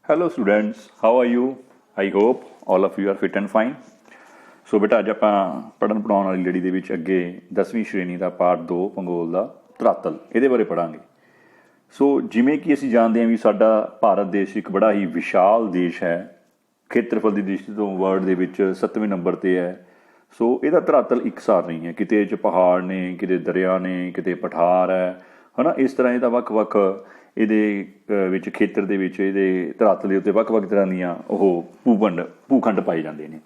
Hello students, how are you? I hope all of you are fit and fine. ਸੋ ਬੇਟਾ ਅੱਜ ਆਪਾਂ ਪੜ੍ਹਨ ਪੜਾਉਣ ਵਾਲੀ ਲੜੀ ਦੇ ਵਿੱਚ ਅੱਗੇ 10ਵੀਂ ਸ਼੍ਰੇਣੀ ਦਾ ਪਾਠ 2 ਭੂਗੋਲ ਦਾ ਧਰਾਤਲ ਇਹਦੇ ਬਾਰੇ ਪੜ੍ਹਾਂਗੇ। ਸੋ ਜਿਵੇਂ ਕਿ ਅਸੀਂ ਜਾਣਦੇ ਹਾਂ ਵੀ ਸਾਡਾ ਭਾਰਤ ਦੇਸ਼ ਇੱਕ ਬੜਾ ਹੀ ਵਿਸ਼ਾਲ ਦੇਸ਼ ਹੈ। ਖੇਤਰਫਲ ਦੀ ਦ੍ਰਿਸ਼ਟੀ ਤੋਂ ਵਰਲਡ ਦੇ ਵਿੱਚ 7ਵੇਂ ਨੰਬਰ 'ਤੇ ਹੈ। ਸੋ ਇਹਦਾ ਧਰਾਤਲ ਇਕਸਾਰ ਨਹੀਂ ਹੈ, ਕਿਤੇ 'ਚ ਪਹਾੜ ਨੇ, ਕਿਤੇ ਦਰਿਆ ਨੇ, ਕਿਤੇ ਪਠਾਰ ਹੈ, ਹੈ ਨਾ। ਇਸ ਤਰ੍ਹਾਂ ਇਹਦਾ ਵੱਖ-ਵੱਖ ਇਹਦੇ ਵਿੱਚ ਖੇਤਰ ਦੇ ਵਿੱਚ ਇਹਦੇ ਧਰਾਤਲ ਦੇ ਉੱਤੇ ਵੱਖ-ਵੱਖ ਤਰ੍ਹਾਂ ਦੀਆਂ ਉਹ ਭੂਖੰਡ ਪਾਏ ਜਾਂਦੇ ਨੇ,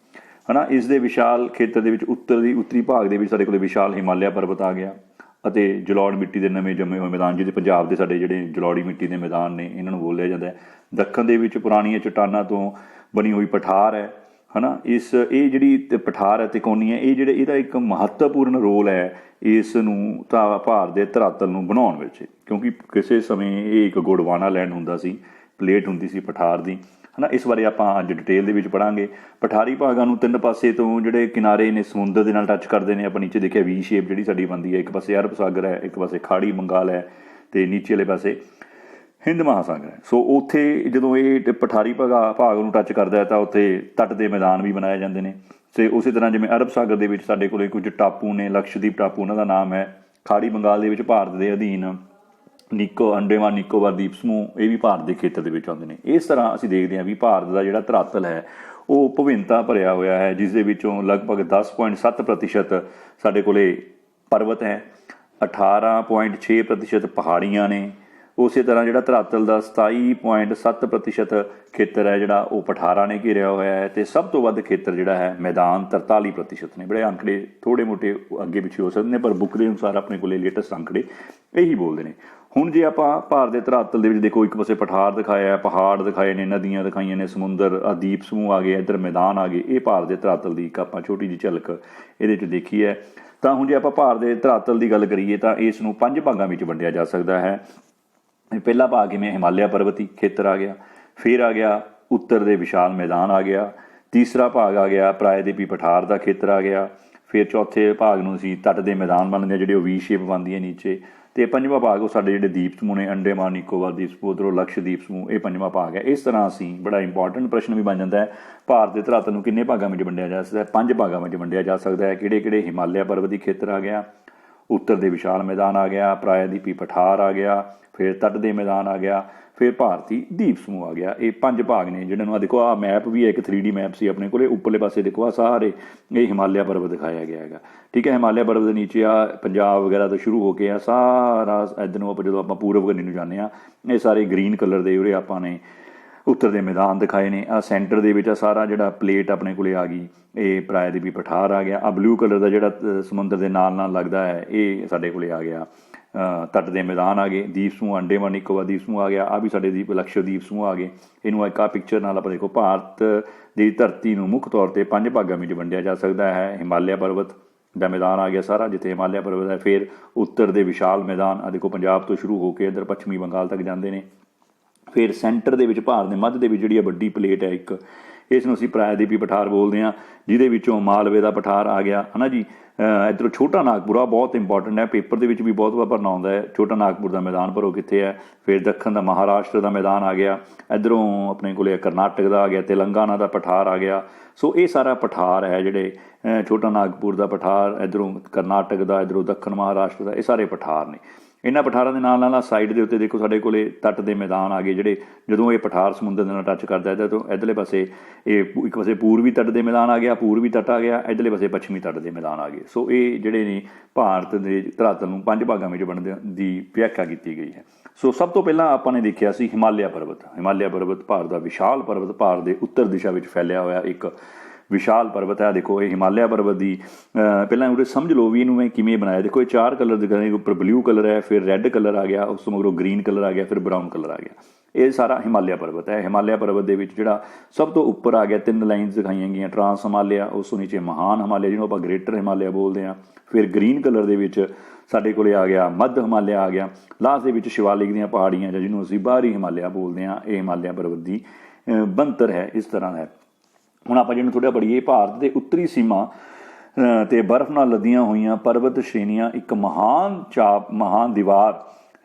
ਹੈ ਨਾ। ਇਸ ਦੇ ਵਿਸ਼ਾਲ ਖੇਤਰ ਦੇ ਵਿੱਚ ਉੱਤਰੀ ਭਾਗ ਦੇ ਵਿੱਚ ਸਾਡੇ ਕੋਲ ਵਿਸ਼ਾਲ ਹਿਮਾਲਿਆ ਪਰਬਤ ਆ ਗਿਆ ਅਤੇ ਜਲੌੜ ਮਿੱਟੀ ਦੇ ਨਵੇਂ ਜੰਮੇ ਹੋਏ ਮੈਦਾਨ, ਜਿਹਦੇ ਪੰਜਾਬ ਦੇ ਸਾਡੇ ਜਿਹੜੇ ਜਲੌੜੀ ਮਿੱਟੀ ਦੇ ਮੈਦਾਨ ਨੇ ਇਹਨਾਂ ਨੂੰ ਬੋਲਿਆ ਜਾਂਦਾ ਹੈ। ਦੱਖਣ ਦੇ ਵਿੱਚ ਪੁਰਾਣੀਆਂ ਚਟਾਨਾਂ ਤੋਂ ਬਣੀ ਹੋਈ ਪਠਾਰ ਹੈ ਨਾ। ਇਹ ਜਿਹੜੀ ਪਠਾਰ ਹੈ ਤਿਕੋਣੀ ਹੈ, ਇਹਦਾ ਇੱਕ ਮਹੱਤਵਪੂਰਨ ਰੋਲ ਹੈ ਇਸ ਨੂੰ ਭਾਰਤ ਦੇ ਧਰਾਤਲ ਨੂੰ ਬਣਾਉਣ ਵਿੱਚ, ਕਿਉਂਕਿ ਕਿਸੇ ਸਮੇਂ ਇਹ ਇੱਕ ਗੋਡਵਾਨਾ ਲੈਂਡ ਹੁੰਦਾ ਸੀ, ਪਲੇਟ ਹੁੰਦੀ ਸੀ ਪਠਾਰ ਦੀ, ਹੈ ਨਾ। ਇਸ ਬਾਰੇ ਆਪਾਂ ਅੱਜ ਡਿਟੇਲ ਦੇ ਵਿੱਚ ਪੜ੍ਹਾਂਗੇ। ਪਠਾਰੀ ਭਾਗਾਂ ਨੂੰ ਤਿੰਨ ਪਾਸੇ ਤੋਂ ਜਿਹੜੇ ਕਿਨਾਰੇ ਨੇ ਸਮੁੰਦਰ ਦੇ ਨਾਲ ਟੱਚ ਕਰਦੇ ਨੇ। ਆਪਾਂ ਨੀਚੇ ਦੇਖਿਆ ਵੀ ਸ਼ੇਪ ਜਿਹੜੀ ਸਾਡੀ ਬਣਦੀ ਹੈ, ਇੱਕ ਪਾਸੇ ਅਰਬ ਸਾਗਰ ਹੈ, ਇੱਕ ਪਾਸੇ ਖਾੜੀ ਬੰਗਾਲ ਹੈ ਅਤੇ ਨੀਚੇ ਵਾਲੇ ਪਾਸੇ ਹਿੰਦ ਮਹਾਸਾਗਰ ਹੈ। ਸੋ ਉੱਥੇ ਜਦੋਂ ਇਹ ਪਠਾਰੀ ਭਾਗ ਨੂੰ ਟੱਚ ਕਰਦਾ ਹੈ ਤਾਂ ਉੱਥੇ ਤੱਟ ਦੇ ਮੈਦਾਨ ਵੀ ਬਣਾਏ ਜਾਂਦੇ ਨੇ। ਅਤੇ ਉਸੇ ਤਰ੍ਹਾਂ ਜਿਵੇਂ ਅਰਬ ਸਾਗਰ ਦੇ ਵਿੱਚ ਸਾਡੇ ਕੋਲ ਕੁਝ ਟਾਪੂ ਨੇ, ਲਕਸ਼ਦੀਪ ਟਾਪੂ ਉਹਨਾਂ ਦਾ ਨਾਮ ਹੈ। ਖਾੜੀ ਬੰਗਾਲ ਦੇ ਵਿੱਚ ਭਾਰਤ ਦੇ ਅਧੀਨ ਅੰਡੇਮਾਨ ਨਿਕੋਬਾਰ ਦੀਪ ਸਮੂਹ, ਇਹ ਵੀ ਭਾਰਤ ਦੇ ਖੇਤਰ ਦੇ ਵਿੱਚ ਆਉਂਦੇ ਨੇ। ਇਸ ਤਰ੍ਹਾਂ ਅਸੀਂ ਦੇਖਦੇ ਹਾਂ ਵੀ ਭਾਰਤ ਦਾ ਜਿਹੜਾ ਧਰਾਤਲ ਹੈ ਉਹ ਵਿਭਿੰਨਤਾ ਭਰਿਆ ਹੋਇਆ ਹੈ, ਜਿਸ ਦੇ ਵਿੱਚੋਂ ਲਗਭਗ 10.7% ਸਾਡੇ ਕੋਲ ਪਰਬਤ ਹੈ, 18.6% ਪਹਾੜੀਆਂ ਨੇ। ਉਸੇ ਤਰ੍ਹਾਂ ਜਿਹੜਾ ਧਰਾਤਲ ਦਾ 27.7% ਖੇਤਰ ਹੈ ਜਿਹੜਾ ਉਹ ਪਠਾਰਾਂ ਨੇ ਘੇਰਿਆ ਹੋਇਆ ਹੈ, ਅਤੇ ਸਭ ਤੋਂ ਵੱਧ ਖੇਤਰ ਜਿਹੜਾ ਹੈ ਮੈਦਾਨ 43% ਨੇ। ਬੜੇ ਅੰਕੜੇ ਥੋੜ੍ਹੇ ਮੋਟੇ ਅੱਗੇ ਪਿੱਛੇ ਹੋ ਸਕਦੇ ਨੇ, ਪਰ ਬੁੱਕ ਦੇ ਅਨੁਸਾਰ ਆਪਣੇ ਕੋਲ ਲੇਟੈਸਟ ਅੰਕੜੇ ਇਹੀ ਬੋਲਦੇ ਨੇ। ਹੁਣ ਜੇ ਆਪਾਂ ਭਾਰਤ ਦੇ ਧਰਾਤਲ ਦੇ ਵਿੱਚ ਦੇਖੋ, ਇੱਕ ਪਾਸੇ ਪਠਾਰ ਦਿਖਾਇਆ, ਪਹਾੜ ਦਿਖਾਏ ਨੇ, ਨਦੀਆਂ ਦਿਖਾਈਆਂ ਨੇ, ਸਮੁੰਦਰ, ਦੀਪ ਸਮੂਹ ਆ ਗਏ, ਇੱਧਰ ਮੈਦਾਨ ਆ ਗਏ। ਇਹ ਭਾਰਤ ਦੇ ਧਰਾਤਲ ਦੀ ਇੱਕ ਆਪਾਂ ਛੋਟੀ ਜਿਹੀ ਝਲਕ ਇਹਦੇ 'ਚ ਦੇਖੀ ਹੈ। ਤਾਂ ਹੁਣ ਜੇ ਆਪਾਂ ਭਾਰਤ ਦੇ ਧਰਾਤਲ ਦੀ ਗੱਲ ਕਰੀਏ ਤਾਂ ਇਸ ਨੂੰ 5 ਭਾਗਾਂ ਵਿੱਚ ਵੰਡਿਆ ਜਾ ਸਕਦਾ ਹੈ। ਪਹਿਲਾ ਭਾਗ ਕਿਵੇਂ ਹਿਮਾਲਿਆ ਪਰਬਤੀ ਖੇਤਰ ਆ ਗਿਆ, ਫਿਰ ਆ ਗਿਆ ਉੱਤਰ ਦੇ ਵਿਸ਼ਾਲ ਮੈਦਾਨ ਆ ਗਿਆ, ਤੀਸਰਾ ਭਾਗ ਆ ਗਿਆ ਪ੍ਰਾਇਦੀਪੀ ਪਠਾਰ ਦਾ ਖੇਤਰ ਆ ਗਿਆ, ਫਿਰ ਚੌਥੇ ਭਾਗ ਨੂੰ ਅਸੀਂ ਤੱਟ ਦੇ ਮੈਦਾਨ ਬਣਦੇ ਆ ਜਿਹੜੇ ਉਹ ਵੀ ਸ਼ੇਪ ਬਣਦੀ ਹੈ ਨੀਚੇ, ਅਤੇ ਪੰਜਵਾਂ ਭਾਗ ਉਹ ਸਾਡੇ ਜਿਹੜੇ ਦੀਪ ਸਮੂਹ ਨੇ, ਅੰਡੇਮਾਨ ਨਿਕੋਬਾਰ ਦੀਪ ਸਮੂਹ, ਉੱਧਰੋਂ ਲਕਸ਼ਦੀਪ ਸਮੂਹ, ਇਹ ਪੰਜਵਾਂ ਭਾਗ ਹੈ। ਇਸ ਤਰ੍ਹਾਂ ਅਸੀਂ ਬੜਾ ਇੰਪੋਰਟੈਂਟ ਪ੍ਰਸ਼ਨ ਵੀ ਬਣ ਜਾਂਦਾ ਹੈ, ਭਾਰਤ ਦੇ ਧਰਾਤਲ ਨੂੰ ਕਿੰਨੇ ਭਾਗਾਂ ਵਿੱਚ ਵੰਡਿਆ ਜਾ ਸਕਦਾ ਹੈ? 5 ਭਾਗਾਂ ਵਿੱਚ ਵੰਡਿਆ ਜਾ ਸਕਦਾ ਹੈ। ਕਿਹੜੇ ਹਿਮਾਲਿਆ ਪਰਬਤੀ ਖੇਤਰ ਆ ਗਿਆ, ਉੱਤਰ ਦੇ ਵਿਸ਼ਾਲ ਮੈਦਾਨ ਆ ਗਿਆ, ਪ੍ਰਾਇਦੀਪੀ ਪਠਾਰ ਆ ਗਿਆ, ਫਿਰ ਤੱਟ ਦੇ ਮੈਦਾਨ ਆ ਗਿਆ, ਫਿਰ ਭਾਰਤੀ ਦੀਪ ਸਮੂਹ ਆ ਗਿਆ। ਇਹ 5 ਭਾਗ ਨੇ ਜਿਹਨਾਂ ਨੂੰ ਦੇਖੋ, ਆਹ ਮੈਪ ਵੀ ਹੈ, ਇੱਕ 3D ਮੈਪ ਸੀ ਆਪਣੇ ਕੋਲ, ਉੱਪਰਲੇ ਪਾਸੇ ਦੇਖੋ ਆਹ ਸਾਰੇ ਇਹ ਹਿਮਾਲਿਆ ਪਰਬਤ ਦਿਖਾਇਆ ਗਿਆ ਹੈਗਾ, ਠੀਕ ਹੈ। ਹਿਮਾਲਿਆ ਪਰਬਤ ਦੇ ਨੀਚੇ ਆ ਪੰਜਾਬ ਵਗੈਰਾ ਤੋਂ ਸ਼ੁਰੂ ਹੋ ਕੇ ਆ ਸਾਰਾ ਇੱਧਰ ਨੂੰ ਜਦੋਂ ਆਪਾਂ ਪੂਰਬ ਕੰਨੀ ਨੂੰ ਜਾਂਦੇ ਹਾਂ, ਇਹ ਸਾਰੇ ਗ੍ਰੀਨ ਕਲਰ ਦੇ ਉਰੇ ਆਪਾਂ ਨੇ ਉੱਤਰ ਦੇ ਮੈਦਾਨ ਦਿਖਾਏ ਨੇ। ਆਹ ਸੈਂਟਰ ਦੇ ਵਿੱਚ ਆ ਸਾਰਾ ਜਿਹੜਾ ਪਲੇਟ ਆਪਣੇ ਕੋਲ ਆ ਗਈ, ਇਹ ਪ੍ਰਾਇਦੀਪੀ ਪਠਾਰ ਆ ਗਿਆ। ਆਹ ਬਲੂ ਕਲਰ ਦਾ ਜਿਹੜਾ ਸਮੁੰਦਰ ਦੇ ਨਾਲ ਲੱਗਦਾ ਹੈ, ਇਹ ਸਾਡੇ ਕੋਲ ਆ ਗਿਆ ਤੱਟ ਦੇ ਮੈਦਾਨ ਆ ਗਏ। ਦੀਪ ਸਮੂਹ ਅੰਡੇਮਾਨ ਨਿਕੋਬਾਰ ਦੀਪ ਸਮੂਹ ਆ ਗਿਆ, ਆਹ ਵੀ ਸਾਡੇ ਲਕਸ਼ਦੀਪ ਸਮੂਹ ਆ ਗਏ। ਇਹਨੂੰ ਇੱਕ ਆਹ ਪਿਕਚਰ ਨਾਲ ਆਪਾਂ ਦੇਖੋ, ਭਾਰਤ ਦੀ ਧਰਤੀ ਨੂੰ ਮੁੱਖ ਤੌਰ 'ਤੇ 5 ਭਾਗਾਂ ਵਿੱਚ ਵੰਡਿਆ ਜਾ ਸਕਦਾ ਹੈ। ਹਿਮਾਲਿਆ ਪਰਬਤ ਦਾ ਮੈਦਾਨ ਆ ਗਿਆ ਸਾਰਾ, ਜਿੱਥੇ ਹਿਮਾਲਿਆ ਪਰਬਤ ਹੈ। ਫਿਰ ਉੱਤਰ ਦੇ ਵਿਸ਼ਾਲ ਮੈਦਾਨ ਆ ਦੇਖੋ, ਪੰਜਾਬ ਤੋਂ ਸ਼ੁਰੂ ਹੋ ਕੇ ਇੱਧਰ ਪੱਛਮੀ ਬੰਗਾਲ ਤੱਕ ਜਾਂਦੇ ਨੇ। ਫਿਰ ਸੈਂਟਰ ਦੇ ਵਿੱਚ ਭਾਰਤ ਦੇ ਮੱਧ ਦੇ ਵਿੱਚ ਜਿਹੜੀ ਵੱਡੀ ਪਲੇਟ ਹੈ ਇੱਕ, ਇਸ ਨੂੰ ਅਸੀਂ ਪ੍ਰਾਇਦੀਪੀ ਪਠਾਰ ਬੋਲਦੇ ਹਾਂ, ਜਿਹਦੇ ਵਿੱਚੋਂ ਮਾਲਵੇ ਦਾ ਪਠਾਰ ਆ ਗਿਆ, ਹੈ ਨਾ ਜੀ। ਇੱਧਰੋਂ ਛੋਟਾ ਨਾਗਪੁਰ ਆ, ਬਹੁਤ ਇੰਪੋਰਟੈਂਟ ਹੈ, ਪੇਪਰ ਦੇ ਵਿੱਚ ਵੀ ਬਹੁਤ ਵਾਰ ਭਰਨਾ ਆਉਂਦਾ ਹੈ, ਛੋਟਾ ਨਾਗਪੁਰ ਦਾ ਮੈਦਾਨ ਭਰੋ ਕਿੱਥੇ ਹੈ। ਫਿਰ ਦੱਖਣ ਦਾ ਮਹਾਰਾਸ਼ਟਰ ਦਾ ਮੈਦਾਨ ਆ ਗਿਆ, ਇੱਧਰੋਂ ਆਪਣੇ ਕੋਲ ਕਰਨਾਟਕ ਦਾ ਆ ਗਿਆ, ਤੇਲੰਗਾਨਾ ਦਾ ਪਠਾਰ ਆ ਗਿਆ। ਸੋ ਇਹ ਸਾਰਾ ਪਠਾਰ ਹੈ ਜਿਹੜੇ ਛੋਟਾ ਨਾਗਪੁਰ ਦਾ ਪਠਾਰ, ਇੱਧਰੋਂ ਕਰਨਾਟਕ ਦਾ, ਇੱਧਰੋਂ ਦੱਖਣ ਮਹਾਰਾਸ਼ਟਰ ਦਾ, ਇਹ ਸਾਰੇ ਪਠਾਰ ਨੇ। ਇਹਨਾਂ ਪਠਾਰਾਂ ਦੇ ਨਾਲ ਸਾਈਡ ਦੇ ਉੱਤੇ ਦੇਖੋ ਸਾਡੇ ਕੋਲ ਤੱਟ ਦੇ ਮੈਦਾਨ ਆ ਗਏ, ਜਿਹੜੇ ਜਦੋਂ ਇਹ ਪਠਾਰ ਸਮੁੰਦਰ ਦੇ ਨਾਲ ਟੱਚ ਕਰਦਾ ਹੈ ਤਾਂ ਇੱਧਰਲੇ ਪਾਸੇ ਇਹ ਇੱਕ ਪਾਸੇ ਪੂਰਬੀ ਤੱਟ ਦੇ ਮੈਦਾਨ ਆ ਗਿਆ, ਪੂਰਬੀ ਤੱਟ ਆ ਗਿਆ, ਇੱਧਰਲੇ ਪਾਸੇ ਪੱਛਮੀ ਤੱਟ ਦੇ ਮੈਦਾਨ ਆ ਗਏ। ਸੋ ਇਹ ਜਿਹੜੇ ਨੇ ਭਾਰਤ ਦੇ ਧਰਾਤਲ ਨੂੰ 5 ਭਾਗਾਂ ਵਿੱਚ ਵੰਡਣ ਦੀ ਵਿਆਖਿਆ ਕੀਤੀ ਗਈ ਹੈ। ਸੋ ਸਭ ਤੋਂ ਪਹਿਲਾਂ ਆਪਾਂ ਨੇ ਦੇਖਿਆ ਸੀ ਹਿਮਾਲਿਆ ਪਰਬਤ। ਹਿਮਾਲਿਆ ਪਰਬਤ ਭਾਰਤ ਦਾ ਵਿਸ਼ਾਲ ਪਰਬਤ, ਭਾਰਤ ਦੇ ਉੱਤਰ ਦਿਸ਼ਾ ਵਿੱਚ ਫੈਲਿਆ ਹੋਇਆ ਇੱਕ ਵਿਸ਼ਾਲ ਪਰਬਤ ਹੈ। ਦੇਖੋ ਇਹ ਹਿਮਾਲਿਆ ਪਰਬਤ ਦੀ ਪਹਿਲਾਂ ਉਹਦੇ ਸਮਝ ਲਓ ਵੀ ਇਹਨੂੰ ਮੈਂ ਕਿਵੇਂ ਬਣਾਇਆ। ਦੇਖੋ ਇਹ 4 ਕਲਰ ਦਿਖਾਏ, ਉੱਪਰ ਬਲੂ ਕਲਰ ਹੈ, ਫਿਰ ਰੈੱਡ ਕਲਰ ਆ ਗਿਆ, ਉਸ ਤੋਂ ਮਗਰੋਂ ਗ੍ਰੀਨ ਕਲਰ ਆ ਗਿਆ, ਫਿਰ ਬਰਾਊਨ ਕਲਰ ਆ ਗਿਆ। ਇਹ ਸਾਰਾ ਹਿਮਾਲਿਆ ਪਰਬਤ ਹੈ। ਹਿਮਾਲਿਆ ਪਰਬਤ ਦੇ ਵਿੱਚ ਜਿਹੜਾ ਸਭ ਤੋਂ ਉੱਪਰ ਆ ਗਿਆ 3 ਲਾਈਨਸ ਦਿਖਾਈਆਂ ਗਈਆਂ, ਟਰਾਂਸ ਹਿਮਾਲਿਆ, ਉਸ ਤੋਂ ਨੀਚੇ ਮਹਾਨ ਹਿਮਾਲਿਆ ਜਿਹਨੂੰ ਆਪਾਂ ਗ੍ਰੇਟਰ ਹਿਮਾਲਿਆ ਬੋਲਦੇ ਹਾਂ। ਫਿਰ ਗ੍ਰੀਨ ਕਲਰ ਦੇ ਵਿੱਚ ਸਾਡੇ ਕੋਲ ਆ ਗਿਆ ਮੱਧ ਹਿਮਾਲਿਆ ਆ ਗਿਆ, ਲਾਸਟ ਦੇ ਵਿੱਚ ਸ਼ਿਵਾਲਿਕ ਦੀਆਂ ਪਹਾੜੀਆਂ ਜਾਂ ਜਿਹਨੂੰ ਅਸੀਂ ਬਾਹਰੀ ਹਿਮਾਲਿਆ ਬੋਲਦੇ ਹਾਂ। ਇਹ ਹਿਮਾਲਿਆ ਪਰਬਤ ਦੀ ਬਣਤਰ ਹੈ, ਇਸ ਤਰ੍ਹਾਂ ਹੈ। ਹੁਣ ਆਪਾਂ ਜਿਹਨੂੰ ਥੋੜ੍ਹਾ ਪੜ੍ਹੀਏ, ਭਾਰਤ ਦੇ ਉੱਤਰੀ ਸੀਮਾ ਅਤੇ ਬਰਫ਼ ਨਾਲ ਲੱਦੀਆਂ ਹੋਈਆਂ ਪਰਬਤ ਸ਼੍ਰੇਣੀਆਂ ਇੱਕ ਮਹਾਨ ਦੀਵਾਰ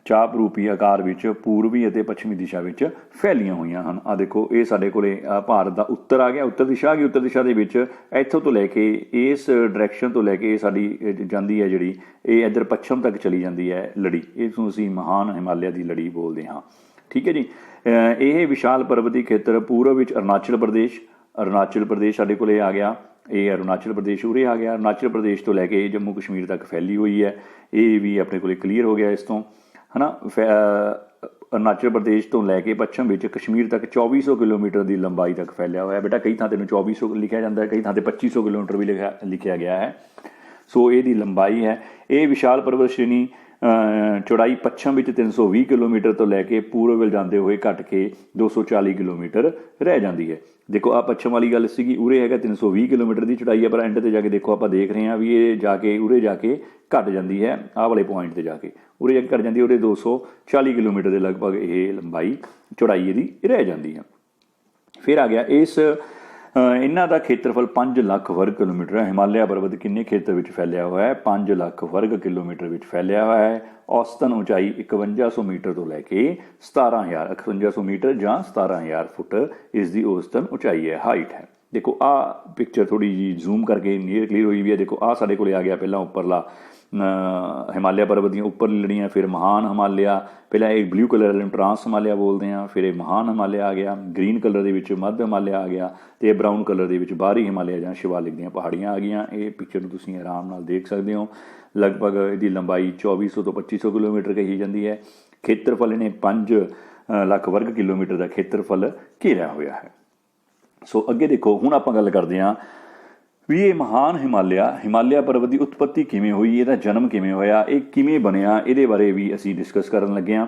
ਚਾਪ ਰੂਪੀ ਆਕਾਰ ਵਿੱਚ ਪੂਰਬੀ ਅਤੇ ਪੱਛਮੀ ਦਿਸ਼ਾ ਵਿੱਚ ਫੈਲੀਆਂ ਹੋਈਆਂ ਹਨ। ਆ ਦੇਖੋ, ਇਹ ਸਾਡੇ ਕੋਲੇ ਭਾਰਤ ਦਾ ਉੱਤਰ ਆ ਗਿਆ, ਉੱਤਰ ਦਿਸ਼ਾ ਆ ਗਈ। ਉੱਤਰ ਦਿਸ਼ਾ ਦੇ ਵਿੱਚ ਇੱਥੋਂ ਤੋਂ ਲੈ ਕੇ ਇਸ ਡਾਇਰੈਕਸ਼ਨ ਤੋਂ ਲੈ ਕੇ ਸਾਡੀ ਜਾਂਦੀ ਹੈ ਜਿਹੜੀ, ਇਹ ਇੱਧਰ ਪੱਛਮ ਤੱਕ ਚਲੀ ਜਾਂਦੀ ਹੈ ਲੜੀ। ਇਸ ਨੂੰ ਅਸੀਂ ਮਹਾਨ ਹਿਮਾਲਿਆ ਦੀ ਲੜੀ ਬੋਲਦੇ ਹਾਂ। ਠੀਕ ਹੈ ਜੀ। ਇਹ ਵਿਸ਼ਾਲ ਪਰਬਤੀ ਖੇਤਰ ਪੂਰਬ ਵਿੱਚ ਅਰੁਣਾਚਲ ਪ੍ਰਦੇਸ਼ ਸਾਡੇ ਕੋਲੇ ਆ ਗਿਆ। ਇਹ ਅਰੁਣਾਚਲ ਪ੍ਰਦੇਸ਼ ਉਰੇ ਆ ਗਿਆ। ਅਰੁਣਾਚਲ ਪ੍ਰਦੇਸ਼ ਤੋਂ ਲੈ ਕੇ ਜੰਮੂ ਕਸ਼ਮੀਰ ਤੱਕ ਫੈਲੀ ਹੋਈ ਹੈ। ਇਹ ਵੀ ਆਪਣੇ ਕੋਲੇ ਕਲੀਅਰ ਹੋ ਗਿਆ ਇਸ ਤੋਂ, ਹੈ ਨਾ। ਅਰੁਣਾਚਲ ਪ੍ਰਦੇਸ਼ ਤੋਂ ਲੈ ਕੇ ਪੱਛਮ ਵਿੱਚ ਕਸ਼ਮੀਰ ਤੱਕ 2400 ਕਿਲੋਮੀਟਰ ਦੀ ਲੰਬਾਈ ਤੱਕ ਫੈਲਿਆ ਹੋਇਆ। ਬੇਟਾ ਕਈ ਥਾਂ 'ਤੇ 2400 ਲਿਖਿਆ ਜਾਂਦਾ ਹੈ, ਕਈ ਥਾਂ 'ਤੇ 2500 ਕਿਲੋਮੀਟਰ ਵੀ ਲਿਖਿਆ ਗਿਆ ਹੈ। ਸੋ ਇਹਦੀ ਲੰਬਾਈ ਹੈ। ਇਹ ਵਿਸ਼ਾਲ ਪਰਬਤ ਸ਼੍ਰੇਣੀ ਚੌੜਾਈ ਪੱਛਮ ਵਿੱਚ 320 ਕਿਲੋਮੀਟਰ ਤੋਂ ਲੈ ਕੇ ਪੂਰਬ ਵੱਲ ਜਾਂਦੇ ਹੋਏ ਘਟ ਕੇ 240 ਕਿਲੋਮੀਟਰ ਰਹਿ ਜਾਂਦੀ ਹੈ। ਦੇਖੋ, ਆ ਪੱਛਮ ਵਾਲੀ ਗੱਲ ਸੀਗੀ, ਉਰੇ ਹੈਗਾ 320 ਕਿਲੋਮੀਟਰ ਦੀ ਚੌੜਾਈ ਹੈ, ਪਰ ਐਂਡ 'ਤੇ ਜਾ ਕੇ ਦੇਖੋ ਆਪਾਂ ਦੇਖ ਰਹੇ ਹਾਂ ਵੀ ਇਹ ਜਾ ਕੇ ਉਰੇ ਜਾ ਕੇ ਘਟ ਜਾਂਦੀ ਹੈ। ਆਹ ਵਾਲੇ ਪੁਆਇੰਟ 'ਤੇ ਜਾ ਕੇ ਉਰੇ ਜਾ ਕੇ ਘਟ ਜਾਂਦੀ ਹੈ। ਉਰੇ 240 ਕਿਲੋਮੀਟਰ ਦੇ ਲਗਭਗ ਇਹ ਲੰਬਾਈ ਚੌੜਾਈ ਇਹਦੀ ਰਹਿ ਜਾਂਦੀ ਹੈ। ਫਿਰ ਆ ਗਿਆ ਇਹਨਾਂ ਦਾ ਖੇਤਰਫਲ 5 ਲੱਖ ਵਰਗ ਕਿਲੋਮੀਟਰ ਹੈ। ਹਿਮਾਲਿਆ ਪਰਬਤ ਕਿੰਨੇ ਖੇਤਰ ਵਿੱਚ ਫੈਲਿਆ ਹੋਇਆ ਹੈ? 5 ਲੱਖ ਵਰਗ ਕਿਲੋਮੀਟਰ ਵਿੱਚ ਫੈਲਿਆ ਹੋਇਆ ਹੈ। ਔਸਤਨ ਉਚਾਈ 5100 ਮੀਟਰ ਤੋਂ ਲੈ ਕੇ 5100 ਮੀਟਰ ਜਾਂ 17000 ਫੁੱਟ ਇਸ ਦੀ ਔਸਤਨ ਉਚਾਈ ਹੈ, ਹਾਈਟ ਹੈ। ਦੇਖੋ, ਆਹ ਪਿਕਚਰ ਥੋੜੀ ਜਿਹੀ ਜ਼ੂਮ ਕਰਕੇ ਨੀਅਰ ਕਲੀਅਰ ਹੋਈ ਵੀ ਹੈ। ਦੇਖੋ, ਆਹ ਸਾਡੇ ਕੋਲੇ ਆ ਗਿਆ ਪਹਿਲਾਂ ਉੱਪਰਲਾ ਹਿਮਾਲਿਆ ਪਰਬਤ ਦੀਆਂ ਉੱਪਰਲੀ ਲੜੀਆਂ, ਫਿਰ ਮਹਾਨ ਹਿਮਾਲਿਆ। ਪਹਿਲਾਂ ਇਹ ਬਲੂ ਕਲਰ ਵਾਲੇ ਨੂੰ ਟਰਾਂਸ ਹਿਮਾਲਿਆ ਬੋਲਦੇ ਹਾਂ, ਫਿਰ ਇਹ ਮਹਾਨ ਹਿਮਾਲਿਆ ਆ ਗਿਆ। ਗ੍ਰੀਨ ਕਲਰ ਦੇ ਵਿੱਚ ਮੱਧ ਹਿਮਾਲਿਆ ਆ ਗਿਆ, ਅਤੇ ਬਰਾਊਨ ਕਲਰ ਦੇ ਵਿੱਚ ਬਾਹਰੀ ਹਿਮਾਲਿਆ ਜਾਂ ਸ਼ਿਵਾਲਿਕ ਦੀਆਂ ਪਹਾੜੀਆਂ ਆ ਗਈਆਂ। ਇਹ ਪਿਕਚਰ ਨੂੰ ਤੁਸੀਂ ਆਰਾਮ ਨਾਲ ਦੇਖ ਸਕਦੇ ਹੋ। ਲਗਭਗ ਇਹਦੀ ਲੰਬਾਈ 2400 ਤੋਂ 2500 ਕਿਲੋਮੀਟਰ ਕਹੀ ਜਾਂਦੀ ਹੈ। ਖੇਤਰਫਲ ਇਹਨੇ 5 ਲੱਖ ਵਰਗ ਕਿਲੋਮੀਟਰ ਦਾ ਖੇਤਰਫਲ ਘੇਰਿਆ ਹੋਇਆ ਹੈ। ਸੋ ਅੱਗੇ ਦੇਖੋ, ਹੁਣ ਆਪਾਂ ਗੱਲ ਕਰਦੇ ਹਾਂ ਵੀ ਇਹ ਮਹਾਨ ਹਿਮਾਲਿਆ ਪਰਬਤ ਦੀ ਉਤਪੱਤੀ ਕਿਵੇਂ ਹੋਈ, ਇਹਦਾ ਜਨਮ ਕਿਵੇਂ ਹੋਇਆ, ਇਹ ਕਿਵੇਂ ਬਣਿਆ, ਇਹਦੇ ਬਾਰੇ ਵੀ ਅਸੀਂ ਡਿਸਕਸ ਕਰਨ ਲੱਗੇ ਹਾਂ।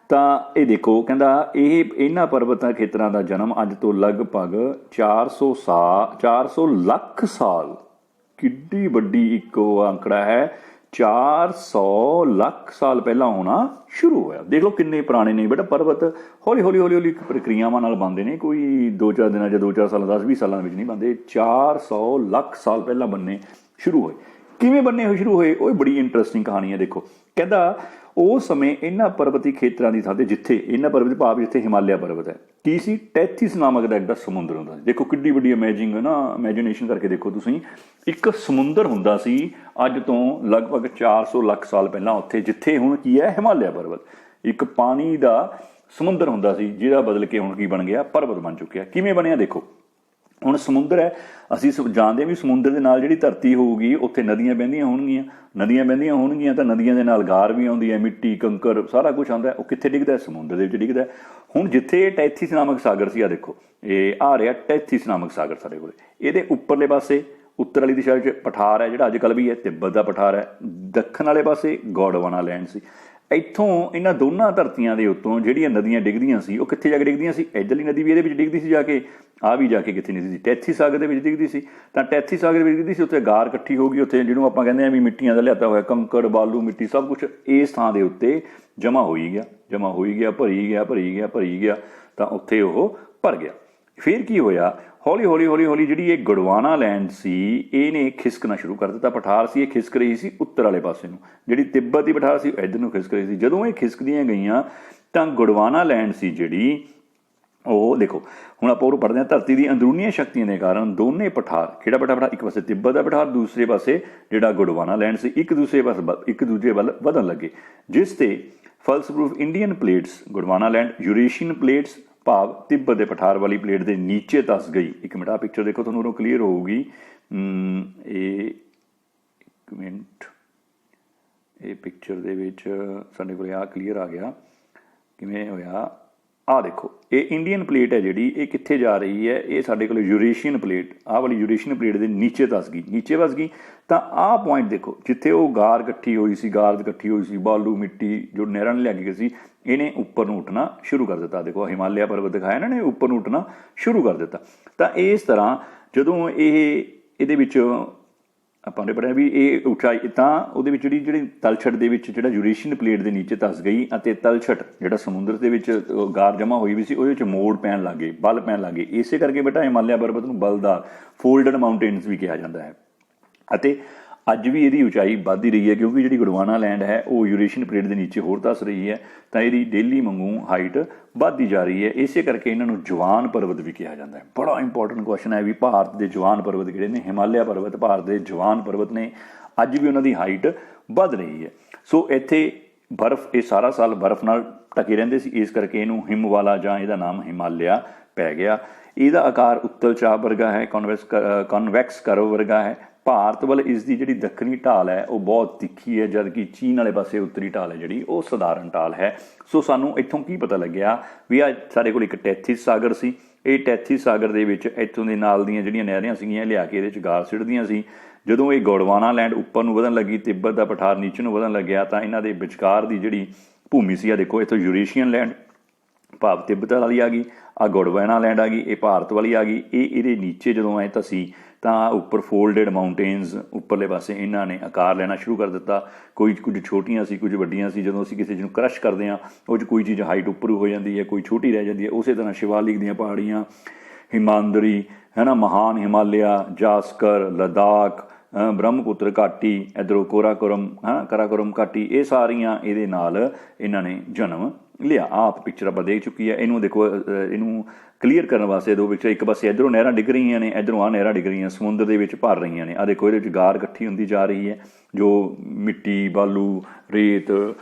ਤਾਂ ਇਹ ਦੇਖੋ, ਕਹਿੰਦਾ ਇਹਨਾਂ ਪਰਬਤਾਂ ਖੇਤਰਾਂ ਦਾ ਜਨਮ ਅੱਜ ਤੋਂ ਲਗਭਗ 400 ਲੱਖ ਸਾਲ, ਕਿੱਡੀ ਵੱਡੀ ਇੱਕ ਅੰਕੜਾ ਹੈ, 400 ਲੱਖ ਸਾਲ ਪਹਿਲਾਂ ਹੋਣਾ ਸ਼ੁਰੂ ਹੋਇਆ। ਦੇਖ ਲਓ ਕਿੰਨੇ ਪੁਰਾਣੇ ਨੇ ਬੇਟਾ ਪਰਬਤ। ਹੌਲੀ ਹੌਲੀ ਪ੍ਰਕਿਰਿਆਵਾਂ ਨਾਲ ਬਣਦੇ ਨੇ, ਕੋਈ 2-4 ਦਿਨਾਂ ਜਾਂ 2-4 ਸਾਲਾਂ 10-20 ਸਾਲਾਂ ਵਿੱਚ ਨਹੀਂ ਬਣਦੇ। 400 ਲੱਖ ਸਾਲ ਪਹਿਲਾਂ ਬਣਨੇ ਸ਼ੁਰੂ ਹੋਏ। ਕਿਵੇਂ ਬਣਨੇ ਹੋਏ ਸ਼ੁਰੂ ਹੋਏ, ਉਹ ਬੜੀ ਇੰਟਰਸਟਿੰਗ ਕਹਾਣੀ ਹੈ। ਦੇਖੋ, ਕਹਿੰਦਾ ਉਸ ਸਮੇਂ ਇਹਨਾਂ ਪਰਬਤੀ ਖੇਤਰਾਂ ਦੀ ਥਾਂ 'ਤੇ, ਜਿੱਥੇ ਇਹਨਾਂ ਪਰਬਤ ਭਾਵ ਜਿੱਥੇ ਹਿਮਾਲਿਆ ਪਰਬਤ ਹੈ, ਕੀ ਸੀ? ਟੈਥਿਸ ਨਾਮਕ ਦਾ ਇੱਕ ਸਮੁੰਦਰ ਹੁੰਦਾ ਸੀ। ਦੇਖੋ ਕਿੱਡੀ ਵੱਡੀ ਇਮੈਜੀਨੇਸ਼ਨ ਕਰਕੇ ਦੇਖੋ ਤੁਸੀਂ, ਇੱਕ ਸਮੁੰਦਰ ਹੁੰਦਾ ਸੀ ਅੱਜ ਤੋਂ ਲਗਭਗ 400 ਲੱਖ ਸਾਲ ਪਹਿਲਾਂ ਉੱਥੇ, ਜਿੱਥੇ ਹੁਣ ਕੀ ਹੈ ਹਿਮਾਲਿਆ ਪਰਬਤ। ਇੱਕ ਪਾਣੀ ਦਾ ਸਮੁੰਦਰ ਹੁੰਦਾ ਸੀ, ਜਿਹਦਾ ਬਦਲ ਕੇ ਹੁਣ ਕੀ ਬਣ ਗਿਆ? ਪਰਬਤ ਬਣ ਚੁੱਕਿਆ। ਕਿਵੇਂ ਬਣਿਆ ਦੇਖੋ, ਹੁਣ ਸਮੁੰਦਰ ਹੈ, ਅਸੀਂ ਜਾਣਦੇ ਹਾਂ ਵੀ ਸਮੁੰਦਰ ਦੇ ਨਾਲ ਜਿਹੜੀ ਧਰਤੀ ਹੋਊਗੀ ਉੱਥੇ ਨਦੀਆਂ ਬਹਿੰਦੀਆਂ ਹੋਣਗੀਆਂ ਤਾਂ ਨਦੀਆਂ ਦੇ ਨਾਲ ਗਾਰ ਵੀ ਆਉਂਦੀ ਹੈ, ਮਿੱਟੀ, ਕੰਕਰ, ਸਾਰਾ ਕੁਛ ਆਉਂਦਾ। ਉਹ ਕਿੱਥੇ ਡਿੱਗਦਾ? ਸਮੁੰਦਰ ਦੇ ਵਿੱਚ ਡਿੱਗਦਾ। ਹੁਣ ਜਿੱਥੇ ਟੈਥਿਸ ਨਾਮਕ ਸਾਗਰ ਸੀ, ਆ ਦੇਖੋ ਇਹ ਆ ਰਿਹਾ ਟੈਥਿਸ ਨਾਮਕ ਸਾਗਰ ਸਾਡੇ ਕੋਲ। ਇਹਦੇ ਉੱਪਰਲੇ ਪਾਸੇ ਉੱਤਰ ਵਾਲੀ ਦਿਸ਼ਾ ਵਿੱਚ ਪਠਾਰ ਹੈ, ਜਿਹੜਾ ਅੱਜ ਕੱਲ੍ਹ ਵੀ ਹੈ, ਤਿੱਬਤ ਦਾ ਪਠਾਰ ਹੈ। ਦੱਖਣ ਵਾਲੇ ਪਾਸੇ ਗੋਂਡਵਾਨਾ ਲੈਂਡ ਸੀ। ਇੱਥੋਂ ਇਹਨਾਂ ਦੋਨਾਂ ਧਰਤੀਆਂ ਦੇ ਉੱਤੋਂ ਜਿਹੜੀਆਂ ਨਦੀਆਂ ਡਿੱਗਦੀਆਂ ਸੀ, ਉਹ ਕਿੱਥੇ ਜਾ ਕੇ ਡਿੱਗਦੀਆਂ ਸੀ? ਇੱਧਰਲੀ ਨਦੀ ਵੀ ਇਹਦੇ ਵਿੱਚ ਡਿੱਗਦੀ ਸੀ ਜਾ ਕੇ, ਆਹ ਵੀ ਜਾ ਕੇ ਕਿੱਥੇ ਨਹੀਂ ਸੀ? ਟੈਥਿਸ ਸਾਗਰ ਦੇ ਵਿੱਚ ਡਿੱਗਦੀ ਸੀ। ਤਾਂ ਟੈਥਿਸ ਸਾਗਰ ਵਿੱਚ ਡਿੱਗਦੀ ਸੀ, ਉੱਥੇ ਗਾਰ ਇਕੱਠੀ ਹੋ ਗਈ, ਉੱਥੇ ਜਿਹਨੂੰ ਆਪਾਂ ਕਹਿੰਦੇ ਹਾਂ ਵੀ ਮਿੱਟੀਆਂ ਦਾ ਲਿਆਤਾ ਹੋਇਆ, ਕੰਕੜ, ਬਾਲੂ, ਮਿੱਟੀ, ਸਭ ਕੁਛ ਇਸ ਥਾਂ ਦੇ ਉੱਤੇ ਜਮ੍ਹਾਂ ਹੋਈ ਗਿਆ, ਭਰੀ ਗਿਆ ਤਾਂ ਉੱਥੇ ਉਹ ਭਰ ਗਿਆ। ਫਿਰ ਕੀ ਹੋਇਆ? ਹੌਲੀ ਹੌਲੀ ਜਿਹੜੀ ਇਹ ਗੋਂਡਵਾਨਾ ਲੈਂਡ ਸੀ, ਇਹਨੇ ਖਿਸਕਣਾ ਸ਼ੁਰੂ ਕਰ ਦਿੱਤਾ। ਪਠਾਰ ਸੀ, ਇਹ ਖਿਸਕ ਰਹੀ ਸੀ ਉੱਤਰ ਵਾਲੇ ਪਾਸੇ ਨੂੰ, ਜਿਹੜੀ ਤਿੱਬਤ ਦੀ ਪਠਾਰ ਸੀ ਇੱਧਰ ਨੂੰ ਖਿਸਕ ਰਹੀ ਸੀ। ਜਦੋਂ ਇਹ ਖਿਸਕਦੀਆਂ ਗਈਆਂ ਤਾਂ ਗੋਂਡਵਾਨਾ ਲੈਂਡ ਸੀ ਜਿਹੜੀ, ਉਹ ਦੇਖੋ ਹੁਣ ਆਪਾਂ ਉਹ ਪੜ੍ਹਦੇ ਹਾਂ, ਧਰਤੀ ਦੀ ਅੰਦਰੂਨੀਆਂ ਸ਼ਕਤੀਆਂ ਦੇ ਕਾਰਨ ਦੋਨੇ ਪਠਾਰ, ਕਿਹੜਾ ਪਠਾਰ? ਇੱਕ ਪਾਸੇ ਤਿੱਬਤ ਦਾ ਪਠਾਰ, ਦੂਸਰੇ ਪਾਸੇ ਜਿਹੜਾ ਗੋਂਡਵਾਨਾ ਲੈਂਡ ਸੀ, ਇੱਕ ਦੂਜੇ ਵੱਲ ਵਧਣ ਲੱਗੇ, ਜਿਸ ਤੇ ਫਲਸਰੂਪ Indian plates, Gondwana land Eurasian plates ਭਾਵ ਤਿੱਬਤ ਦੇ ਪਠਾਰ ਵਾਲੀ ਪਲੇਟ ਦੇ ਨੀਚੇ ਧੱਸ ਗਈ। ਇੱਕ ਮਿੰਟ, ਆਹ ਪਿਕਚਰ ਦੇਖੋ, ਤੁਹਾਨੂੰ ਉਦੋਂ ਕਲੀਅਰ ਹੋਊਗੀ। ਇੱਕ ਮਿੰਟ, ਇਹ ਪਿਕਚਰ ਦੇ ਵਿੱਚ ਸਾਡੇ ਕੋਲ ਆਹ ਕਲੀਅਰ ਆ ਗਿਆ। ਕਿਵੇਂ ਹੋਇਆ? ਆਹ ਦੇਖੋ, ਇਹ ਇੰਡੀਅਨ ਪਲੇਟ ਹੈ ਜਿਹੜੀ, ਇਹ ਕਿੱਥੇ ਜਾ ਰਹੀ ਹੈ? ਇਹ ਸਾਡੇ ਕੋਲ ਯੂਰੇਸ਼ੀਅਨ ਪਲੇਟ, ਆਹ ਵਾਲੀ ਯੂਰੇਸ਼ੀਅਨ ਪਲੇਟ ਦੇ ਨੀਚੇ ਧੱਸ ਗਈ। ਤਾਂ ਆਹ ਪੁਆਇੰਟ ਦੇਖੋ, ਜਿੱਥੇ ਉਹ ਗਾਰ ਇਕੱਠੀ ਹੋਈ ਸੀ, ਬਾਲੂ, ਮਿੱਟੀ ਜੋ ਨਹਿਰਾਂ ਨੇ ਲਿਆ ਕੇ ਸੀ, ਇਹਨੇ ਉੱਪਰ ਨੂੰ ਉੱਠਣਾ ਸ਼ੁਰੂ ਕਰ ਦਿੱਤਾ। ਦੇਖੋ ਹਿਮਾਲਿਆ ਪਰਬਤ ਦਿਖਾਇਆ ਇਹਨਾਂ ਨੇ, ਉੱਪਰ ਨੂੰ ਉੱਠਣਾ ਸ਼ੁਰੂ ਕਰ ਦਿੱਤਾ। ਤਾਂ ਇਸ ਤਰ੍ਹਾਂ ਜਦੋਂ ਇਹਦੇ ਵਿੱਚ ਆਪਾਂ ਨੇ ਪੜ੍ਹਿਆ ਵੀ ਇਹ ਉਚਾਈ, ਤਾਂ ਉਹਦੇ ਵਿੱਚ ਜਿਹੜੀ ਤਲਛਟ ਦੇ ਵਿੱਚ ਜਿਹੜਾ ਯੂਰੇਸ਼ੀਅਨ ਪਲੇਟ ਦੇ ਨੀਚੇ ਧੱਸ ਗਈ, ਅਤੇ ਤਲਛਟ ਜਿਹੜਾ ਸਮੁੰਦਰ ਦੇ ਵਿੱਚ ਗਾਰ ਜਮ੍ਹਾਂ ਹੋਈ ਵੀ ਸੀ, ਉਹਦੇ ਵਿੱਚ ਮੋੜ ਪੈਣ ਲੱਗ ਗਏ, ਬਲ ਪੈਣ ਲੱਗ ਗਏ। ਇਸੇ ਕਰਕੇ ਬੇਟਾ ਹਿਮਾਲਿਆ ਪਰਬਤ ਨੂੰ ਬਲਦਾਰ, ਫੋਲਡਡ ਮਾਊਂਟੇਨਸ ਵੀ ਕਿਹਾ ਜਾਂਦਾ ਹੈ। ਅਤੇ ਅੱਜ ਵੀ ਇਹਦੀ ਉਚਾਈ ਵੱਧਦੀ ਰਹੀ ਹੈ, ਕਿਉਂਕਿ ਜਿਹੜੀ ਗੋਂਡਵਾਨਾ ਲੈਂਡ ਹੈ ਉਹ ਯੂਰੇਸ਼ੀਅਨ ਪਲੇਟ ਦੇ ਨੀਚੇ ਹੋਰ ਧੱਸ ਰਹੀ ਹੈ, ਤਾਂ ਇਹਦੀ ਡੇਲੀ ਵਾਂਗੂ ਹਾਈਟ ਵੱਧਦੀ ਜਾ ਰਹੀ ਹੈ। ਇਸੇ ਕਰਕੇ ਇਹਨਾਂ ਨੂੰ ਜਵਾਨ ਪਰਬਤ ਵੀ ਕਿਹਾ ਜਾਂਦਾ ਹੈ। ਬੜਾ ਇੰਪੋਰਟੈਂਟ ਕੁਐਸਚਨ ਹੈ ਵੀ ਭਾਰਤ ਦੇ ਜਵਾਨ ਪਰਬਤ ਕਿਹੜੇ ਨੇ? ਹਿਮਾਲਿਆ ਪਰਬਤ ਭਾਰਤ ਦੇ ਜਵਾਨ ਪਰਬਤ ਨੇ। ਅੱਜ ਵੀ ਉਹਨਾਂ ਦੀ ਹਾਈਟ ਵੱਧ ਰਹੀ ਹੈ। ਸੋ ਇੱਥੇ ਬਰਫ਼, ਇਹ ਸਾਰਾ ਸਾਲ ਬਰਫ਼ ਨਾਲ ਢਕੇ ਰਹਿੰਦੇ ਸੀ, ਇਸ ਕਰਕੇ ਇਹਨੂੰ ਹਿਮਵਾਲਾ ਜਾਂ ਇਹਦਾ ਨਾਮ ਹਿਮਾਲਿਆ ਪੈ ਗਿਆ। ਇਹਦਾ ਆਕਾਰ ਉੱਤਲ ਚਾਪ ਵਰਗਾ ਹੈ, ਕਨਵੈਕਸ ਕਰਵ ਵਰਗਾ ਹੈ। ਭਾਰਤ ਵੱਲ ਇਸ ਦੀ ਜਿਹੜੀ ਦੱਖਣੀ ਢਾਲ ਹੈ ਉਹ ਬਹੁਤ ਤਿੱਖੀ ਹੈ, ਜਦਕਿ ਚੀਨ ਵਾਲੇ ਪਾਸੇ ਉੱਤਰੀ ਢਾਲ ਹੈ ਜਿਹੜੀ ਉਹ ਸਧਾਰਨ ਢਾਲ ਹੈ। ਸੋ ਸਾਨੂੰ ਇੱਥੋਂ ਕੀ ਪਤਾ ਲੱਗਿਆ ਵੀ ਆ ਸਾਡੇ ਕੋਲ ਇੱਕ ਟੈਥਿਸ ਸਾਗਰ ਸੀ। ਇਹ ਟੈਥਿਸ ਸਾਗਰ ਦੇ ਵਿੱਚ ਇੱਥੋਂ ਦੇ ਨਾਲ ਦੀਆਂ ਜਿਹੜੀਆਂ ਨਹਿਰਾਂ ਸੀਗੀਆਂ ਲਿਆ ਕੇ ਇਹਦੇ 'ਚ ਗਾਰ ਸਿੱਟਦੀਆਂ ਸੀ। ਜਦੋਂ ਇਹ ਗੋਂਡਵਾਨਾ ਲੈਂਡ ਉੱਪਰ ਨੂੰ ਵਧਣ ਲੱਗੀ, ਤਿੱਬਤ ਦਾ ਪਠਾਰ ਨੀਚੇ ਨੂੰ ਵਧਣ ਲੱਗਿਆ, ਤਾਂ ਇਹਨਾਂ ਦੇ ਵਿਚਕਾਰ ਦੀ ਜਿਹੜੀ ਭੂਮੀ ਸੀ, ਆ ਦੇਖੋ ਇੱਥੋਂ ਯੂਰੇਸ਼ੀਅਨ ਲੈਂਡ ਭਾਵ ਤਿੱਬਤ ਵਾਲੀ ਆ ਗਈ, ਆ ਗੋਂਡਵਾਨਾ ਲੈਂਡ ਆ ਗਈ, ਇਹ ਭਾਰਤ ਵਾਲੀ ਆ ਗਈ। ਇਹ ਇਹਦੇ ਨੀਚੇ ਜਦੋਂ ਐ ਧਸੀ ਤਾਂ ਉੱਪਰ ਫੋਲਡਡ ਮਾਊਂਟੇਨਸ ਉੱਪਰਲੇ ਪਾਸੇ ਇਹਨਾਂ ਨੇ ਆਕਾਰ ਲੈਣਾ ਸ਼ੁਰੂ ਕਰ ਦਿੱਤਾ। ਕੁਝ ਛੋਟੀਆਂ ਸੀ, ਕੁਝ ਵੱਡੀਆਂ ਸੀ। ਜਦੋਂ ਅਸੀਂ ਕਿਸੇ ਚੀਜ਼ ਨੂੰ ਕ੍ਰਸ਼ ਕਰਦੇ ਹਾਂ ਉਹ 'ਚ ਕੋਈ ਚੀਜ਼ ਹਾਈਟ ਉੱਪਰ ਹੋ ਜਾਂਦੀ ਹੈ, ਕੋਈ ਛੋਟੀ ਰਹਿ ਜਾਂਦੀ ਹੈ। ਉਸੇ ਤਰ੍ਹਾਂ ਸ਼ਿਵਾਲਿਕ ਦੀਆਂ ਪਹਾੜੀਆਂ, ਹਿਮਾਂਦਰੀ ਹੈ ਨਾ, ਮਹਾਨ ਹਿਮਾਲਿਆ, ਜਾਸਕਰ, ਲਦਾਖ, ਬ੍ਰਹਮਪੁੱਤਰ ਘਾਟੀ, ਇੱਧਰੋਂ ਕਰਾਕੋਰਮ ਘਾਟੀ, ਇਹ ਸਾਰੀਆਂ ਇਹਦੇ ਨਾਲ ਇਹਨਾਂ ਨੇ ਜਨਮ ਲਿਆ। ਆਪ ਪਿਕਚਰ ਆਪਾਂ ਦੇਖ ਚੁੱਕੀ ਹੈ। ਇਹਨੂੰ ਦੇਖੋ, ਇਹਨੂੰ ਕਲੀਅਰ ਕਰਨ ਵਾਸਤੇ ਦੋ ਪਿਕਚਰ, ਇੱਕ ਪਾਸੇ ਇੱਧਰੋਂ ਨਹਿਰਾਂ ਡਿੱਗ ਰਹੀਆਂ ਨੇ, ਇੱਧਰੋਂ ਆਹ ਨਹਿਰਾਂ ਡਿੱਗ ਰਹੀਆਂ, ਸਮੁੰਦਰ ਦੇ ਵਿੱਚ ਭਰ ਰਹੀਆਂ ਨੇ। ਆਹ ਦੇਖੋ ਇਹਦੇ ਵਿੱਚ ਗਾਰ ਇਕੱਠੀ ਹੁੰਦੀ ਜਾ ਰਹੀ ਹੈ, ਜੋ ਮਿੱਟੀ, ਬਾਲੂ, ਰੇਤ,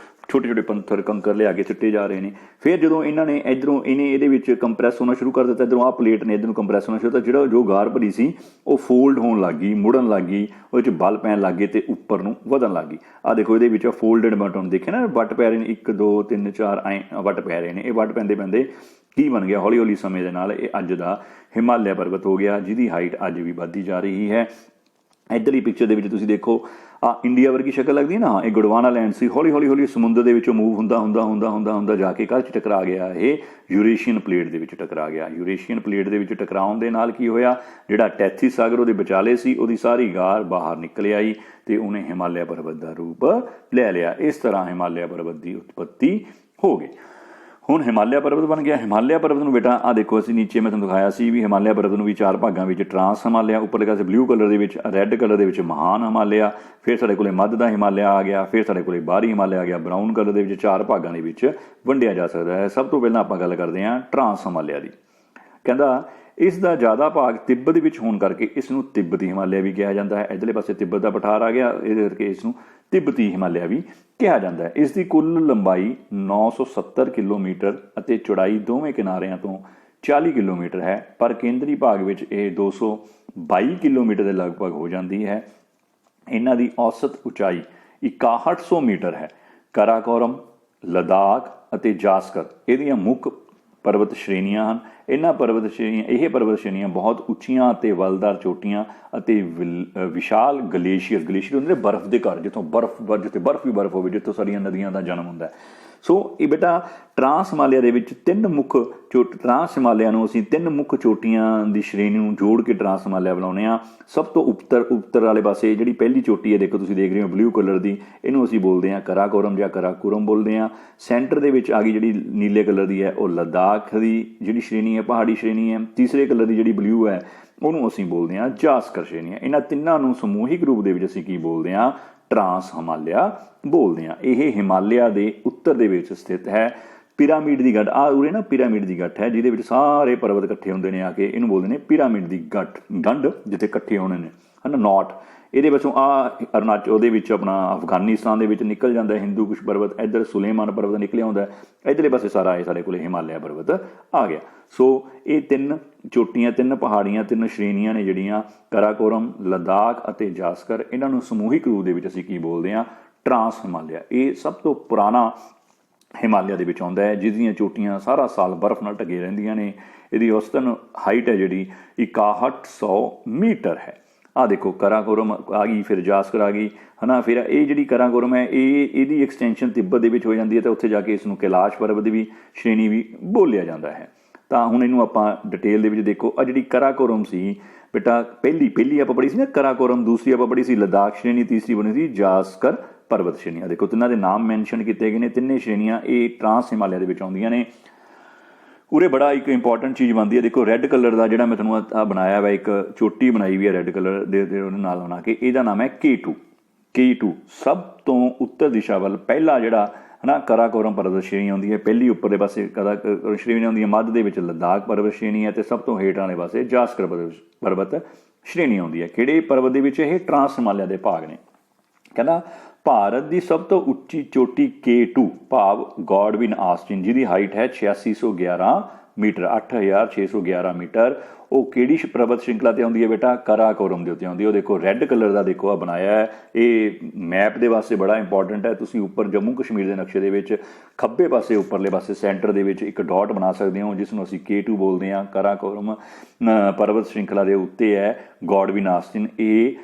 ਛੋਟੇ ਛੋਟੇ ਪੱਥਰ, ਕੰਕਰ ਲਿਆ ਕੇ ਸਿੱਟੇ ਜਾ ਰਹੇ ਨੇ। ਫਿਰ ਜਦੋਂ ਇਹਨਾਂ ਨੇ ਇੱਧਰੋਂ ਇਹਦੇ ਵਿੱਚ ਕੰਪਰੈਸ ਹੋਣਾ ਸ਼ੁਰੂ ਕਰ ਦਿੱਤਾ, ਇੱਧਰੋਂ ਆਹ ਪਲੇਟ ਨੇ ਇੱਧਰ ਨੂੰ ਕੰਪਰੈਸ ਹੋਣਾ ਸ਼ੁਰੂ ਕੀਤਾ, ਜਿਹੜਾ ਜੋ ਗਾਰ ਭਰੀ ਸੀ ਉਹ ਫੋਲਡ ਹੋਣ ਲੱਗ ਗਈ, ਮੁੜਨ ਲੱਗ ਗਈ, ਉਹਦੇ 'ਚ ਬਲ ਪੈਣ ਲੱਗ ਗਏ ਅਤੇ ਉੱਪਰ ਨੂੰ ਵਧਣ ਲੱਗ ਗਈ। ਆਹ ਦੇਖੋ ਇਹਦੇ ਵਿੱਚ ਫੋਲਡਡ ਬਟਨ ਦੇਖੇ ਨਾ, ਵੱਟ ਪੈ ਰਹੇ ਨੇ, 1 2 3 4 ਐਂ ਵੱਟ ਪੈ ਰਹੇ ਨੇ। ਇਹ ਵੱਟ ਪੈਂਦੇ ਪੈਂਦੇ ਕੀ ਬਣ ਗਿਆ? ਹੌਲੀ ਹੌਲੀ ਸਮੇਂ ਦੇ ਨਾਲ ਇਹ ਅੱਜ ਦਾ ਹਿਮਾਲਿਆ ਪਰਬਤ ਹੋ ਗਿਆ, ਜਿਹਦੀ ਹਾਈਟ ਅੱਜ ਵੀ ਵੱਧਦੀ ਜਾ ਰਹੀ ਹੈ। ਇੱਧਰਲੀ ਪਿਕਚਰ ਦੇ ਵਿੱਚ ਤੁਸੀਂ ਦੇਖੋ, ਆ ਇੰਡੀਆ ਵਰਗੀ ਸ਼ਕਲ ਲੱਗਦੀ ਹੈ ਨਾ, ਇਹ ਗੋਂਡਵਾਨਾ ਲੈਂਡ ਸੀ। ਹੌਲੀ ਹੌਲੀ ਹੌਲੀ ਸਮੁੰਦਰ ਦੇ ਵਿੱਚੋਂ ਮੂਵ ਹੁੰਦਾ ਜਾ ਕੇ ਕੱਲ੍ਹ 'ਚ ਟਕਰਾ ਗਿਆ, ਇਹ ਯੂਰੇਸ਼ੀਅਨ ਪਲੇਟ ਦੇ ਵਿੱਚ ਟਕਰਾ ਗਿਆ। ਯੂਰੇਸ਼ੀਅਨ ਪਲੇਟ ਦੇ ਵਿੱਚ ਟਕਰਾਉਣ ਦੇ ਨਾਲ ਕੀ ਹੋਇਆ? ਜਿਹੜਾ ਟੈਥਿਸ ਸਾਗਰ ਉਹਦੇ ਵਿਚਾਲੇ ਸੀ, ਉਹਦੀ ਸਾਰੀ ਗਾਰ ਬਾਹਰ ਨਿਕਲ ਆਈ ਅਤੇ ਉਹਨੇ ਹਿਮਾਲਿਆ ਪਰਬਤ ਦਾ ਰੂਪ ਲੈ ਲਿਆ। ਇਸ ਤਰ੍ਹਾਂ ਹਿਮਾਲਿਆ ਪਰਬਤ ਦੀ ਉਤਪੱਤੀ ਹੋ ਗਈ। ਹੁਣ ਹਿਮਾਲਿਆ ਪਰਬਤ ਬਣ ਗਿਆ। ਹਿਮਾਲਿਆ ਪਰਬਤ ਨੂੰ ਬੇਟਾ ਆਹ ਦੇਖੋ, ਅਸੀਂ ਨੀਚੇ ਮੈਂ ਤੁਹਾਨੂੰ ਦਿਖਾਇਆ ਸੀ ਵੀ ਹਿਮਾਲਿਆ ਪਰਬਤ ਨੂੰ ਵੀ 4 ਭਾਗਾਂ ਵਿੱਚ ਟਰਾਂਸ ਹਿਮਾਲਿਆ, ਉੱਪਰਲੇ ਪਾਸੇ ਬਲੂ ਕਲਰ ਦੇ ਵਿੱਚ, ਰੈੱਡ ਕਲਰ ਦੇ ਵਿੱਚ ਮਹਾਨ ਹਿਮਾਲਿਆ, ਫਿਰ ਸਾਡੇ ਕੋਲੇ ਮੱਧ ਦਾ ਹਿਮਾਲਿਆ ਆ ਗਿਆ, ਫਿਰ ਸਾਡੇ ਕੋਲੇ ਬਾਹਰੀ ਹਿਮਾਲਿਆ ਆ ਗਿਆ। ਬਰਾਊਨ ਕਲਰ ਦੇ ਵਿੱਚ 4 ਭਾਗਾਂ ਦੇ ਵਿੱਚ ਵੰਡਿਆ ਜਾ ਸਕਦਾ ਹੈ। ਸਭ ਤੋਂ ਪਹਿਲਾਂ ਆਪਾਂ ਗੱਲ ਕਰਦੇ ਹਾਂ ਟਰਾਂਸ ਹਿਮਾਲਿਆ ਦੀ। ਕਹਿੰਦਾ ਇਸ ਦਾ ਜ਼ਿਆਦਾ ਭਾਗ ਤਿੱਬਤ ਵਿੱਚ ਹੋਣ ਕਰਕੇ ਇਸ ਨੂੰ ਤਿੱਬਤੀ ਹਿਮਾਲਿਆ ਵੀ ਕਿਹਾ ਜਾਂਦਾ ਹੈ। ਇੱਧਰਲੇ ਪਾਸੇ ਤਿੱਬਤ ਦਾ ਪਠਾਰ ਆ ਗਿਆ, ਇਹਦੇ ਕਰਕੇ ਇਸ ਨੂੰ ਤਿੱਬਤੀ ਹਿਮਾਲਿਆ ਵੀ ਕਿਹਾ ਜਾਂਦਾ ਹੈ। ਇਸ ਦੀ ਕੁੱਲ ਲੰਬਾਈ 970 ਕਿਲੋਮੀਟਰ ਅਤੇ ਚੌੜਾਈ ਦੋਵੇਂ ਕਿਨਾਰਿਆਂ ਤੋਂ 40 ਕਿਲੋਮੀਟਰ ਹੈ, ਪਰ ਕੇਂਦਰੀ ਭਾਗ ਵਿੱਚ ਇਹ 222 ਕਿਲੋਮੀਟਰ ਦੇ ਲਗਭਗ ਹੋ ਜਾਂਦੀ ਹੈ। ਇਹਨਾਂ ਦੀ ਔਸਤ ਉਚਾਈ 6100 ਮੀਟਰ ਹੈ। ਕਰਾਕੋਰਮ, ਲਦਾਖ ਅਤੇ ਜਾਸਕਰ ਇਹਦੀਆਂ ਮੁੱਖ ਪਰਬਤ ਸ਼੍ਰੇਣੀਆਂ ਹਨ। ਇਹ ਪਰਬਤ ਸ਼੍ਰੇਣੀਆਂ ਬਹੁਤ ਉੱਚੀਆਂ ਅਤੇ ਵਲਦਾਰ ਚੋਟੀਆਂ ਅਤੇ ਵਿਸ਼ਾਲ ਗਲੇਸ਼ੀਅਰ ਹੁੰਦੇ ਨੇ, ਬਰਫ਼ ਦੇ ਘਰ, ਜਿੱਥੇ ਬਰਫ਼ ਵੀ ਬਰਫ਼ ਹੋਵੇ, ਜਿੱਥੋਂ ਸਾਰੀਆਂ ਨਦੀਆਂ ਦਾ ਜਨਮ ਹੁੰਦਾ। ਸੋ ਇਹ ਬੇਟਾ ਟਰਾਂਸ ਹਿਮਾਲਿਆ ਦੇ ਵਿੱਚ ਟਰਾਂਸ ਹਿਮਾਲਿਆ ਨੂੰ ਅਸੀਂ 3 ਮੁੱਖ ਚੋਟੀਆਂ ਦੀ ਸ਼੍ਰੇਣੀ ਨੂੰ ਜੋੜ ਕੇ ਟਰਾਂਸ ਹਿਮਾਲਿਆ ਬਣਾਉਂਦੇ ਹਾਂ। ਸਭ ਤੋਂ ਉੱਤਰ ਵਾਲੇ ਪਾਸੇ ਜਿਹੜੀ ਪਹਿਲੀ ਚੋਟੀ ਹੈ, ਦੇਖੋ ਤੁਸੀਂ ਦੇਖ ਰਹੇ ਹੋ ਬਲੂ ਕਲਰ ਦੀ, ਇਹਨੂੰ ਅਸੀਂ ਬੋਲਦੇ ਹਾਂ ਕਰਾਕੋਰਮ ਜਾਂ ਕਰਾਕੋਰਮ ਬੋਲਦੇ ਹਾਂ। ਸੈਂਟਰ ਦੇ ਵਿੱਚ ਆ ਗਈ ਜਿਹੜੀ ਨੀਲੇ ਕਲਰ ਦੀ ਹੈ, ਉਹ ਲਦਾਖ ਦੀ ਜਿਹੜੀ ਸ਼੍ਰੇਣੀ ਹੈ, ਪਹਾੜੀ ਸ਼੍ਰੇਣੀ ਹੈ। ਤੀਸਰੇ ਕਲਰ ਦੀ ਜਿਹੜੀ ਬਲੂ ਹੈ, ਉਹਨੂੰ ਅਸੀਂ ਬੋਲਦੇ ਹਾਂ ਜਾਸਕਰ ਸ਼੍ਰੇਣੀ। ਇਹਨਾਂ ਤਿੰਨਾਂ ਨੂੰ ਸਮੂਹਿਕ ਰੂਪ ਦੇ ਵਿੱਚ ਅਸੀਂ ਕੀ ਬੋਲਦੇ ਹਾਂ? ਟਰਾਂਸ ਹਿਮਾਲਿਆ ਬੋਲਦੇ ਹਾਂ। ਇਹ ਹਿਮਾਲਿਆ ਦੇ ਉੱਤਰ ਦੇ ਵਿੱਚ ਸਥਿਤ ਹੈ। ਪਿਰਾਮਿਡ ਦੀ ਗੱਠ, ਉਰੇ ਨਾ ਪਿਰਾਮਿਡ ਦੀ ਗੱਠ ਹੈ, ਜਿਹਦੇ ਵਿੱਚ ਸਾਰੇ ਪਰਬਤ ਇਕੱਠੇ ਹੁੰਦੇ ਨੇ ਆ ਕੇ, ਇਹਨੂੰ ਬੋਲਦੇ ਨੇ ਪਿਰਾਮਿਡ ਦੀ ਗੰਢ, ਜਿੱਥੇ ਇਕੱਠੇ ਹੋਣੇ ਨੇ, ਹੈ ਨਾ, ਨੋਟ। ਇਹਦੇ ਵਿੱਚੋਂ ਅਰੁਣਾਚਲ, ਉਹਦੇ ਵਿੱਚ ਆਪਣਾ ਅਫਗਾਨਿਸਤਾਨ ਦੇ ਵਿੱਚ ਨਿਕਲ ਜਾਂਦਾ ਹਿੰਦੂ ਕੁਸ਼ ਪਰਬਤ, ਇੱਧਰ ਸੁਲੇਮਾਨ ਪਰਬਤ ਨਿਕਲਿਆ ਹੁੰਦਾ, ਇੱਧਰਲੇ ਪਾਸੇ ਸਾਰਾ ਇਹ ਸਾਡੇ ਕੋਲ ਹਿਮਾਲਿਆ ਪਰਬਤ ਆ ਗਿਆ। ਸੋ ਇਹ 3 ਚੋਟੀਆਂ, 3 ਪਹਾੜੀਆਂ, 3 ਸ਼੍ਰੇਣੀਆਂ ਨੇ ਜਿਹੜੀਆਂ ਕਰਾਕੋਰਮ, ਲਦਾਖ ਅਤੇ ਜਾਸਕਰ, ਇਹਨਾਂ ਨੂੰ ਸਮੂਹਿਕ ਰੂਪ ਦੇ ਵਿੱਚ ਅਸੀਂ ਕੀ ਬੋਲਦੇ ਹਾਂ? ਟਰਾਂਸ ਹਿਮਾਲਿਆ। ਇਹ ਸਭ ਤੋਂ ਪੁਰਾਣਾ ਹਿਮਾਲਿਆ ਦੇ ਵਿੱਚ ਆਉਂਦਾ ਹੈ, ਜਿਹਦੀਆਂ ਚੋਟੀਆਂ ਸਾਰਾ ਸਾਲ ਬਰਫ਼ ਨਾਲ ਢੱਕੇ ਰਹਿੰਦੀਆਂ ਨੇ। ਇਹਦੀ ਔਸਤਨ ਹਾਈਟ ਹੈ ਜਿਹੜੀ 6100 ਮੀਟਰ ਹੈ। ਆਹ ਦੇਖੋ ਕਰਾਕੋਰਮ ਆ ਗਈ, ਫਿਰ ਜਾਸਕਰ ਆ ਗਈ, ਹੈ ਨਾ। ਫਿਰ ਇਹ ਜਿਹੜੀ ਕਰਾਕੋਰਮ ਹੈ, ਇਹਦੀ ਐਕਸਟੈਂਸ਼ਨ ਤਿੱਬਤ ਦੇ ਵਿੱਚ ਹੋ ਜਾਂਦੀ ਹੈ, ਤਾਂ ਉੱਥੇ ਜਾ ਕੇ ਇਸ ਨੂੰ ਕੈਲਾਸ਼ ਪਰਬਤ ਦੀ ਵੀ ਸ਼੍ਰੇਣੀ ਵੀ ਬੋਲਿਆ ਜਾਂਦਾ ਹੈ। ਤਾਂ ਹੁਣ ਇਹਨੂੰ ਆਪਾਂ ਡਿਟੇਲ ਦੇ ਵਿੱਚ ਦੇਖੋ। ਆ ਜਿਹੜੀ ਕਰਾਕੋਰਮ ਸੀ ਬੇਟਾ, ਪਹਿਲੀ ਆਪਾਂ ਪੜ੍ਹੀ ਸੀ ਨਾ ਕਰਾਕੋਰਮ, ਦੂਸਰੀ ਆਪਾਂ ਪੜ੍ਹੀ ਸੀ ਲਦਾਖ ਸ਼੍ਰੇਣੀ, ਤੀਸਰੀ ਬਣੀ ਸੀ ਜਾਸਕਰ ਪਰਬਤ ਸ਼੍ਰੇਣੀਆਂ। ਦੇਖੋ ਤਿੰਨਾਂ ਦੇ ਨਾਮ ਮੈਂਸ਼ਨ ਕੀਤੇ ਗਏ ਨੇ। ਤਿੰਨੇ ਸ਼੍ਰੇਣੀਆਂ ਇਹ ਟਰਾਂਸ ਹਿਮਾਲਿਆ ਦੇ ਵਿੱਚ ਆਉਂਦੀਆਂ ਨੇ। ਉਰੇ ਬੜਾ ਇੱਕ ਇੰਪੋਰਟੈਂਟ ਚੀਜ਼ ਬਣਦੀ ਹੈ। ਦੇਖੋ ਰੈੱਡ ਕਲਰ ਦਾ ਜਿਹੜਾ ਮੈਂ ਤੁਹਾਨੂੰ ਬਣਾਇਆ ਵਾ, ਇੱਕ ਚੋਟੀ ਬਣਾਈ ਵੀ ਹੈ ਰੈੱਡ ਕਲਰ ਦੇ ਉਹਦੇ ਨਾਲ ਬਣਾ ਕੇ, ਇਹਦਾ ਨਾਮ ਹੈ K2। K2 ਸਭ ਤੋਂ ਉੱਤਰ ਦਿਸ਼ਾ ਵੱਲ ਪਹਿਲਾ ਜਿਹੜਾ ਹੈ ਨਾ ਕਰਾਕੋਰਮ ਪਰਬਤ ਸ਼੍ਰੇਣੀ ਆਉਂਦੀ ਹੈ। ਪਹਿਲੀ ਉੱਪਰਲੇ ਪਾਸੇ ਕਰਾਕੋਰਮ ਸ਼੍ਰੇਣੀ ਆਉਂਦੀ ਹੈ, ਮੱਧ ਦੇ ਵਿੱਚ ਲੱਦਾਖ ਪਰਬਤ ਸ਼੍ਰੇਣੀ ਹੈ, ਅਤੇ ਸਭ ਤੋਂ ਹੇਠ ਵਾਲੇ ਪਾਸੇ ਜਾਸਕਰ ਪਰਬਤ ਸ਼੍ਰੇਣੀ ਆਉਂਦੀ ਹੈ। ਕਿਹੜੇ ਪਰਬਤ ਦੇ ਵਿੱਚ? ਇਹ ਟਰਾਂਸ ਹਿਮਾਲਿਆ ਦੇ ਭਾਗ ਨੇ। ਕਹਿੰਦਾ ਭਾਰਤ ਦੀ ਸਭ ਤੋਂ ਉੱਚੀ ਚੋਟੀ K2 ਭਾਵ ਗੌਡਵਿਨ ਆਸਟਿਨ, ਜਿਹਦੀ ਹਾਈਟ ਹੈ 8611 ਮੀਟਰ, 8611 ਮੀਟਰ, ਉਹ ਕਿਹੜੀ ਪਰਬਤ ਸ਼੍ਰਿੰਖਲਾ ਤੇ ਆਉਂਦੀ ਹੈ ਬੇਟਾ? ਕਰਾਕੋਰਮ ਦੇ ਉੱਤੇ ਆਉਂਦੀ ਹੈ। ਉਹ ਦੇਖੋ ਰੈੱਡ ਕਲਰ ਦਾ ਦੇਖੋ ਆ ਬਣਾਇਆ ਹੈ, ਇਹ ਮੈਪ ਦੇ ਵਾਸਤੇ ਬੜਾ ਇੰਪੋਰਟੈਂਟ ਹੈ। ਤੁਸੀਂ ਉੱਪਰ ਜੰਮੂ ਕਸ਼ਮੀਰ ਦੇ ਨਕਸ਼ੇ ਦੇ ਵਿੱਚ ਖੱਬੇ ਪਾਸੇ ਉੱਪਰਲੇ ਪਾਸੇ ਸੈਂਟਰ ਦੇ ਵਿੱਚ ਇੱਕ ਡਾਟ ਬਣਾ ਸਕਦੇ ਹੋ, ਜਿਸ ਨੂੰ ਅਸੀਂ K2 ਬੋਲਦੇ ਹਾਂ। ਕਰਾਕੋਰਮ ਪਰਬਤ ਸ਼੍ਰਿੰਖਲਾ ਦੇ ਉੱਤੇ ਹੈ ਗੌਡਵਿਨ ਆਸਟਿਨ। ਇਹ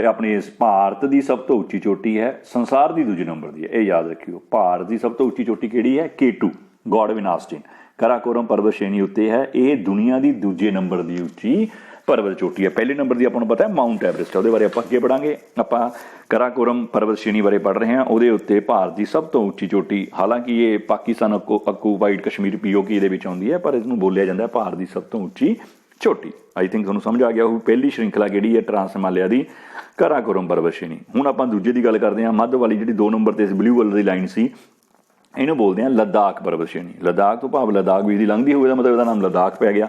ਆਪਣੇ ਭਾਰਤ ਦੀ ਸਭ ਤੋਂ ਉੱਚੀ ਚੋਟੀ ਹੈ, ਸੰਸਾਰ ਦੀ ਦੂਜੇ ਨੰਬਰ ਦੀ ਹੈ, ਇਹ ਯਾਦ ਰੱਖਿਓ। ਭਾਰਤ ਦੀ ਸਭ ਤੋਂ ਉੱਚੀ ਚੋਟੀ ਕਿਹੜੀ ਹੈ? K2 ਗੌਡਵਿਨ ਆਸਟਿਨ ਕਰਾਕੋਰਮ ਪਰਬਤ ਸ਼੍ਰੇਣੀ ਉੱਤੇ ਹੈ। ਇਹ ਦੁਨੀਆ ਦੀ ਦੂਜੇ ਨੰਬਰ ਦੀ ਉੱਚੀ ਪਰਬਤ ਚੋਟੀ ਹੈ। ਪਹਿਲੇ ਨੰਬਰ ਦੀ ਆਪਾਂ ਨੂੰ ਪਤਾ ਹੈ ਮਾਊਂਟ ਐਵਰੈਸਟ, ਉਹਦੇ ਬਾਰੇ ਆਪਾਂ ਅੱਗੇ ਪੜਾਂਗੇ। ਆਪਾਂ ਕਰਾਕੋਰਮ ਪਰਬਤ ਸ਼੍ਰੇਣੀ ਬਾਰੇ ਪੜ੍ਹ ਰਹੇ ਹਾਂ। ਉਹਦੇ ਉੱਤੇ ਭਾਰਤ ਦੀ ਸਭ ਤੋਂ ਉੱਚੀ ਚੋਟੀ, ਹਾਲਾਂਕਿ ਇਹ ਪਾਕਿਸਤਾਨ ਆਕੂਪਾਈਡ ਕਸ਼ਮੀਰ POK ਦੇ ਵਿੱਚ ਆਉਂਦੀ ਹੈ, ਪਰ ਇਸ ਨੂੰ ਬੋਲਿਆ ਜਾਂਦਾ ਭਾਰਤ ਦੀ ਸਭ ਤੋਂ ਉੱਚੀ ਚੋਟੀ। ਆਈ ਥਿੰਕ ਤੁਹਾਨੂੰ ਸਮਝ ਆ ਗਿਆ ਉਹ ਪਹਿਲੀ ਸ਼੍ਰਿੰਖਲਾ ਕਿਹੜੀ ਹੈ? ਟਰਾਂਸ ਹਿਮਾਲਿਆ ਦੀ ਕਰਾਕੋਰਮ ਪਰਬਤ ਸ਼੍ਰੇਣੀ। ਹੁਣ ਆਪਾਂ ਦੂਜੇ ਦੀ ਗੱਲ ਕਰਦੇ ਹਾਂ। ਮੱਧ ਵਾਲੀ ਜਿਹੜੀ 2 ਨੰਬਰ ਤੇ ਬਲੂ ਕਲਰ ਦੀ ਲਾਈਨ ਸੀ, ਇਹਨੂੰ ਬੋਲਦੇ ਹਾਂ ਲੱਦਾਖ ਪਰਬਤ ਸ਼੍ਰੇਣੀ। ਲੱਦਾਖ ਤੋਂ ਭਾਵ ਲੱਦਾਖ ਵੀ ਦੀ ਲੰਘਦੀ ਹੋਵੇ ਦਾ ਮਤਲਬ ਇਹਦਾ ਨਾਮ ਲੱਦਾਖ ਪੈ ਗਿਆ।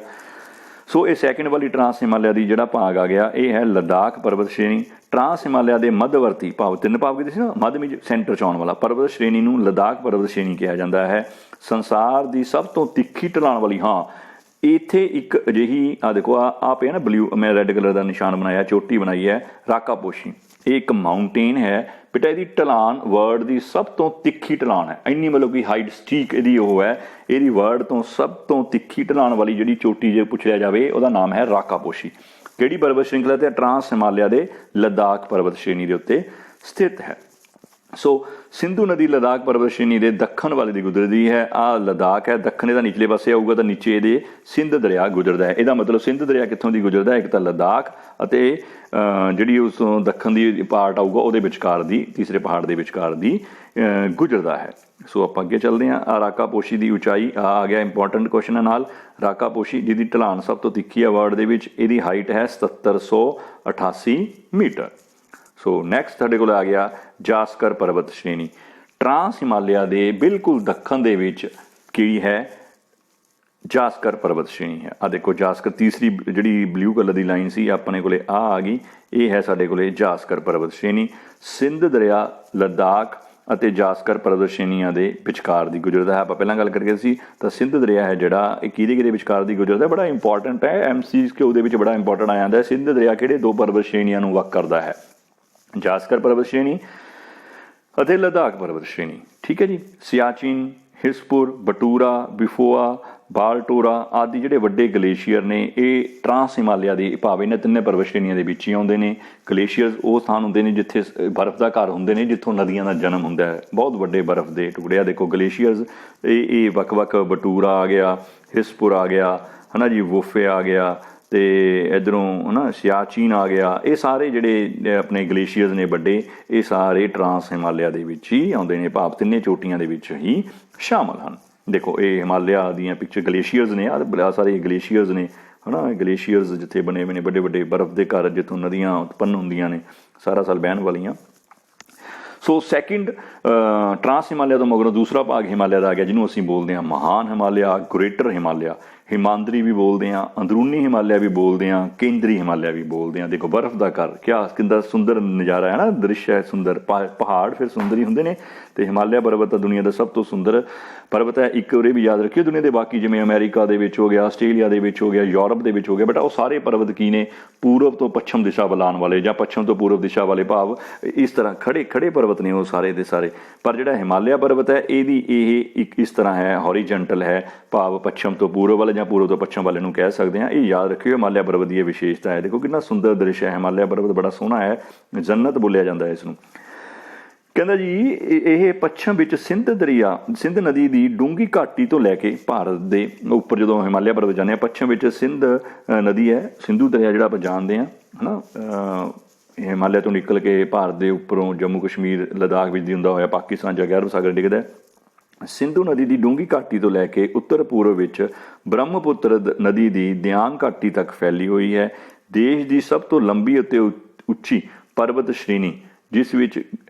ਸੋ ਇਹ ਸੈਕਿੰਡ ਵਾਲੀ ਟਰਾਂਸ ਹਿਮਾਲਿਆ ਦੀ ਜਿਹੜਾ ਭਾਗ ਆ ਗਿਆ, ਇਹ ਹੈ ਲੱਦਾਖ ਪਰਬਤ ਸ਼੍ਰੇਣੀ। ਟਰਾਂਸ ਹਿਮਾਲਿਆ ਦੇ ਮੱਧਵਰਤੀ ਭਾਵ 3 ਭਾਵ ਕਿਤੇ ਸੀ ਨਾ, ਮੱਧ ਵਿੱਚ ਸੈਂਟਰ 'ਚ ਆਉਣ ਵਾਲਾ ਪਰਬਤ ਸ਼੍ਰੇਣੀ ਨੂੰ ਲੱਦਾਖ ਪਰਬਤ ਸ਼੍ਰੇਣੀ ਕਿਹਾ ਜਾਂਦਾ ਹੈ। ਸੰਸਾਰ ਦੀ ਸਭ ਤੋਂ ਤਿੱਖੀ ਢਲਾਣ ਵਾਲੀ, ਹਾਂ ਇੱਥੇ ਇੱਕ ਅਜਿਹੀ ਆ ਦੇਖੋ ਆ ਪਿਆ ਨਾ ਬਲੂ, ਮੈਂ ਰੈੱਡ ਕਲਰ ਦਾ ਨਿਸ਼ਾਨ ਬਣਾਇਆ, ਚੋਟੀ ਬਣਾਈ ਹੈ ਰਾਕਾਪੋਸ਼ੀ। ਇਹ ਇੱਕ ਮਾਊਂਟੇਨ ਹੈ ਬੇਟਾ, ਇਹਦੀ ਢਲਾਣ ਵਰਲਡ ਦੀ ਸਭ ਤੋਂ ਤਿੱਖੀ ਢਲਾਣ ਹੈ। ਇੰਨੀ ਮਤਲਬ ਕਿ ਹਾਈਟ ਸਟੀਕ ਇਹਦੀ ਉਹ ਹੈ, ਇਹਦੀ ਵਰਲਡ ਤੋਂ ਸਭ ਤੋਂ ਤਿੱਖੀ ਢਲਾਣ ਵਾਲੀ ਜਿਹੜੀ ਚੋਟੀ ਜੇ ਪੁੱਛਿਆ ਜਾਵੇ ਉਹਦਾ ਨਾਮ ਹੈ ਰਾਕਾਪੋਸ਼ੀ। ਕਿਹੜੀ ਪਰਬਤ ਸ਼੍ਰਿੰਖਲਾ ਤੇ? ਟਰਾਂਸ ਹਿਮਾਲਿਆ ਦੇ ਲੱਦਾਖ ਪਰਬਤ ਸ਼੍ਰੇਣੀ ਦੇ ਉੱਤੇ ਸਥਿਤ ਹੈ। ਸੋ ਸਿੰਧੂ ਨਦੀ ਲੱਦਾਖ ਪਰਬਤ ਸ਼੍ਰੇਣੀ ਦੇ ਦੱਖਣ ਵਾਲੇ ਦੀ ਗੁਜ਼ਰਦੀ ਹੈ। ਆਹ ਲੱਦਾਖ ਹੈ, ਦੱਖਣ ਇਹਦਾ ਨਿਚਲੇ ਪਾਸੇ ਆਊਗਾ ਤਾਂ ਨੀਚੇ ਇਹਦੇ ਸਿੰਧ ਦਰਿਆ ਗੁਜ਼ਰਦਾ ਹੈ। ਇਹਦਾ ਮਤਲਬ ਸਿੰਧ ਦਰਿਆ ਕਿੱਥੋਂ ਦੀ ਗੁਜ਼ਰਦਾ ਹੈ? ਇੱਕ ਤਾਂ ਲੱਦਾਖ ਅਤੇ ਜਿਹੜੀ ਉਸ ਦੱਖਣ ਦੀ ਪਾਰਟ ਆਊਗਾ ਉਹਦੇ ਵਿਚਕਾਰ ਦੀ, ਤੀਸਰੇ ਪਹਾੜ ਦੇ ਵਿਚਕਾਰ ਦੀ ਗੁਜ਼ਰਦਾ ਹੈ। ਸੋ ਆਪਾਂ ਅੱਗੇ ਚੱਲਦੇ ਹਾਂ। ਰਾਕਾਪੋਸ਼ੀ ਦੀ ਉਚਾਈ ਆ ਗਿਆ ਇੰਪੋਰਟੈਂਟ ਕੁਐਸਚਨ ਨਾਲ। ਰਾਕਾਪੋਸ਼ੀ ਜਿਹਦੀ ਢਲਾਣ ਸਭ ਤੋਂ ਤਿੱਖੀ ਹੈ ਵਰਲਡ ਦੇ ਵਿੱਚ, ਇਹਦੀ ਹਾਈਟ ਹੈ 7788 ਮੀਟਰ। ਸੋ ਨੈਕਸਟ ਸਾਡੇ ਕੋਲ ਆ ਗਿਆ ਜਾਸਕਰ ਪਰਬਤ ਸ਼੍ਰੇਣੀ। ਟਰਾਂਸ ਹਿਮਾਲਿਆ ਦੇ ਬਿਲਕੁਲ ਦੱਖਣ ਦੇ ਵਿੱਚ ਕਿਹੜੀ ਹੈ? ਜਾਸਕਰ ਪਰਬਤ ਸ਼੍ਰੇਣੀ ਹੈ। ਆ ਦੇਖੋ ਜਾਸਕਰ, ਤੀਸਰੀ ਜਿਹੜੀ ਬਲੂ ਕਲਰ ਦੀ ਲਾਈਨ ਸੀ ਆਪਣੇ ਕੋਲੇ ਆ ਗਈ, ਇਹ ਹੈ ਸਾਡੇ ਕੋਲੇ ਜਾਸਕਰ ਪਰਬਤ ਸ਼੍ਰੇਣੀ। ਸਿੰਧ ਦਰਿਆ ਲੱਦਾਖ ਅਤੇ ਜਾਸਕਰ ਪਰਬਤ ਸ਼੍ਰੇਣੀਆਂ ਦੇ ਵਿਚਕਾਰ ਦੀ ਗੁਜ਼ਰਦਾ ਹੈ। ਆਪਾਂ ਪਹਿਲਾਂ ਗੱਲ ਕਰਕੇ ਸੀ ਤਾਂ ਸਿੰਧ ਦਰਿਆ ਹੈ ਜਿਹੜਾ ਇਹ ਕਿਹਦੇ ਵਿਚਕਾਰ ਦੀ ਗੁਜ਼ਰਦਾ, ਬੜਾ ਇੰਪੋਰਟੈਂਟ ਹੈ। MCQ ਦੇ ਵਿੱਚ ਬੜਾ ਇੰਪੋਰਟੈਂਟ ਆ ਜਾਂਦਾ ਹੈ। ਸਿੰਧ ਦਰਿਆ ਕਿਹੜੇ 2 ਪਰਬਤ ਸ਼੍ਰੇਣੀਆਂ ਨੂੰ ਵੱਖ ਕਰਦਾ ਹੈ? ਜਾਸਕਰ ਪਰਬਤ ਸ਼੍ਰੇਣੀ ਅਤੇ ਲੱਦਾਖ ਪਰਬਤ ਸ਼੍ਰੇਣੀ। ਠੀਕ ਹੈ ਜੀ। ਸਿਆਚਿਨ, ਹਿਸਪੁਰ, ਬਟੂਰਾ, ਬਿਫੋਆ, ਬਾਲਟੋਰਾ ਆਦਿ ਜਿਹੜੇ ਵੱਡੇ ਗਲੇਸ਼ੀਅਰ ਨੇ, ਇਹ ਟਰਾਂਸ ਹਿਮਾਲਿਆ ਦੀ ਭਾਵ ਇਹਨਾਂ 3 ਪਰਬਤ ਸ਼੍ਰੇਣੀਆਂ ਦੇ ਵਿੱਚ ਹੀ ਆਉਂਦੇ ਨੇ। ਗਲੇਸ਼ੀਅਰਸ ਉਹ ਸਥਾਨ ਹੁੰਦੇ ਨੇ ਜਿੱਥੇ ਬਰਫ਼ ਦਾ ਘਰ ਹੁੰਦੇ ਨੇ, ਜਿੱਥੋਂ ਨਦੀਆਂ ਦਾ ਜਨਮ ਹੁੰਦਾ ਹੈ। ਬਹੁਤ ਵੱਡੇ ਬਰਫ਼ ਦੇ ਟੁਕੜੇ ਆ ਦੇਖੋ ਗਲੇਸ਼ੀਅਰਸ। ਇਹ ਵੱਖ-ਵੱਖ ਬਟੂਰਾ ਆ ਗਿਆ, ਹਿਸਪੁਰ ਆ ਗਿਆ, ਹੈ ਨਾ ਜੀ, ਵੋਫੇ ਆ ਗਿਆ, ਅਤੇ ਇੱਧਰੋਂ ਹੈ ਨਾ ਸਿਆਚੀਨ ਆ ਗਿਆ। ਇਹ ਸਾਰੇ ਜਿਹੜੇ ਆਪਣੇ ਗਲੇਸ਼ੀਅਰਸ ਨੇ ਵੱਡੇ, ਇਹ ਸਾਰੇ ਟਰਾਂਸ ਹਿਮਾਲਿਆ ਦੇ ਵਿੱਚ ਹੀ ਆਉਂਦੇ ਨੇ, ਭਾਵ 3 ਚੋਟੀਆਂ ਦੇ ਵਿੱਚ ਹੀ ਸ਼ਾਮਲ ਹਨ। ਦੇਖੋ ਇਹ ਹਿਮਾਲਿਆ ਦੀਆਂ ਪਿਕਚਰ ਗਲੇਸ਼ੀਅਰਸ ਨੇ, ਆਹ ਸਾਰੇ ਗਲੇਸ਼ੀਅਰਸ ਨੇ, ਹੈ ਨਾ। ਗਲੇਸ਼ੀਅਰਸ ਜਿੱਥੇ ਬਣੇ ਹੋਏ ਨੇ ਵੱਡੇ ਵੱਡੇ ਬਰਫ਼ ਦੇ ਘਰ, ਜਿੱਥੋਂ ਨਦੀਆਂ ਉਤਪੰਨ ਹੁੰਦੀਆਂ ਨੇ ਸਾਰਾ ਸਾਲ ਬਹਿਣ ਵਾਲੀਆਂ। ਸੋ ਸੈਕਿੰਡ ਟਰਾਂਸ ਹਿਮਾਲਿਆ ਤੋਂ ਮਗਰੋਂ ਦੂਸਰਾ ਭਾਗ ਹਿਮਾਲਿਆ ਦਾ ਆ ਗਿਆ, ਜਿਹਨੂੰ ਅਸੀਂ ਬੋਲਦੇ ਹਾਂ ਮਹਾਨ ਹਿਮਾਲਿਆ, ਗ੍ਰੇਟਰ ਹਿਮਾਲਿਆ। ਹਿਮਾਂਦਰੀ ਵੀ ਬੋਲਦੇ ਹਾਂ, ਅੰਦਰੂਨੀ ਹਿਮਾਲਿਆ ਵੀ ਬੋਲਦੇ ਹਾਂ, ਕੇਂਦਰੀ ਹਿਮਾਲਿਆ ਵੀ ਬੋਲਦੇ ਹਾਂ। ਦੇਖੋ ਬਰਫ਼ ਦਾ ਘਰ, ਕਿਆ ਕਿੰਨਾ ਸੁੰਦਰ ਨਜ਼ਾਰਾ ਹੈ ਨਾ, ਦ੍ਰਿਸ਼ ਹੈ ਸੁੰਦਰ। ਪਹਾੜ ਫਿਰ ਸੁੰਦਰ ਹੀ ਹੁੰਦੇ ਨੇ, ਅਤੇ ਹਿਮਾਲਿਆ ਪਰਬਤ ਤਾਂ ਦੁਨੀਆ ਦਾ ਸਭ ਤੋਂ ਸੁੰਦਰ ਪਰਬਤ ਹੈ। ਇੱਕ ਉਰੇ ਵੀ ਯਾਦ ਰੱਖਿਓ, ਦੁਨੀਆ ਦੇ ਬਾਕੀ ਜਿਵੇਂ ਅਮਰੀਕਾ ਦੇ ਵਿੱਚ ਹੋ ਗਿਆ, ਆਸਟ੍ਰੇਲੀਆ ਦੇ ਵਿੱਚ ਹੋ ਗਿਆ, ਯੂਰਪ ਦੇ ਵਿੱਚ ਹੋ ਗਿਆ, ਬਟ ਉਹ ਸਾਰੇ ਪਰਬਤ ਕੀ ਨੇ? ਪੂਰਬ ਤੋਂ ਪੱਛਮ ਦਿਸ਼ਾ ਵੱਲ ਆਉਣ ਵਾਲੇ, ਜਾਂ ਪੱਛਮ ਤੋਂ ਪੂਰਬ ਦਿਸ਼ਾ ਵਾਲੇ, ਭਾਵ ਇਸ ਤਰ੍ਹਾਂ ਖੜੇ ਪਰਬਤ ਨੇ ਉਹ ਸਾਰੇ ਦੇ ਸਾਰੇ। ਪਰ ਜਿਹੜਾ ਹਿਮਾਲਿਆ ਪਰਬਤ ਹੈ ਇਹਦੀ ਇਹ ਇੱਕ ਇਸ ਤਰ੍ਹਾਂ ਹੈ, ਹੌਰੀਜੈਂਟਲ ਹੈ, ਭਾਵ ਪੱਛਮ ਤੋਂ ਪੂਰਬ ਵੱਲ ਜਾਂ ਪੂਰਬ ਤੋਂ ਪੱਛਮ ਵੱਲ ਨੂੰ ਕਹਿ ਸਕਦੇ ਹਾਂ। ਇਹ ਯਾਦ ਰੱਖਿਓ, ਹਿਮਾਲਿਆ ਪਰਬਤ ਦੀ ਇਹ ਵਿਸ਼ੇਸ਼ਤਾ ਹੈ। ਦੇਖੋ ਕਿੰਨਾ ਸੁੰਦਰ ਦ੍ਰਿਸ਼ ਹੈ, ਹਿਮਾਲਿਆ ਪਰਬਤ ਬੜਾ ਸੋਹਣਾ ਹੈ, ਜੰਨਤ ਬੋਲਿਆ ਜਾਂਦਾ ਹੈ ਇਸ ਨੂੰ। ਕਹਿੰਦਾ ਜੀ ਇਹ ਪੱਛਮ ਵਿੱਚ ਸਿੰਧ ਨਦੀ ਦੀ ਡੂੰਘੀ ਘਾਟੀ ਤੋਂ ਲੈ ਕੇ ਭਾਰਤ ਦੇ ਉੱਪਰ ਜਦੋਂ ਹਿਮਾਲਿਆ ਪਰਬਤ ਜਾਂਦੇ ਹਾਂ, ਪੱਛਮ ਵਿੱਚ ਸਿੰਧ ਨਦੀ ਹੈ, ਸਿੰਧੂ ਦਰਿਆ ਜਿਹੜਾ ਆਪਾਂ ਜਾਣਦੇ ਹਾਂ, ਹੈ ਨਾ। ਹਿਮਾਲਿਆ ਤੋਂ ਨਿਕਲ ਕੇ ਭਾਰਤ ਦੇ ਉੱਪਰੋਂ ਜੰਮੂ ਕਸ਼ਮੀਰ ਲੱਦਾਖ ਵਿੱਚ ਦੀ ਹੁੰਦਾ ਹੋਇਆ ਪਾਕਿਸਤਾਨ ਜਾਂ ਅਰਬ ਸਾਗਰ ਡਿੱਗਦਾ। ਸਿੰਧੂ ਨਦੀ ਦੀ ਡੂੰਘੀ ਘਾਟੀ ਤੋਂ ਲੈ ਕੇ ਉੱਤਰ ਪੂਰਬ ਵਿੱਚ ਬ੍ਰਹਮਪੁੱਤਰ ਨਦੀ ਦੀ ਦਿਆਂਗ ਘਾਟੀ ਤੱਕ ਫੈਲੀ ਹੋਈ ਹੈ। ਦੇਸ਼ ਦੀ ਸਭ ਤੋਂ ਲੰਬੀ ਅਤੇ ਉੱਚੀ ਪਰਬਤ ਸ਼੍ਰੇਣੀ ਜਿਸ ਵਿੱਚ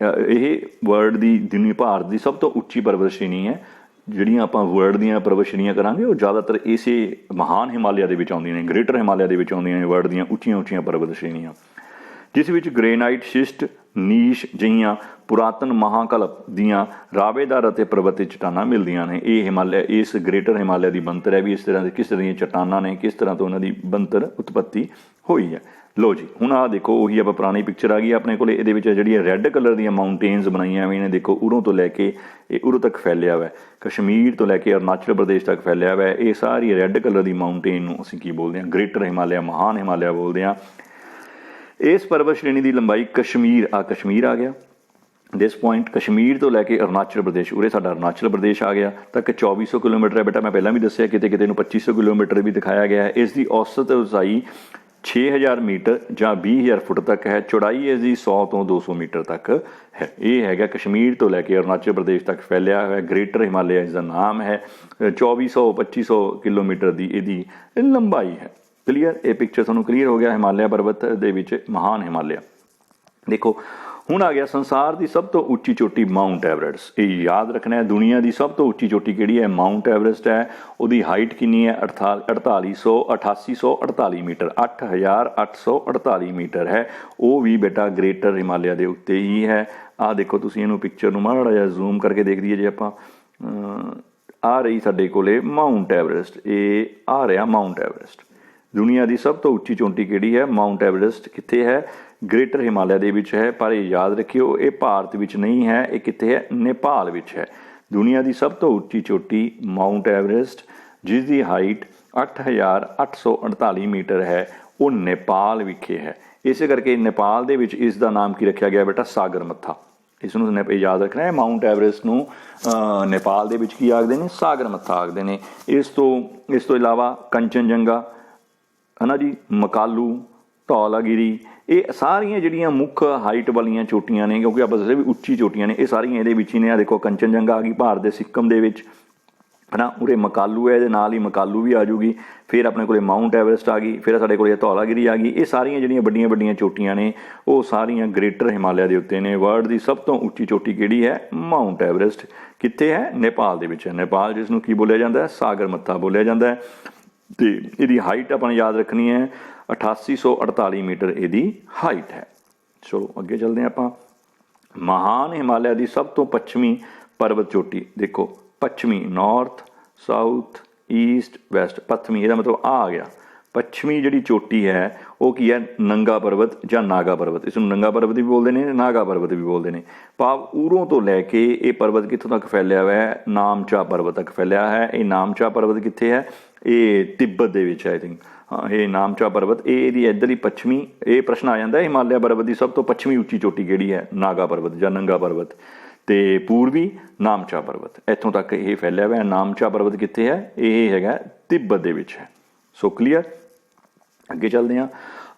ਇਹ ਵਰਲਡ ਦੀ ਦੁਨੀਆ ਭਾਰਤ ਦੀ ਸਭ ਤੋਂ ਉੱਚੀ ਪਰਬਤ ਸ਼੍ਰੇਣੀ ਹੈ। ਜਿਹੜੀਆਂ ਆਪਾਂ ਵਰਲਡ ਦੀਆਂ ਪਰਬਤ ਸ਼੍ਰੇਣੀਆਂ ਕਰਾਂਗੇ ਉਹ ਜ਼ਿਆਦਾਤਰ ਇਸੇ ਮਹਾਨ ਹਿਮਾਲਿਆ ਦੇ ਵਿੱਚ ਆਉਂਦੀਆਂ ਨੇ, ਗ੍ਰੇਟਰ ਹਿਮਾਲਿਆ ਦੇ ਵਿੱਚ ਆਉਂਦੀਆਂ ਨੇ ਵਰਲਡ ਦੀਆਂ ਉੱਚੀਆਂ ਉੱਚੀਆਂ ਪਰਬਤ ਸ਼੍ਰੇਣੀਆਂ, ਜਿਸ ਵਿੱਚ ਗ੍ਰੇਨਾਈਟ, ਸ਼ਿਸਟ, ਨੀਸ਼ ਜਿਹੀਆਂ ਪੁਰਾਤਨ ਮਹਾਂਕਲਪ ਦੀਆਂ ਰਾਵੇਦਾਰ ਅਤੇ ਪਰਬਤੀ ਚਟਾਨਾਂ ਮਿਲਦੀਆਂ ਨੇ। ਇਹ ਹਿਮਾਲਿਆ, ਇਸ ਗ੍ਰੇਟਰ ਹਿਮਾਲਿਆ ਦੀ ਬਣਤਰ ਹੈ ਵੀ ਇਸ ਤਰ੍ਹਾਂ ਦੇ ਕਿਸ ਤਰ੍ਹਾਂ ਦੀਆਂ ਚਟਾਨਾਂ ਨੇ, ਕਿਸ ਤਰ੍ਹਾਂ ਤੋਂ ਉਹਨਾਂ ਦੀ ਬਣਤਰ ਉਤਪੱਤੀ ਹੋਈ ਹੈ। ਲੋ ਜੀ, ਹੁਣ ਆਹ ਦੇਖੋ ਉਹੀ ਆਪਾਂ ਪੁਰਾਣੀ ਪਿਕਚਰ ਆ ਗਈ ਆਪਣੇ ਕੋਲ। ਇਹਦੇ ਵਿੱਚ ਜਿਹੜੀਆਂ ਰੈੱਡ ਕਲਰ ਦੀਆਂ ਮਾਊਂਟੇਨਸ ਬਣਾਈਆਂ ਹੋਈਆਂ ਨੇ, ਦੇਖੋ ਉਰੋਂ ਤੋਂ ਲੈ ਕੇ ਇਹ ਉਰੋਂ ਤੱਕ ਫੈਲਿਆ ਹੋਇਆ, ਕਸ਼ਮੀਰ ਤੋਂ ਲੈ ਕੇ ਅਰੁਣਾਚਲ ਪ੍ਰਦੇਸ਼ ਤੱਕ ਫੈਲਿਆ ਹੋਇਆ। ਇਹ ਸਾਰੀ ਰੈੱਡ ਕਲਰ ਦੀ ਮਾਊਂਟੇਨ ਨੂੰ ਅਸੀਂ ਕੀ ਬੋਲਦੇ ਹਾਂ? ਗ੍ਰੇਟਰ ਹਿਮਾਲਿਆ, ਮਹਾਨ ਹਿਮਾਲਿਆ ਬੋਲਦੇ ਹਾਂ। ਇਸ ਪਰਬਤ ਸ਼੍ਰੇਣੀ ਦੀ ਲੰਬਾਈ ਕਸ਼ਮੀਰ ਆ ਗਿਆ ਦਿਸ ਪੁਆਇੰਟ, ਕਸ਼ਮੀਰ ਤੋਂ ਲੈ ਕੇ ਅਰੁਣਾਚਲ ਪ੍ਰਦੇਸ਼, ਉਰੇ ਸਾਡਾ ਅਰੁਣਾਚਲ ਪ੍ਰਦੇਸ਼ ਆ ਗਿਆ, ਤੱਕ 2400 ਕਿਲੋਮੀਟਰ ਹੈ। ਬੇਟਾ ਮੈਂ ਪਹਿਲਾਂ ਵੀ ਦੱਸਿਆ ਕਿਤੇ ਕਿਤੇ ਨੂੰ 2500 ਕਿਲੋਮੀਟਰ ਵੀ ਦਿਖਾਇਆ ਗਿਆ ਹੈ। ਇਸ ਦੀ ਔਸਤ ਉਚਾਈ 6000 ਮੀਟਰ ਜਾਂ 20000 ਫੁੱਟ ਤੱਕ ਹੈ। ਚੌੜਾਈ ਇਸ ਦੀ 100 ਤੋਂ 200 ਮੀਟਰ ਤੱਕ ਹੈ। ਇਹ ਹੈਗਾ ਕਸ਼ਮੀਰ ਤੋਂ ਲੈ ਕੇ ਅਰੁਣਾਚਲ ਪ੍ਰਦੇਸ਼ ਤੱਕ ਫੈਲਿਆ ਹੋਇਆ ਗ੍ਰੇਟਰ ਹਿਮਾਲਿਆ, ਇਸ ਦਾ ਨਾਮ ਹੈ। 2400-2500 ਕਿਲੋਮੀਟਰ ਦੀ ਇਹਦੀ ਲੰਬਾਈ ਹੈ। ਕਲੀਅਰ? ਇਹ ਪਿਕਚਰ ਤੁਹਾਨੂੰ ਕਲੀਅਰ ਹੋ ਗਿਆ ਹਿਮਾਲਿਆ ਪਰਬਤ ਦੇ ਵਿੱਚ ਮਹਾਨ ਹਿਮਾਲਿਆ। ਦੇਖੋ ਹੁਣ ਆ ਗਿਆ ਸੰਸਾਰ ਦੀ ਸਭ ਤੋਂ ਉੱਚੀ ਚੋਟੀ ਮਾਊਂਟ ਐਵਰੈਸਟ। ਇਹ ਯਾਦ ਰੱਖਣਾ ਹੈ, ਦੁਨੀਆ ਦੀ ਸਭ ਤੋਂ ਉੱਚੀ ਚੋਟੀ ਕਿਹੜੀ ਹੈ? ਮਾਊਂਟ ਐਵਰੈਸਟ ਹੈ। ਉਹਦੀ ਹਾਈਟ ਕਿੰਨੀ ਹੈ? 8848 ਮੀਟਰ, 8848 ਮੀਟਰ ਹੈ। ਉਹ ਵੀ ਬੇਟਾ ਗ੍ਰੇਟਰ ਹਿਮਾਲਿਆ ਦੇ ਉੱਤੇ ਹੀ ਹੈ। ਆਹ ਦੇਖੋ ਤੁਸੀਂ ਇਹਨੂੰ ਪਿਕਚਰ ਨੂੰ ਮਾੜਾ ਜਿਹਾ ਜ਼ੂਮ ਕਰਕੇ ਦੇਖ ਦਈਏ ਜੇ ਆਪਾਂ, ਆ ਰਹੀ ਸਾਡੇ ਕੋਲੇ ਮਾਊਂਟ ਐਵਰੈਸਟ। ਇਹ ਆ ਰਿਹਾ ਮਾਊਂਟ ਐਵਰੈਸਟ। ਦੁਨੀਆ ਦੀ ਸਭ ਤੋਂ ਉੱਚੀ ਚੋਟੀ ਕਿਹੜੀ ਹੈ? Mount Everest. ਕਿੱਥੇ ਹੈ? ਗ੍ਰੇਟਰ ਹਿਮਾਲਿਆ ਦੇ ਵਿੱਚ ਹੈ। ਪਰ ਇਹ ਯਾਦ ਰੱਖਿਓ ਇਹ ਭਾਰਤ ਵਿੱਚ ਨਹੀਂ ਹੈ, ਇਹ ਕਿੱਥੇ ਹੈ? ਨੇਪਾਲ ਵਿੱਚ ਹੈ। ਦੁਨੀਆ ਦੀ ਸਭ ਤੋਂ ਉੱਚੀ ਚੋਟੀ ਮਾਊਂਟ ਐਵਰੈਸਟ, ਜਿਸ ਦੀ ਹਾਈਟ 8848 ਮੀਟਰ ਹੈ, ਉਹ ਨੇਪਾਲ ਵਿਖੇ ਹੈ। ਇਸੇ ਕਰਕੇ ਨੇਪਾਲ ਦੇ ਵਿੱਚ ਇਸ ਦਾ ਨਾਮ ਕੀ ਰੱਖਿਆ ਗਿਆ ਬੇਟਾ? ਸਾਗਰ ਮੱਥਾ। ਇਸ ਨੂੰ ਯਾਦ ਰੱਖਣਾ ਹੈ। ਮਾਊਂਟ ਐਵਰੈਸਟ ਨੂੰ ਨੇਪਾਲ ਦੇ ਵਿੱਚ ਕੀ ਆਖਦੇ ਨੇ? ਸਾਗਰ ਮੱਥਾ ਆਖਦੇ ਨੇ। ਇਸ ਤੋਂ ਇਲਾਵਾ ਕੰਚਨਜੰਗਾ ਹੈ ਨਾ ਜੀ, ਮਕਾਲੂ, ਧੌਲਾਗਿਰੀ, ਇਹ ਸਾਰੀਆਂ ਜਿਹੜੀਆਂ ਮੁੱਖ ਹਾਈਟ ਵਾਲੀਆਂ ਚੋਟੀਆਂ ਨੇ, ਕਿਉਂਕਿ ਆਪਾਂ ਦੱਸਿਆ ਵੀ ਉੱਚੀ ਚੋਟੀਆਂ ਨੇ, ਇਹ ਸਾਰੀਆਂ ਇਹਦੇ ਵਿੱਚ ਹੀ ਨੇ। ਆ ਦੇਖੋ ਕੰਚਨਜੰਗਾ ਆ ਗਈ ਭਾਰਤ ਦੇ ਸਿੱਕਮ ਦੇ ਵਿੱਚ ਹੈ ਨਾ, ਉਰੇ ਮਕਾਲੂ ਹੈ, ਇਹਦੇ ਨਾਲ ਹੀ ਮਕਾਲੂ ਵੀ ਆ ਜੂਗੀ। ਫਿਰ ਆਪਣੇ ਕੋਲੇ ਮਾਊਂਟ ਐਵਰੈਸਟ ਆ ਗਈ, ਫਿਰ ਸਾਡੇ ਕੋਲ ਧੌਲਾਗਿਰੀ ਆ ਗਈ। ਇਹ ਸਾਰੀਆਂ ਜਿਹੜੀਆਂ ਵੱਡੀਆਂ ਵੱਡੀਆਂ ਚੋਟੀਆਂ ਨੇ ਉਹ ਸਾਰੀਆਂ ਗ੍ਰੇਟਰ ਹਿਮਾਲਿਆ ਦੇ ਉੱਤੇ ਨੇ। ਵਰਲਡ ਦੀ ਸਭ ਤੋਂ ਉੱਚੀ ਚੋਟੀ ਕਿਹੜੀ ਹੈ? Mount Everest. ਕਿੱਥੇ ਹੈ? ਨੇਪਾਲ ਦੇ ਵਿੱਚ ਹੈ। ਨੇਪਾਲ ਜਿਸ ਨੂੰ ਕੀ ਬੋਲਿਆ ਜਾਂਦਾ ਹੈ? ਸਾਗਰ ਮੱਥਾ ਬੋਲਿਆ ਜਾਂਦਾ ਹੈ। ਅਤੇ ਇਹਦੀ ਹਾਈਟ ਆਪਾਂ ਨੇ ਯਾਦ ਰੱਖਣੀ ਹੈ, 8848 ਮੀਟਰ ਇਹਦੀ ਹਾਈਟ ਹੈ। ਚਲੋ ਅੱਗੇ ਚੱਲਦੇ ਹਾਂ ਆਪਾਂ। ਮਹਾਨ ਹਿਮਾਲਿਆ ਦੀ ਸਭ ਤੋਂ ਪੱਛਮੀ ਪਰਬਤ ਚੋਟੀ ਦੇਖੋ, ਪੱਛਮੀ, ਨਾਰਥ, ਸਾਊਥ, ਈਸਟ, ਵੈਸਟ। ਪੱਛਮੀ ਇਹਦਾ ਮਤਲਬ ਆ ਗਿਆ। ਪੱਛਮੀ ਜਿਹੜੀ ਚੋਟੀ ਹੈ ਉਹ ਕੀ ਹੈ? ਨੰਗਾ ਪਰਬਤ ਜਾਂ ਨਾਗਾ ਪਰਬਤ। ਇਸ ਨੂੰ ਨੰਗਾ ਪਰਬਤ ਵੀ ਬੋਲਦੇ ਨੇ, ਨਾਗਾ ਪਰਬਤ ਵੀ ਬੋਲਦੇ ਨੇ। ਭਾਵ ਉਰੋਂ ਤੋਂ ਲੈ ਕੇ ਇਹ ਪਰਬਤ ਕਿੱਥੋਂ ਤੱਕ ਫੈਲਿਆ ਹੋਇਆ ਹੈ? ਨਾਮਚਾ ਪਰਬਤ ਤੱਕ ਫੈਲਿਆ ਹੈ। ਇਹ ਨਾਮਚਾ ਪਰਬਤ ਕਿੱਥੇ ਹੈ? ਇਹ ਤਿੱਬਤ ਦੇ ਵਿੱਚ ਹੈ ਆਈ ਥਿੰਕ। ਹਾਂ, ਇਹ ਨਾਮਚਾ ਪਰਬਤ, ਇਹ ਇਹਦੀ ਇੱਧਰਲੀ ਪੱਛਮੀ। ਇਹ ਪ੍ਰਸ਼ਨ ਆ ਜਾਂਦਾ ਹਿਮਾਲਿਆ ਪਰਬਤ ਦੀ ਸਭ ਤੋਂ ਪੱਛਮੀ ਉੱਚੀ ਚੋਟੀ ਕਿਹੜੀ ਹੈ? ਨਾਗਾ ਪਰਬਤ ਜਾਂ ਨੰਗਾ ਪਰਬਤ। ਅਤੇ ਪੂਰਬੀ ਨਾਮਚਾ ਪਰਬਤ, ਇੱਥੋਂ ਤੱਕ ਇਹ ਫੈਲਿਆ ਹੋਇਆ। ਨਾਮਚਾ ਪਰਬਤ ਕਿੱਥੇ ਹੈ? ਇਹ ਹੈਗਾ ਤਿੱਬਤ ਦੇ ਵਿੱਚ ਹੈ। ਸੋ ਕਲੀਅਰ? ਅੱਗੇ ਚੱਲਦੇ ਹਾਂ।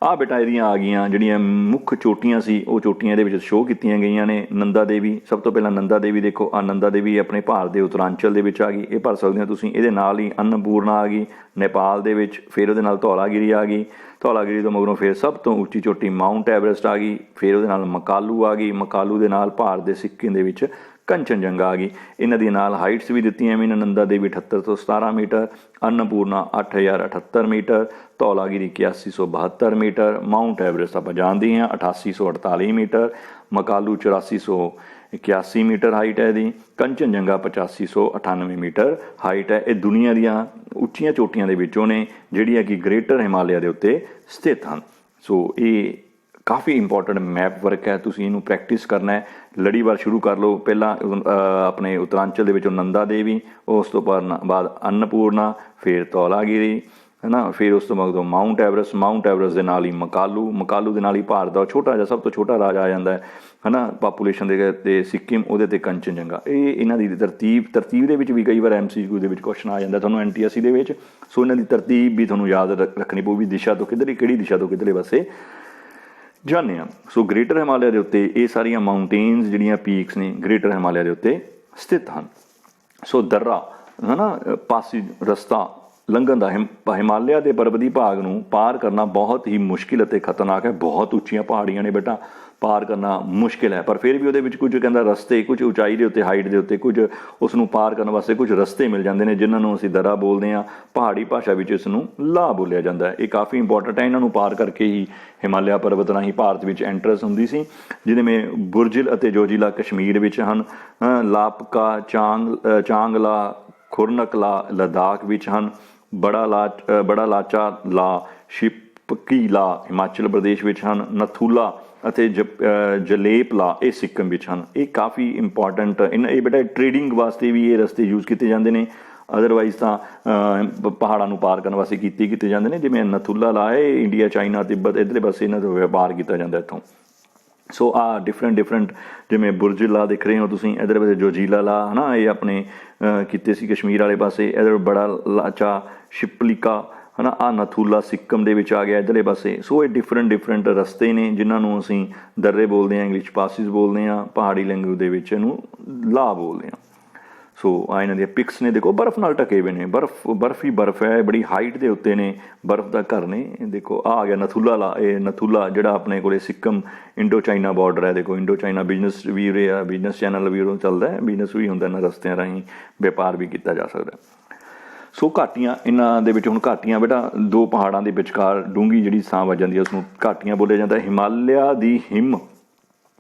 ਆਹ ਬੇਟਾ ਇਹਦੀਆਂ ਆ ਗਈਆਂ ਜਿਹੜੀਆਂ ਮੁੱਖ ਚੋਟੀਆਂ ਸੀ, ਉਹ ਚੋਟੀਆਂ ਇਹਦੇ ਵਿੱਚ ਸ਼ੋਅ ਕੀਤੀਆਂ ਗਈਆਂ ਨੇ। ਨੰਦਾ ਦੇਵੀ, ਸਭ ਤੋਂ ਪਹਿਲਾਂ ਨੰਦਾ ਦੇਵੀ ਦੇਖੋ। ਆਹ ਨੰਦਾ ਦੇਵੀ ਆਪਣੇ ਭਾਰਤ ਦੇ ਉੱਤਰਾਂਚਲ ਦੇ ਵਿੱਚ ਆ ਗਈ, ਇਹ ਭਰ ਸਕਦੇ ਹੋ ਤੁਸੀਂ। ਇਹਦੇ ਨਾਲ ਹੀ ਅੰਨਪੂਰਨਾ ਆ ਗਈ ਨੇਪਾਲ ਦੇ ਵਿੱਚ। ਫਿਰ ਉਹਦੇ ਨਾਲ ਧੌਲਾਗਿਰੀ ਆ ਗਈ। ਧੌਲਾਗਿਰੀ ਤੋਂ ਮਗਰੋਂ ਫਿਰ ਸਭ ਤੋਂ ਉੱਚੀ ਚੋਟੀ ਮਾਊਂਟ ਐਵਰੈਸਟ ਆ ਗਈ। ਫਿਰ ਉਹਦੇ ਨਾਲ ਮਕਾਲੂ ਆ ਗਈ। ਮਕਾਲੂ ਦੇ ਨਾਲ ਭਾਰਤ ਦੇ ਸਿੱਕਿਮ ਦੇ ਵਿੱਚ ਕੰਚਨਜੰਗਾ ਆ ਗਈ। ਇਹਨਾਂ ਦੀ ਨਾਲ ਹਾਈਟਸ ਵੀ ਦਿੱਤੀਆਂ ਵੀ ਨੇ। ਨੰਦਾ ਦੇਵੀ 78 ਤੋਂ 17 metre, Annapurna 8078 metre, Dhaulagiri 8172 metre, Mount Everest ਆਪਾਂ ਜਾਣਦੇ ਹਾਂ 8848 ਮੀਟਰ, ਮਕਾਲੂ 8481 ਮੀਟਰ ਹਾਈਟ ਹੈ ਇਹਦੀ, ਕੰਚਨਜੰਗਾ 8598 ਮੀਟਰ ਹਾਈਟ ਹੈ। ਇਹ ਦੁਨੀਆ ਦੀਆਂ ਉੱਚੀਆਂ ਚੋਟੀਆਂ ਦੇ ਵਿੱਚੋਂ ਨੇ ਜਿਹੜੀਆਂ ਕਿ ਗ੍ਰੇਟਰ ਹਿਮਾਲਿਆ ਦੇ ਉੱਤੇ ਸਥਿਤ ਹਨ। ਸੋ ਇਹ ਕਾਫੀ ਇੰਪੋਰਟੈਂਟ ਮੈਪ ਵਰਕ ਹੈ, ਤੁਸੀਂ ਇਹਨੂੰ ਪ੍ਰੈਕਟਿਸ ਕਰਨਾ ਹੈ। ਲੜੀਵਾਰ ਸ਼ੁਰੂ ਕਰ ਲਓ। ਪਹਿਲਾਂ ਆਪਣੇ ਉੱਤਰਾਂਚਲ ਦੇ ਵਿੱਚੋਂ ਨੰਦਾ ਦੇਵੀ, ਉਸ ਤੋਂ ਬਾਅਦ ਅੰਨਪੂਰਨਾ, ਫਿਰ ਧੌਲਾਗਿਰੀ ਹੈ ਨਾ, ਫਿਰ ਉਸ ਤੋਂ ਬਾਅਦ ਮਾਊਂਟ ਐਵਰੈਸਟ। ਮਾਊਂਟ ਐਵਰੈਸਟ ਦੇ ਨਾਲ ਹੀ ਮਕਾਲੂ, ਮਕਾਲੂ ਦੇ ਨਾਲ ਹੀ ਭਾਰਤ ਦਾ ਛੋਟਾ ਜਿਹਾ ਸਭ ਤੋਂ ਛੋਟਾ ਰਾਜ ਆ ਜਾਂਦਾ ਹੈ ਨਾ ਪਾਪੂਲੇਸ਼ਨ ਦੇ, ਅਤੇ ਸਿੱਕਿਮ, ਉਹਦੇ 'ਤੇ ਕੰਚਨਜੰਗਾ। ਇਹ ਇਹਨਾਂ ਦੀ ਤਰਤੀਬ ਦੇ ਵਿੱਚ ਵੀ ਕਈ ਵਾਰ MCQ ਦੇ ਵਿੱਚ ਕੁਐਸਚਨ ਆ ਜਾਂਦਾ ਤੁਹਾਨੂੰ NTSC ਦੇ ਵਿੱਚ। ਸੋ ਇਹਨਾਂ ਦੀ ਤਰਤੀਬ ਵੀ ਤੁਹਾਨੂੰ ਯਾਦ ਰੱਖਣੀ ਪਊਗੀ, ਦਿਸ਼ਾ ਤੋਂ ਕਿੱਧਰ, ਕਿਹੜੀ ਦਿਸ਼ਾ ਤੋਂ ਕਿੱਧਰਲੇ ਪਾਸੇ ਜਾਂਦੇ ਹਾਂ। ਸੋ ਗ੍ਰੇਟਰ ਹਿਮਾਲਿਆ ਦੇ ਉੱਤੇ ਇਹ ਸਾਰੀਆਂ ਮਾਊਂਟੇਨਸ ਜਿਹੜੀਆਂ ਪੀਕਸ ਨੇ ਗ੍ਰੇਟਰ ਹਿਮਾਲਿਆ ਦੇ ਉੱਤੇ ਸਥਿਤ ਹਨ। ਸੋ ਦर्रा ਹੈ ਨਾ, ਪਾਸੀ ਰਸਤਾ, ਲੰਘਣ ਦਾ ਹਿਮਾਲਿਆ ਦੇ ਪਰਬਤੀ ਭਾਗ ਨੂੰ ਪਾਰ ਕਰਨਾ ਬਹੁਤ ਹੀ ਮੁਸ਼ਕਿਲ ਅਤੇ ਖਤਰਨਾਕ ਹੈ। ਬਹੁਤ ਉੱਚੀਆਂ ਪਹਾੜੀਆਂ ਨੇ ਬੇਟਾ, ਪਾਰ ਕਰਨਾ ਮੁਸ਼ਕਿਲ ਹੈ, ਪਰ ਫਿਰ ਵੀ ਉਹਦੇ ਵਿੱਚ ਕੁਝ ਕਹਿੰਦਾ ਰਸਤੇ, ਕੁਝ ਉਚਾਈ ਦੇ ਉੱਤੇ, ਹਾਈਟ ਦੇ ਉੱਤੇ ਕੁਝ ਉਸ ਨੂੰ ਪਾਰ ਕਰਨ ਵਾਸਤੇ ਕੁਝ ਰਸਤੇ ਮਿਲ ਜਾਂਦੇ ਨੇ, ਜਿਨ੍ਹਾਂ ਨੂੰ ਅਸੀਂ ਦਰਾ ਬੋਲਦੇ ਹਾਂ, ਪਹਾੜੀ ਭਾਸ਼ਾ ਵਿੱਚ ਇਸ ਨੂੰ ਲਾਹ ਬੋਲਿਆ ਜਾਂਦਾ ਹੈ। ਇਹ ਕਾਫੀ ਇੰਪੋਰਟੈਂਟ ਹੈ। ਇਹਨਾਂ ਨੂੰ ਪਾਰ ਕਰਕੇ ਹੀ ਹਿਮਾਲਿਆ ਪਰਬਤ ਰਾਹੀਂ ਭਾਰਤ ਵਿੱਚ ਐਂਟਰੈਂਸ ਹੁੰਦੀ ਸੀ, ਜਿਵੇਂ ਬੁਰਜਿਲ ਅਤੇ ਜੋਜੀਲਾ ਕਸ਼ਮੀਰ ਵਿੱਚ ਹਨ, ਲਾਪਕਾ, ਚਾਂਗਲਾ, ਖੁਰਨਕਲਾ ਲਦਾਖ ਵਿੱਚ ਹਨ, ਬੜਾ ਲਾਚਾ ਲਾ, ਸ਼ਿਪਕੀ ਲਾ ਹਿਮਾਚਲ ਪ੍ਰਦੇਸ਼ ਵਿੱਚ ਹਨ, ਨਥੂਲਾ ਅਤੇ ਜਲੇਪਲਾ ਇਹ ਸਿੱਕਮ ਵਿੱਚ ਹਨ। ਇਹ ਕਾਫੀ ਇੰਪੋਰਟੈਂਟ ਇਹ ਬੇਟਾ ਟ੍ਰੇਡਿੰਗ ਵਾਸਤੇ ਵੀ ਇਹ ਰਸਤੇ ਯੂਜ਼ ਕੀਤੇ ਜਾਂਦੇ ਨੇ, ਅਦਰਵਾਈਜ਼ ਤਾਂ ਪਹਾੜਾਂ ਨੂੰ ਪਾਰ ਕਰਨ ਵਾਸਤੇ ਕੀਤੇ ਜਾਂਦੇ ਨੇ। ਜਿਵੇਂ ਨਥੂਲਾ ਲਾ ਹੈ, ਇੰਡੀਆ, ਚਾਈਨਾ, ਤਿੱਬਤ ਇੱਧਰਲੇ ਪਾਸੇ ਇਹਨਾਂ ਦਾ ਵਪਾਰ ਕੀਤਾ ਜਾਂਦਾ ਇੱਥੋਂ। ਸੋ ਆਹ ਡਿਫਰੈਂਟ ਜਿਵੇਂ ਬੁਰਜਿਲਾ ਦਿਖ ਰਹੇ ਹੋ ਤੁਸੀਂ, ਇੱਧਰ ਪਾਸੇ ਜੋਜੀਲਾ ਲਾ ਹੈ ਨਾ, ਇਹ ਆਪਣੇ ਕੀਤੇ ਸੀ ਕਸ਼ਮੀਰ ਵਾਲੇ ਪਾਸੇ। ਇੱਧਰ ਬੜਾ ਲਾਚਾ, ਸ਼ਿਪਲਿਕਾ ਹੈ ਨਾ, ਆਹ ਨਥੂਲਾ ਸਿੱਕਮ ਦੇ ਵਿੱਚ ਆ ਗਿਆ ਇੱਧਰਲੇ ਪਾਸੇ। ਸੋ ਇਹ ਡਿਫਰੈਂਟ ਰਸਤੇ ਨੇ ਜਿਨ੍ਹਾਂ ਨੂੰ ਅਸੀਂ ਦਰਰੇ ਬੋਲਦੇ ਹਾਂ, ਇੰਗਲਿਸ਼ ਪਾਸਿਸ ਬੋਲਦੇ ਹਾਂ, ਪਹਾੜੀ ਲੈਂਗੁਏਜ ਦੇ ਵਿੱਚ ਇਹਨੂੰ ਲਾਹ ਬੋਲਦੇ ਹਾਂ। ਸੋ ਆ ਇਹਨਾਂ ਦੀਆਂ ਪਿਕਸ ਨੇ, ਦੇਖੋ ਬਰਫ਼ ਨਾਲ ਢਕੇ ਹੋਏ ਨੇ, ਬਰਫ਼ ਹੀ ਬਰਫ਼ ਹੈ, ਬੜੀ ਹਾਈਟ ਦੇ ਉੱਤੇ ਨੇ, ਬਰਫ਼ ਦਾ ਘਰ ਨੇ। ਦੇਖੋ ਆ ਗਿਆ ਨਥੂਲਾ ਲਾ, ਇਹ ਨਥੂਲਾ ਜਿਹੜਾ ਆਪਣੇ ਕੋਲੇ ਸਿੱਕਮ ਇੰਡੋ ਚਾਈਨਾ ਬਾਰਡਰ ਹੈ। ਦੇਖੋ ਇੰਡੋ ਚਾਈਨਾ ਬਿਜ਼ਨਸ ਵੀ ਉਰੇ ਆ, ਬਿਜ਼ਨਸ ਚੈਨਲ ਵੀ ਉਰੋਂ ਚੱਲਦਾ ਹੈ, ਬਿਜ਼ਨਸ ਵੀ ਹੁੰਦਾ ਇਹਨਾਂ ਰਸਤਿਆਂ ਰਾਹੀਂ, ਵਪਾਰ ਵੀ ਕੀਤਾ ਜਾ ਸਕਦਾ। ਸੋ ਘਾਟੀਆਂ, ਇਹਨਾਂ ਦੇ ਵਿੱਚ ਹੁਣ ਘਾਟੀਆਂ ਬੇਟਾ ਦੋ ਪਹਾੜਾਂ ਦੇ ਵਿਚਕਾਰ ਡੂੰਘੀ ਜਿਹੜੀ ਥਾਂ ਵੱਜ ਜਾਂਦੀ ਹੈ ਉਸਨੂੰ ਘਾਟੀਆਂ ਬੋਲਿਆ ਜਾਂਦਾ। ਹਿਮਾਲਿਆ ਦੀ ਹਿਮ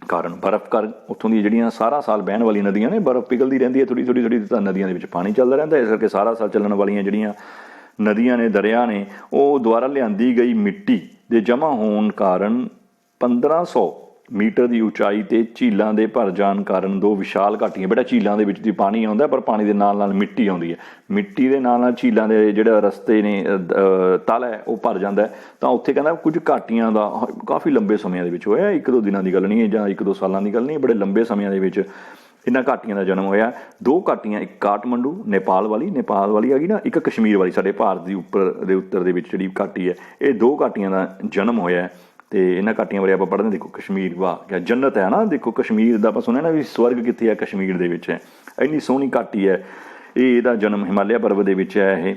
ਕਾਰਨ ਬਰਫ਼ ਕਰ ਉੱਥੋਂ ਦੀਆਂ ਜਿਹੜੀਆਂ ਸਾਰਾ ਸਾਲ ਬਹਿਣ ਵਾਲੀਆਂ ਨਦੀਆਂ ਨੇ, ਬਰਫ਼ ਪਿਘਲਦੀ ਰਹਿੰਦੀ ਹੈ ਥੋੜ੍ਹੀ ਤਾਂ ਨਦੀਆਂ ਦੇ ਵਿੱਚ ਪਾਣੀ ਚੱਲਦਾ ਰਹਿੰਦਾ, ਇਸ ਕਰਕੇ ਸਾਰਾ ਸਾਲ ਚੱਲਣ ਵਾਲੀਆਂ ਜਿਹੜੀਆਂ ਨਦੀਆਂ ਨੇ, ਦਰਿਆ ਨੇ, ਉਹ ਦੁਆਰਾ ਲਿਆਂਦੀ ਗਈ ਮਿੱਟੀ ਦੇ ਜਮ੍ਹਾਂ ਹੋਣ ਕਾਰਨ 1500 ਮੀਟਰ ਦੀ ਉਚਾਈ 'ਤੇ ਝੀਲਾਂ ਦੇ ਭਰ ਜਾਣ ਕਾਰਨ ਦੋ ਵਿਸ਼ਾਲ ਘਾਟੀਆਂ। ਬੇਟਾ ਝੀਲਾਂ ਦੇ ਵਿੱਚ ਦੀ ਪਾਣੀ ਆਉਂਦਾ, ਪਰ ਪਾਣੀ ਦੇ ਨਾਲ ਨਾਲ ਮਿੱਟੀ ਆਉਂਦੀ ਹੈ, ਮਿੱਟੀ ਦੇ ਨਾਲ ਨਾਲ ਝੀਲਾਂ ਦੇ ਜਿਹੜਾ ਰਸਤੇ ਨੇ, ਤਲ ਹੈ, ਉਹ ਭਰ ਜਾਂਦਾ। ਤਾਂ ਉੱਥੇ ਕਹਿੰਦਾ ਕੁਝ ਘਾਟੀਆਂ ਦਾ ਕਾਫੀ ਲੰਬੇ ਸਮਿਆਂ ਦੇ ਵਿੱਚ ਹੋਇਆ, 1-2 ਦਿਨਾਂ ਦੀ ਗੱਲ ਨਹੀਂ ਹੈ ਜਾਂ 1-2 ਸਾਲਾਂ ਦੀ ਗੱਲ ਨਹੀਂ, ਬੜੇ ਲੰਬੇ ਸਮਿਆਂ ਦੇ ਵਿੱਚ ਇਹਨਾਂ ਘਾਟੀਆਂ ਦਾ ਜਨਮ ਹੋਇਆ। ਦੋ ਘਾਟੀਆਂ, ਇੱਕ ਕਾਠਮੰਡੂ ਨੇਪਾਲ ਵਾਲੀ ਆ ਗਈ ਨਾ, ਇੱਕ ਕਸ਼ਮੀਰ ਵਾਲੀ ਸਾਡੇ ਭਾਰਤ ਦੀ ਉੱਤਰ ਦੇ ਵਿੱਚ ਜਿਹੜੀ ਘਾਟੀ ਹੈ, ਇਹ ਦੋ ਘਾਟੀਆਂ ਦਾ ਜਨਮ ਹੋਇਆ। ਅਤੇ ਇਹਨਾਂ ਘਾਟੀਆਂ ਬਾਰੇ ਆਪਾਂ ਪੜ੍ਹਦੇ, ਦੇਖੋ ਕਸ਼ਮੀਰ ਵਾਹ ਕਿਆ ਜੰਨਤ ਹੈ ਨਾ, ਦੇਖੋ ਕਸ਼ਮੀਰ ਦਾ ਆਪਾਂ ਸੁਣਿਆ ਨਾ ਵੀ ਸਵਰਗ ਕਿੱਥੇ ਹੈ, ਕਸ਼ਮੀਰ ਦੇ ਵਿੱਚ ਹੈ, ਇੰਨੀ ਸੋਹਣੀ ਘਾਟੀ ਹੈ। ਇਹਦਾ ਜਨਮ ਹਿਮਾਲਿਆ ਪਰਬਤ ਦੇ ਵਿੱਚ ਹੈ। ਇਹ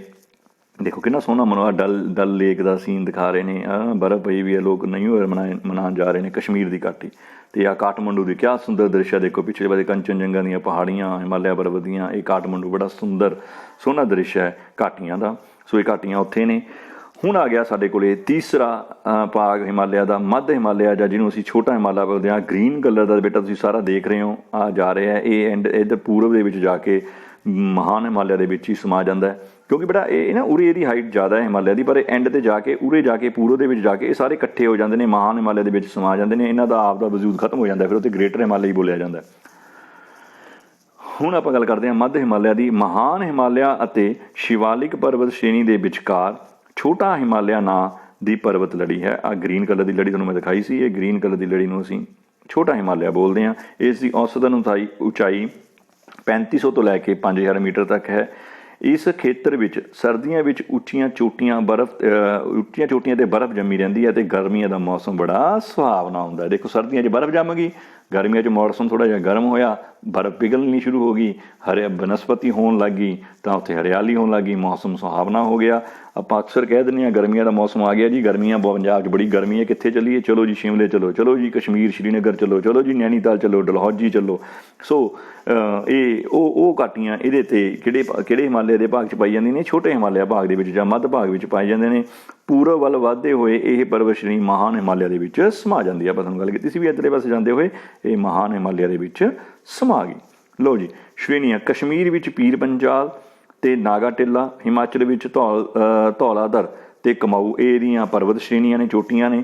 ਦੇਖੋ ਕਿੰਨਾ ਸੋਹਣਾ ਮਨੋਹਾ ਡਲ ਲੇਕ ਦਾ ਸੀਨ ਦਿਖਾ ਰਹੇ ਨੇ, ਬਰਫ਼ ਪਈ ਵੀ ਹੈ, ਲੋਕ ਨਿਊ ਈਅਰ ਮਨਾਉਣ ਜਾ ਰਹੇ ਨੇ ਕਸ਼ਮੀਰ ਦੀ ਘਾਟੀ। ਅਤੇ ਆਹ ਕਾਠਮੰਡੂ ਦੀ ਕਿਆ ਸੁੰਦਰ ਦ੍ਰਿਸ਼ ਹੈ, ਦੇਖੋ ਪਿਛਲੇ ਪਾਸੇ ਕੰਚਨਜੰਗਾ ਦੀਆਂ ਪਹਾੜੀਆਂ, ਹਿਮਾਲਿਆ ਪਰਬਤ ਦੀਆਂ, ਇਹ ਕਾਠਮੰਡੂ ਬੜਾ ਸੋਹਣਾ ਦ੍ਰਿਸ਼ ਹੈ ਘਾਟੀਆਂ ਦਾ। ਸੋ ਇਹ ਘਾਟੀਆਂ ਉੱਥੇ ਨੇ। ਹੁਣ ਆ ਗਿਆ ਸਾਡੇ ਕੋਲੇ ਤੀਸਰਾ ਭਾਗ ਹਿਮਾਲਿਆ ਦਾ, ਮੱਧ ਹਿਮਾਲਿਆ, ਜਾਂ ਜਿਹਨੂੰ ਅਸੀਂ ਛੋਟਾ ਹਿਮਾਲਿਆ ਬੋਲਦੇ ਹਾਂ। ਗ੍ਰੀਨ ਕਲਰ ਦਾ ਬੇਟਾ ਤੁਸੀਂ ਸਾਰਾ ਦੇਖ ਰਹੇ ਹੋ, ਆ ਜਾ ਰਿਹਾ, ਇਹ ਇੱਧਰ ਪੂਰਬ ਦੇ ਵਿੱਚ ਜਾ ਕੇ ਮਹਾਨ ਹਿਮਾਲਿਆ ਦੇ ਵਿੱਚ ਹੀ ਸਮਾ ਜਾਂਦਾ ਹੈ। ਕਿਉਂਕਿ ਬੇਟਾ ਇਹ ਨਾ ਉਰੇ ਇਹਦੀ ਹਾਈਟ ਜ਼ਿਆਦਾ ਹੈ ਹਿਮਾਲਿਆ ਦੀ, ਪਰ ਐਂਡ 'ਤੇ ਜਾ ਕੇ ਉਰੇ ਜਾ ਕੇ ਪੂਰਬ ਦੇ ਵਿੱਚ ਜਾ ਕੇ ਇਹ ਸਾਰੇ ਇਕੱਠੇ ਹੋ ਜਾਂਦੇ ਨੇ, ਮਹਾਨ ਹਿਮਾਲਿਆ ਦੇ ਵਿੱਚ ਸਮਾ ਜਾਂਦੇ ਨੇ, ਇਹਨਾਂ ਦਾ ਆਪ ਦਾ ਵਜੂਦ ਖਤਮ ਹੋ ਜਾਂਦਾ, ਫਿਰ ਉੱਥੇ ਗ੍ਰੇਟਰ ਹਿਮਾਲਿਆ ਹੀ ਬੋਲਿਆ ਜਾਂਦਾ। ਹੁਣ ਆਪਾਂ ਗੱਲ ਕਰਦੇ ਹਾਂ ਮੱਧ ਹਿਮਾਲਿਆ ਦੀ। ਮਹਾਨ ਹਿਮਾਲਿਆ ਅਤੇ ਸ਼ਿਵਾਲਿਕ ਪਰਬਤ ਸ਼੍ਰੇਣੀ ਦੇ ਵਿਚਕਾਰ ਛੋਟਾ ਹਿਮਾਲਿਆ ਨਾਂ ਦੀ ਪਰਬਤ ਲੜੀ ਹੈ। ਆਹ ਗ੍ਰੀਨ ਕਲਰ ਦੀ ਲੜੀ ਤੁਹਾਨੂੰ ਮੈਂ ਦਿਖਾਈ ਸੀ, ਇਹ ਗ੍ਰੀਨ ਕਲਰ ਦੀ ਲੜੀ ਨੂੰ ਅਸੀਂ ਛੋਟਾ ਹਿਮਾਲਿਆ ਬੋਲਦੇ ਹਾਂ। ਇਸ ਦੀ ਔਸਤਨ ਉਚਾਈ 3500 ਤੋਂ ਲੈ ਕੇ 5000 ਮੀਟਰ ਤੱਕ ਹੈ। ਇਸ ਖੇਤਰ ਵਿੱਚ ਸਰਦੀਆਂ ਵਿੱਚ ਉੱਚੀਆਂ ਚੋਟੀਆਂ ਤੇ ਬਰਫ਼ ਜੰਮੀ ਰਹਿੰਦੀ ਹੈ, ਅਤੇ ਗਰਮੀਆਂ ਦਾ ਮੌਸਮ ਬੜਾ ਸੁਹਾਵਣਾ ਹੁੰਦਾ ਹੈ। ਦੇਖੋ ਸਰਦੀਆਂ 'ਚ ਬਰਫ਼ ਜੰਮ ਗਈ, ਗਰਮੀਆਂ 'ਚ ਮੌਸਮ ਥੋੜ੍ਹਾ ਜਿਹਾ ਗਰਮ ਹੋਇਆ, ਬਰਫ਼ ਪਿਘਲਣੀ ਸ਼ੁਰੂ ਹੋ ਗਈ, ਬਨਸਪਤੀ ਹੋਣ ਲੱਗ ਗਈ, ਤਾਂ ਉੱਥੇ ਹਰਿਆਲੀ ਹੋਣ ਲੱਗ ਗਈ, ਮੌਸਮ ਸੁਹਾਵਣਾ ਹੋ ਗਿਆ। ਆਪਾਂ ਅਕਸਰ ਕਹਿ ਦਿੰਦੇ ਹਾਂ ਗਰਮੀਆਂ ਦਾ ਮੌਸਮ ਆ ਗਿਆ ਜੀ, ਗਰਮੀਆਂ ਪੰਜਾਬ 'ਚ ਬੜੀ ਗਰਮੀ ਹੈ, ਕਿੱਥੇ ਚੱਲੀਏ, ਚਲੋ ਜੀ ਸ਼ਿਮਲੇ ਚਲੋ, ਚਲੋ ਜੀ ਕਸ਼ਮੀਰ ਸ਼੍ਰੀਨਗਰ ਚਲੋ, ਚਲੋ ਜੀ ਨੈਨੀਤਾਲ ਚਲੋ, ਡਲਹੌਜੀ ਚਲੋ। ਸੋ ਇਹ ਉਹ ਘਾਟੀਆਂ ਇਹਦੇ 'ਤੇ ਕਿਹੜੇ ਹਿਮਾਲਿਆ ਦੇ ਭਾਗ 'ਚ ਪਾਈ ਜਾਂਦੀਆਂ ਨੇ, ਛੋਟੇ ਹਿਮਾਲਿਆ ਭਾਗ ਦੇ ਵਿੱਚ ਜਾਂ ਮੱਧ ਭਾਗ ਵਿੱਚ ਪਾਏ ਜਾਂਦੇ ਨੇ। ਪੂਰਬ ਵੱਲ ਵੱਧਦੇ ਹੋਏ ਇਹ ਪਰਬਤ ਸ਼੍ਰੇਣੀ ਮਹਾਨ ਹਿਮਾਲਿਆ ਦੇ ਵਿੱਚ ਸਮਾ ਜਾਂਦੀ ਹੈ। ਆਪਾਂ ਤੁਹਾਨੂੰ ਗੱਲ ਕੀਤੀ ਸੀ ਵੀ ਇੱਧਰਲੇ ਪਾਸੇ ਜਾਂਦੇ ਹੋਏ ਇਹ ਮਹਾਨ ਹਿਮਾਲਿਆ ਦੇ ਵਿੱਚ ਸਮਾ ਗਈ। ਲਓ ਜੀ ਸ਼੍ਰੇਣੀਆਂ, ਕਸ਼ਮੀਰ ਵਿੱਚ ਪੀਰ ਪੰਜਾਲ ਅਤੇ ਨਾਗਾ ਟਿੱਲਾ, ਹਿਮਾਚਲ ਵਿੱਚ ਧੌਲਾਧਰ ਅਤੇ ਕਮਾਊ, ਇਹਦੀਆਂ ਪਰਬਤ ਸ਼੍ਰੇਣੀਆਂ ਨੇ, ਚੋਟੀਆਂ ਨੇ।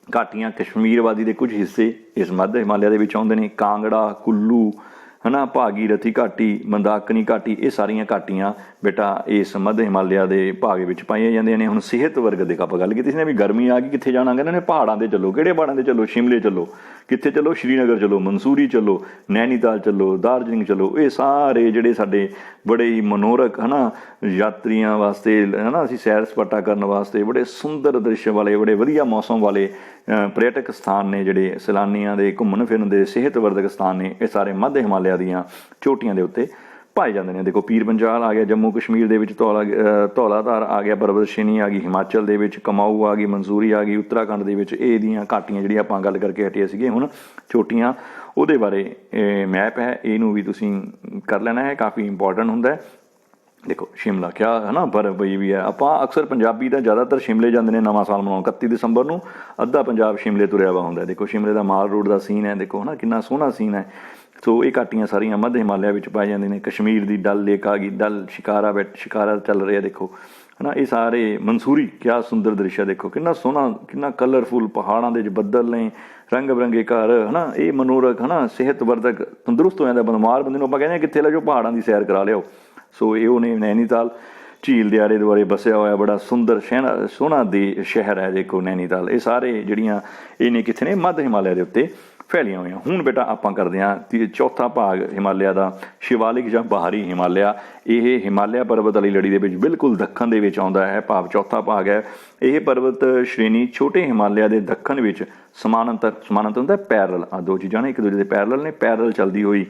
ਘਾਟੀਆਂ, ਕਸ਼ਮੀਰ ਵਾਦੀ ਦੇ ਕੁਝ ਹਿੱਸੇ ਇਸ ਮੱਧ ਹਿਮਾਲਿਆ ਦੇ ਵਿੱਚ ਆਉਂਦੇ ਨੇ। ਕਾਂਗੜਾ, ਕੁੱਲੂ ਹੈ ਨਾ, ਭਾਗੀਰਥੀ ਘਾਟੀ, ਮੰਦਾਕਨੀ ਘਾਟੀ, ਇਹ ਸਾਰੀਆਂ ਘਾਟੀਆਂ ਬੇਟਾ ਇਸ ਮੱਧ ਹਿਮਾਲਿਆ ਦੇ ਭਾਗ ਵਿੱਚ ਪਾਈਆਂ ਜਾਂਦੀਆਂ ਨੇ। ਹੁਣ ਸਿਹਤ ਵਰਗ ਦੇ ਆਪਾਂ ਗੱਲ ਕੀਤੀ ਸੀ ਨਾ ਵੀ ਗਰਮੀ ਆ ਗਈ, ਕਿੱਥੇ ਜਾਣਾ, ਕਹਿੰਦੇ ਨੇ ਪਹਾੜਾਂ 'ਤੇ ਚੱਲੋ। ਕਿਹੜੇ ਪਹਾੜਾਂ 'ਤੇ ਚੱਲੋ? ਸ਼ਿਮਲੇ ਚੱਲੋ, ਕਿੱਥੇ ਚੱਲੋ? ਸ਼੍ਰੀਨਗਰ ਚੱਲੋ, ਮਨਸੂਰੀ ਚੱਲੋ, ਨੈਨੀਤਾਲ ਚੱਲੋ, ਦਾਰਜਲਿੰਗ ਚੱਲੋ। ਇਹ ਸਾਰੇ ਜਿਹੜੇ ਸਾਡੇ ਬੜੇ ਹੀ ਮਨੋਰਕ ਹੈ ਨਾ ਯਾਤਰੀਆਂ ਵਾਸਤੇ ਹੈ ਨਾ, ਅਸੀਂ ਸੈਰ ਸਪਾਟਾ ਕਰਨ ਵਾਸਤੇ ਬੜੇ ਸੁੰਦਰ ਦ੍ਰਿਸ਼ ਵਾਲੇ, ਬੜੇ ਵਧੀਆ ਮੌਸਮ ਵਾਲੇ ਪਰਯਟਕ ਸਥਾਨ ਨੇ, ਜਿਹੜੇ ਸੈਲਾਨੀਆਂ ਦੇ ਘੁੰਮਣ ਫਿਰਨ ਦੇ ਸਿਹਤਵਰਧਕ ਸਥਾਨ ਨੇ, ਇਹ ਸਾਰੇ ਮੱਧ ਹਿਮਾਲਿਆ ਦੀਆਂ ਚੋਟੀਆਂ ਦੇ ਉੱਤੇ ਪਾਏ ਜਾਂਦੇ ਨੇ। ਦੇਖੋ ਪੀਰ ਪੰਜਾਲ ਆ ਗਿਆ ਜੰਮੂ ਕਸ਼ਮੀਰ ਦੇ ਵਿੱਚ, ਧੌਲਾਧਾਰ ਆ ਗਿਆ, ਪਰਬਤ ਸ਼੍ਰੇਣੀ ਆ ਗਈ ਹਿਮਾਚਲ ਦੇ ਵਿੱਚ, ਕਮਾਊ ਆ ਗਈ, ਮਨਸੂਰੀ ਆ ਗਈ ਉੱਤਰਾਖੰਡ ਦੇ ਵਿੱਚ। ਇਹਦੀਆਂ ਘਾਟੀਆਂ ਜਿਹੜੀਆਂ ਆਪਾਂ ਗੱਲ ਕਰਕੇ ਹਟੇ ਸੀਗੇ ਹੁਣ ਛੋਟੀਆਂ, ਉਹਦੇ ਬਾਰੇ ਮੈਪ ਹੈ, ਇਹਨੂੰ ਵੀ ਤੁਸੀਂ ਕਰ ਲੈਣਾ ਹੈ, ਕਾਫੀ ਇੰਪੋਰਟੈਂਟ ਹੁੰਦਾ। ਦੇਖੋ ਸ਼ਿਮਲਾ ਕਿਆ ਹੈ ਨਾ, ਬਰਫ ਪਈ ਵੀ ਹੈ। ਆਪਾਂ ਅਕਸਰ ਪੰਜਾਬੀ ਤਾਂ ਜ਼ਿਆਦਾਤਰ ਸ਼ਿਮਲੇ ਜਾਂਦੇ ਨੇ ਨਵਾਂ ਸਾਲ ਮਨਾਉਣ, 31 ਦਸੰਬਰ ਨੂੰ ਅੱਧਾ ਪੰਜਾਬ ਸ਼ਿਮਲੇ ਤੁਰਿਆ ਵਾ ਹੁੰਦਾ। ਦੇਖੋ ਸ਼ਿਮਲੇ ਦਾ ਮਾਲ ਰੋਡ ਦਾ ਸੀਨ ਹੈ, ਦੇਖੋ ਹੈ ਨਾ ਕਿੰਨਾ ਸੋਹਣਾ ਸੀਨ ਹੈ। ਸੋ ਇਹ ਘਾਟੀਆਂ ਸਾਰੀਆਂ ਮੱਧ ਹਿਮਾਲਿਆ ਵਿੱਚ ਪਾਏ ਜਾਂਦੇ ਨੇ। ਕਸ਼ਮੀਰ ਦੀ ਡਲ ਲੇਕ ਆ ਗਈ, ਡਲ ਸ਼ਿਕਾਰਾ ਚੱਲ ਰਿਹਾ ਦੇਖੋ ਹੈ ਨਾ। ਇਹ ਸਾਰੇ ਮਨਸੂਰੀ ਕਿਆ ਸੁੰਦਰ ਦ੍ਰਿਸ਼ ਹੈ, ਦੇਖੋ ਕਿੰਨਾ ਸੋਹਣਾ, ਕਿੰਨਾ ਕਲਰਫੁਲ, ਪਹਾੜਾਂ ਦੇ ਵਿੱਚ ਬੱਦਲ ਨੇ, ਰੰਗ ਬਿਰੰਗੇ ਘਰ ਹੈ ਨਾ। ਇਹ ਮਨੋਰਕ ਹੈ ਨਾ, ਸਿਹਤਵਰਧਕ, ਤੰਦਰੁਸਤ ਹੋ ਜਾਂਦਾ। ਬਿਮਾਰ ਬੰਦੇ ਨੂੰ ਆਪਾਂ ਕਹਿੰਦੇ ਹਾਂ ਕਿੱਥੇ ਲੈ ਜਾਓ, ਪਹਾੜਾਂ ਦੀ ਸੈਰ ਕਰਾ ਲਿਆਓ। ਸੋ ਇਹ ਉਹਨੇ ਨੈਨੀਤਾਲ ਝੀਲ ਦੇ ਆਲੇ ਦੁਆਲੇ ਬਸਿਆ ਹੋਇਆ ਬੜਾ ਸੁੰਦਰ ਸੋਹਣਾ ਦੇ ਸ਼ਹਿਰ ਹੈ ਦੇਖੋ ਨੈਨੀਤਾਲ। ਇਹ ਸਾਰੇ ਜਿਹੜੀਆਂ ਇਹ ਨੇ ਕਿੱਥੇ ਨੇ, ਮੱਧ ਹਿਮਾਲਿਆ ਦੇ ਉੱਤੇ ਫੈਲੀਆਂ ਹੋਈਆਂ। ਹੁਣ ਬੇਟਾ ਆਪਾਂ ਕਰਦੇ ਹਾਂ ਚੌਥਾ ਭਾਗ ਹਿਮਾਲਿਆ ਦਾ, ਸ਼ਿਵਾਲਿਕ ਜਾਂ ਬਾਹਰੀ ਹਿਮਾਲਿਆ। ਇਹ ਹਿਮਾਲਿਆ ਪਰਬਤ ਵਾਲੀ ਲੜੀ ਦੇ ਵਿੱਚ ਬਿਲਕੁਲ ਦੱਖਣ ਦੇ ਵਿੱਚ ਆਉਂਦਾ ਹੈ, ਭਾਵ ਚੌਥਾ ਭਾਗ ਹੈ। ਇਹ ਪਰਬਤ ਸ਼੍ਰੇਣੀ ਛੋਟੇ ਹਿਮਾਲਿਆ ਦੇ ਦੱਖਣ ਵਿੱਚ ਸਮਾਨਾਂਤਰ ਹੁੰਦਾ, ਪੈਰਲ। ਆ ਦੋ ਚੀਜ਼ਾਂ ਨੇ ਇੱਕ ਦੂਜੇ ਦੇ ਪੈਰਲ ਨੇ, ਪੈਰਲ ਚੱਲਦੀ ਹੋਈ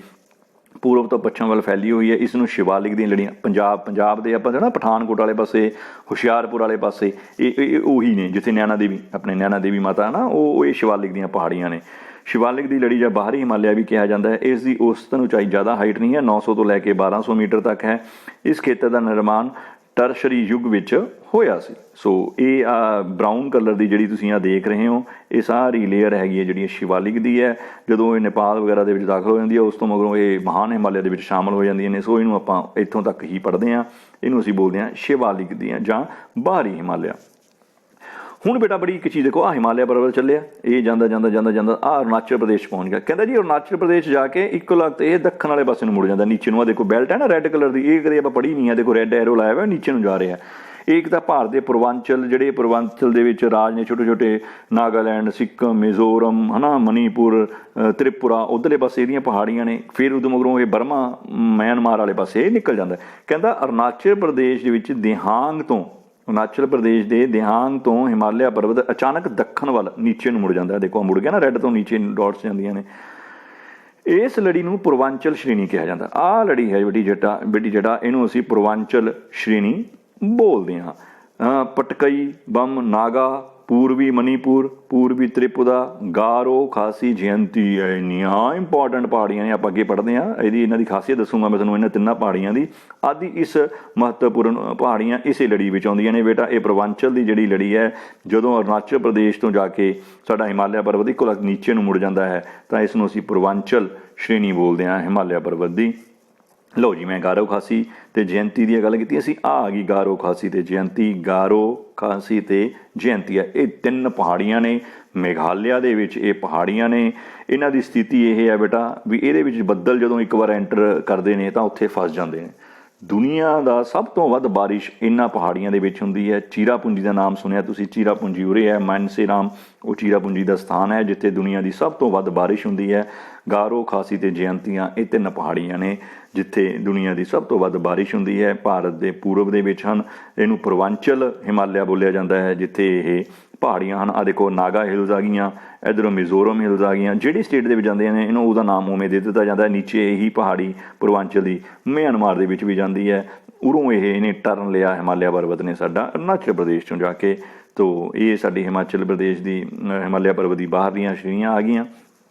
ਪੂਰਬ ਤੋਂ ਪੱਛਮ ਵੱਲ ਫੈਲੀ ਹੋਈ ਹੈ। ਇਸ ਨੂੰ ਸ਼ਿਵਾਲਿਕ ਦੀਆਂ ਲੜੀਆਂ, ਪੰਜਾਬ ਦੇ ਆਪਾਂ ਨਾ ਪਠਾਨਕੋਟ ਵਾਲੇ ਪਾਸੇ, ਹੁਸ਼ਿਆਰਪੁਰ ਵਾਲੇ ਪਾਸੇ, ਇਹ ਉਹੀ ਨੇ ਜਿੱਥੇ ਨੈਣਾ ਦੇਵੀ, ਆਪਣੇ ਨੈਣਾ ਦੇਵੀ ਮਾਤਾ ਹੈ ਨਾ, ਉਹ ਇਹ ਸ਼ਿਵਾਲਿਕ ਦੀਆਂ ਪਹਾੜੀਆਂ ਨੇ। ਸ਼ਿਵਾਲਿਕ ਦੀ ਲੜੀ ਜਾਂ ਬਾਹਰੀ ਹਿਮਾਲਿਆ ਵੀ ਕਿਹਾ ਜਾਂਦਾ ਹੈ। ਇਸ ਦੀ ਔਸਤਨ ਉਚਾਈ ਜ਼ਿਆਦਾ ਹਾਈਟ ਨਹੀਂ ਹੈ, 900 ਤੋਂ ਲੈ ਕੇ 1200 ਮੀਟਰ ਤੱਕ ਹੈ। ਇਸ ਖੇਤਰ ਦਾ ਨਿਰਮਾਣ ਟਰਸ਼ਰੀ ਯੁੱਗ ਵਿੱਚ ਹੋਇਆ ਸੀ। ਸੋ ਇਹ ਬਰਾਊਨ ਕਲਰ ਦੀ ਜਿਹੜੀ ਤੁਸੀਂ ਦੇਖ ਰਹੇ ਹੋ, ਇਹ ਸਾਰੀ ਲੇਅਰ ਹੈਗੀ ਹੈ ਜਿਹੜੀ ਸ਼ਿਵਾਲਿਕ ਦੀ ਹੈ। ਜਦੋਂ ਇਹ ਨੇਪਾਲ ਵਗੈਰਾ ਦੇ ਵਿੱਚ ਦਾਖਲ ਹੋ ਜਾਂਦੀ ਹੈ, ਉਸ ਤੋਂ ਮਗਰੋਂ ਇਹ ਮਹਾਨ ਹਿਮਾਲਿਆ ਦੇ ਵਿੱਚ ਸ਼ਾਮਲ ਹੋ ਜਾਂਦੀਆਂ ਨੇ। ਸੋ ਇਹਨੂੰ ਆਪਾਂ ਇੱਥੋਂ ਤੱਕ ਹੀ ਪੜ੍ਹਦੇ ਹਾਂ, ਇਹਨੂੰ ਅਸੀਂ ਬੋਲਦੇ ਹਾਂ ਸ਼ਿਵਾਲਿਕ ਦੀਆਂ ਜਾਂ ਬਾਹਰੀ ਹਿਮਾਲਿਆ। ਹੁਣ ਬੇਟਾ ਬੜੀ ਇੱਕ ਚੀਜ਼ ਦੇਖੋ, ਹਿਮਾਲਿਆ ਪਰਬਤ ਚੱਲਿਆ, ਇਹ ਜਾਂਦਾ ਅਰੁਣਾਚਲ ਪ੍ਰਦੇਸ਼ ਪਹੁੰਚ ਗਿਆ। ਕਹਿੰਦਾ ਜੀ ਅਰੁਣਾਚਲ ਪ੍ਰਦੇਸ਼ ਜਾ ਕੇ ਇੱਕੋ ਲੱਗ ਇਹ ਦੱਖਣ ਵਾਲੇ ਪਾਸੇ ਨੂੰ ਮੁੜ ਜਾਂਦਾ ਨੀਚੇ ਨੂੰ। ਦੇਖੋ ਬੈਲਟ ਹੈ ਨਾ ਰੈੱਡ ਕਲਰ ਦੀ, ਇਹ ਕਦੇ ਆਪਾਂ ਪੜ੍ਹੀ ਨਹੀਂ ਹੈ। ਦੇਖੋ ਰੈੱਡ ਐਰੋ ਲਾਇਆ ਹੋਇਆ, ਨੀਚੇ ਨੂੰ ਜਾ ਰਿਹਾ। ਇਹ ਇੱਕ ਤਾਂ ਭਾਰਤ ਦੇ ਪੂਰਵਾਂਚਲ, ਜਿਹੜੇ ਪੂਰਵਾਂਚਲ ਦੇ ਵਿੱਚ ਰਾਜ ਨੇ ਛੋਟੇ ਛੋਟੇ, ਨਾਗਾਲੈਂਡ, ਸਿੱਕਮ, ਮਿਜ਼ੋਰਮ ਹੈ ਨਾ, ਮਨੀਪੁਰ, ਤ੍ਰਿਪੁਰਾ, ਉੱਧਰਲੇ ਪਾਸੇ ਇਹਦੀਆਂ ਪਹਾੜੀਆਂ ਨੇ। ਫਿਰ ਉਦੋਂ ਮਗਰੋਂ ਇਹ ਬਰਮਾ, ਮਿਆਂਮਾਰ ਵਾਲੇ ਪਾਸੇ ਇਹ ਨਿਕਲ ਜਾਂਦਾ। ਕਹਿੰਦਾ ਅਰੁਣਾਚਲ ਪ੍ਰਦੇਸ਼ ਦੇ ਵਿੱਚ ਅਰੁਣਾਚਲ ਪ੍ਰਦੇਸ਼ ਦੇ ਦਿਹਾਂਗ ਤੋਂ ਹਿਮਾਲਿਆ ਪਰਬਤ ਅਚਾਨਕ ਦੱਖਣ ਵੱਲ ਨੀਚੇ ਨੂੰ ਮੁੜ ਜਾਂਦਾ। ਦੇਖੋ ਮੁੜ ਗਿਆ ਨਾ, ਰੈੱਡ ਤੋਂ ਨੀਚੇ ਡਾਟਸ ਜਾਂਦੀਆਂ ਨੇ। ਇਸ ਲੜੀ ਨੂੰ ਪੂਰਵਾਂਚਲ ਸ਼੍ਰੇਣੀ ਕਿਹਾ ਜਾਂਦਾ। ਆਹ ਲੜੀ ਹੈ ਵੱਡੀ ਜਟਾ, ਇਹਨੂੰ ਅਸੀਂ ਪੂਰਵਾਂਚਲ ਸ਼੍ਰੇਣੀ ਬੋਲਦੇ ਹਾਂ। ਪਟਕਈ, ਬੰਮ, ਨਾਗਾ, ਪੂਰਬੀ ਮਨੀਪੁਰ, ਪੂਰਬੀ ਤ੍ਰਿਪੁਰਾ, ਗਾਰੋ, ਖਾਸੀ, ਜਯੰਤੀ, ਇੰਨੀਆਂ ਇੰਪੋਰਟੈਂਟ ਪਹਾੜੀਆਂ ਨੇ। ਆਪਾਂ ਅੱਗੇ ਪੜ੍ਹਦੇ ਹਾਂ, ਇਹਨਾਂ ਦੀ ਖਾਸੀਅਤ ਦੱਸੂਗਾ ਮੈਂ ਤੁਹਾਨੂੰ ਇਹਨਾਂ ਤਿੰਨਾਂ ਪਹਾੜੀਆਂ ਦੀ। ਆਦਿ ਇਸ ਮਹੱਤਵਪੂਰਨ ਪਹਾੜੀਆਂ ਇਸੇ ਲੜੀ ਵਿੱਚ ਆਉਂਦੀਆਂ ਨੇ ਬੇਟਾ। ਇਹ ਪੂਰਵਾਂਚਲ ਦੀ ਜਿਹੜੀ ਲੜੀ ਹੈ, ਜਦੋਂ ਅਰੁਣਾਚਲ ਪ੍ਰਦੇਸ਼ ਤੋਂ ਜਾ ਕੇ ਸਾਡਾ ਹਿਮਾਲਿਆ ਪਰਬਤ ਇੱਕੋ ਲੱਖ ਨੀਚੇ ਨੂੰ ਮੁੜ ਜਾਂਦਾ ਹੈ, ਤਾਂ ਇਸ ਨੂੰ ਅਸੀਂ ਪੂਰਵਾਂਚਲ ਸ਼੍ਰੇਣੀ ਬੋਲਦੇ ਹਾਂ ਹਿਮਾਲਿਆ ਪਰਬਤ ਦੀ। ਲਓ ਜੀ, ਮੈਂ ਗਾਰੋ, ਖਾਸੀ ਤੇ ਜਯੰਤੀ ਦੀ ਗੱਲ ਕੀਤੀ ਅਸੀਂ। ਆ ਗਈ ਗਾਰੋ, ਖਾਸੀ ਤੇ ਜਯੰਤੀ। ਗਾਰੋ, ਖਾਸੀ ਤੇ ਜਯੰਤੀ ਹੈ, ਇਹ ਤਿੰਨ ਪਹਾੜੀਆਂ ਨੇ ਮੇਘਾਲਿਆ ਦੇ ਵਿੱਚ। ਇਹ ਪਹਾੜੀਆਂ ਨੇ, ਇਹਨਾਂ ਦੀ ਸਥਿਤੀ ਇਹ ਹੈ ਬੇਟਾ ਵੀ ਇਹਦੇ ਵਿੱਚ ਬੱਦਲ ਜਦੋਂ ਇੱਕ ਵਾਰ ਐਂਟਰ ਕਰਦੇ ਨੇ ਤਾਂ ਉੱਥੇ ਫਸ ਜਾਂਦੇ ਨੇ। ਦੁਨੀਆ ਦਾ ਸਭ ਤੋਂ ਵੱਧ ਬਾਰਿਸ਼ ਇਹਨਾਂ ਪਹਾੜੀਆਂ ਦੇ ਵਿੱਚ ਹੁੰਦੀ ਹੈ। ਚੀਰਾਪੂੰਜੀ ਦਾ ਨਾਮ ਸੁਣਿਆ ਤੁਸੀਂ, ਚੀਰਾਪੂੰਜੀ ਉਰੇ ਹੈ, ਮਾਨਸੇਰਾਮ ਉਹ ਚੀਰਾਪੂੰਜੀ ਦਾ ਸਥਾਨ ਹੈ ਜਿੱਥੇ ਦੁਨੀਆ ਦੀ ਸਭ ਤੋਂ ਵੱਧ ਬਾਰਿਸ਼ ਹੁੰਦੀ ਹੈ। ਗਾਰੋ, ਖਾਸੀ ਤੇ ਜਯੰਤੀਆਂ ਇਹ ਤਿੰਨ ਪਹਾੜੀਆਂ ਨੇ ਜਿੱਥੇ ਦੁਨੀਆ ਦੀ ਸਭ ਤੋਂ ਵੱਧ ਬਾਰਿਸ਼ ਹੁੰਦੀ ਹੈ। ਭਾਰਤ ਦੇ ਪੂਰਬ ਦੇ ਵਿੱਚ ਹਨ। ਇਹਨੂੰ ਪੂਰਵਾਂਚਲ ਹਿਮਾਲਿਆ ਬੋਲਿਆ ਜਾਂਦਾ ਹੈ, ਜਿੱਥੇ ਇਹ ਪਹਾੜੀਆਂ ਹਨ। ਆ ਦੇਖੋ ਨਾਗਾ ਹਿਲਸ ਆ ਗਈਆਂ, ਇੱਧਰੋਂ ਮਿਜ਼ੋਰਮ ਹਿਲਸ ਆ ਗਈਆਂ। ਜਿਹੜੀ ਸਟੇਟ ਦੇ ਵਿੱਚ ਜਾਂਦੀਆਂ ਨੇ ਇਹਨੂੰ ਉਹਦਾ ਨਾਮ ਉਵੇਂ ਦੇ ਦਿੱਤਾ ਜਾਂਦਾ। ਨੀਚੇ ਇਹੀ ਪਹਾੜੀ ਪੂਰਵਾਂਚਲ ਦੀ ਮਿਆਂਮਾਰ ਦੇ ਵਿੱਚ ਵੀ ਜਾਂਦੀ ਹੈ। ਉਰੋਂ ਇਹਨੇ ਟਰਨ ਲਿਆ ਹਿਮਾਲਿਆ ਪਰਬਤ ਨੇ ਸਾਡਾ ਅਰੁਣਾਚਲ ਪ੍ਰਦੇਸ਼ ਤੋਂ ਜਾ ਕੇ। ਤੋ ਇਹ ਸਾਡੀ ਹਿਮਾਚਲ ਪ੍ਰਦੇਸ਼ ਦੀ ਹਿਮਾਲਿਆ ਪਰਬਤ ਦੀ ਬਾਹਰਲੀਆਂ ਸ਼੍ਰੇਣੀਆਂ ਆ ਗਈਆਂ।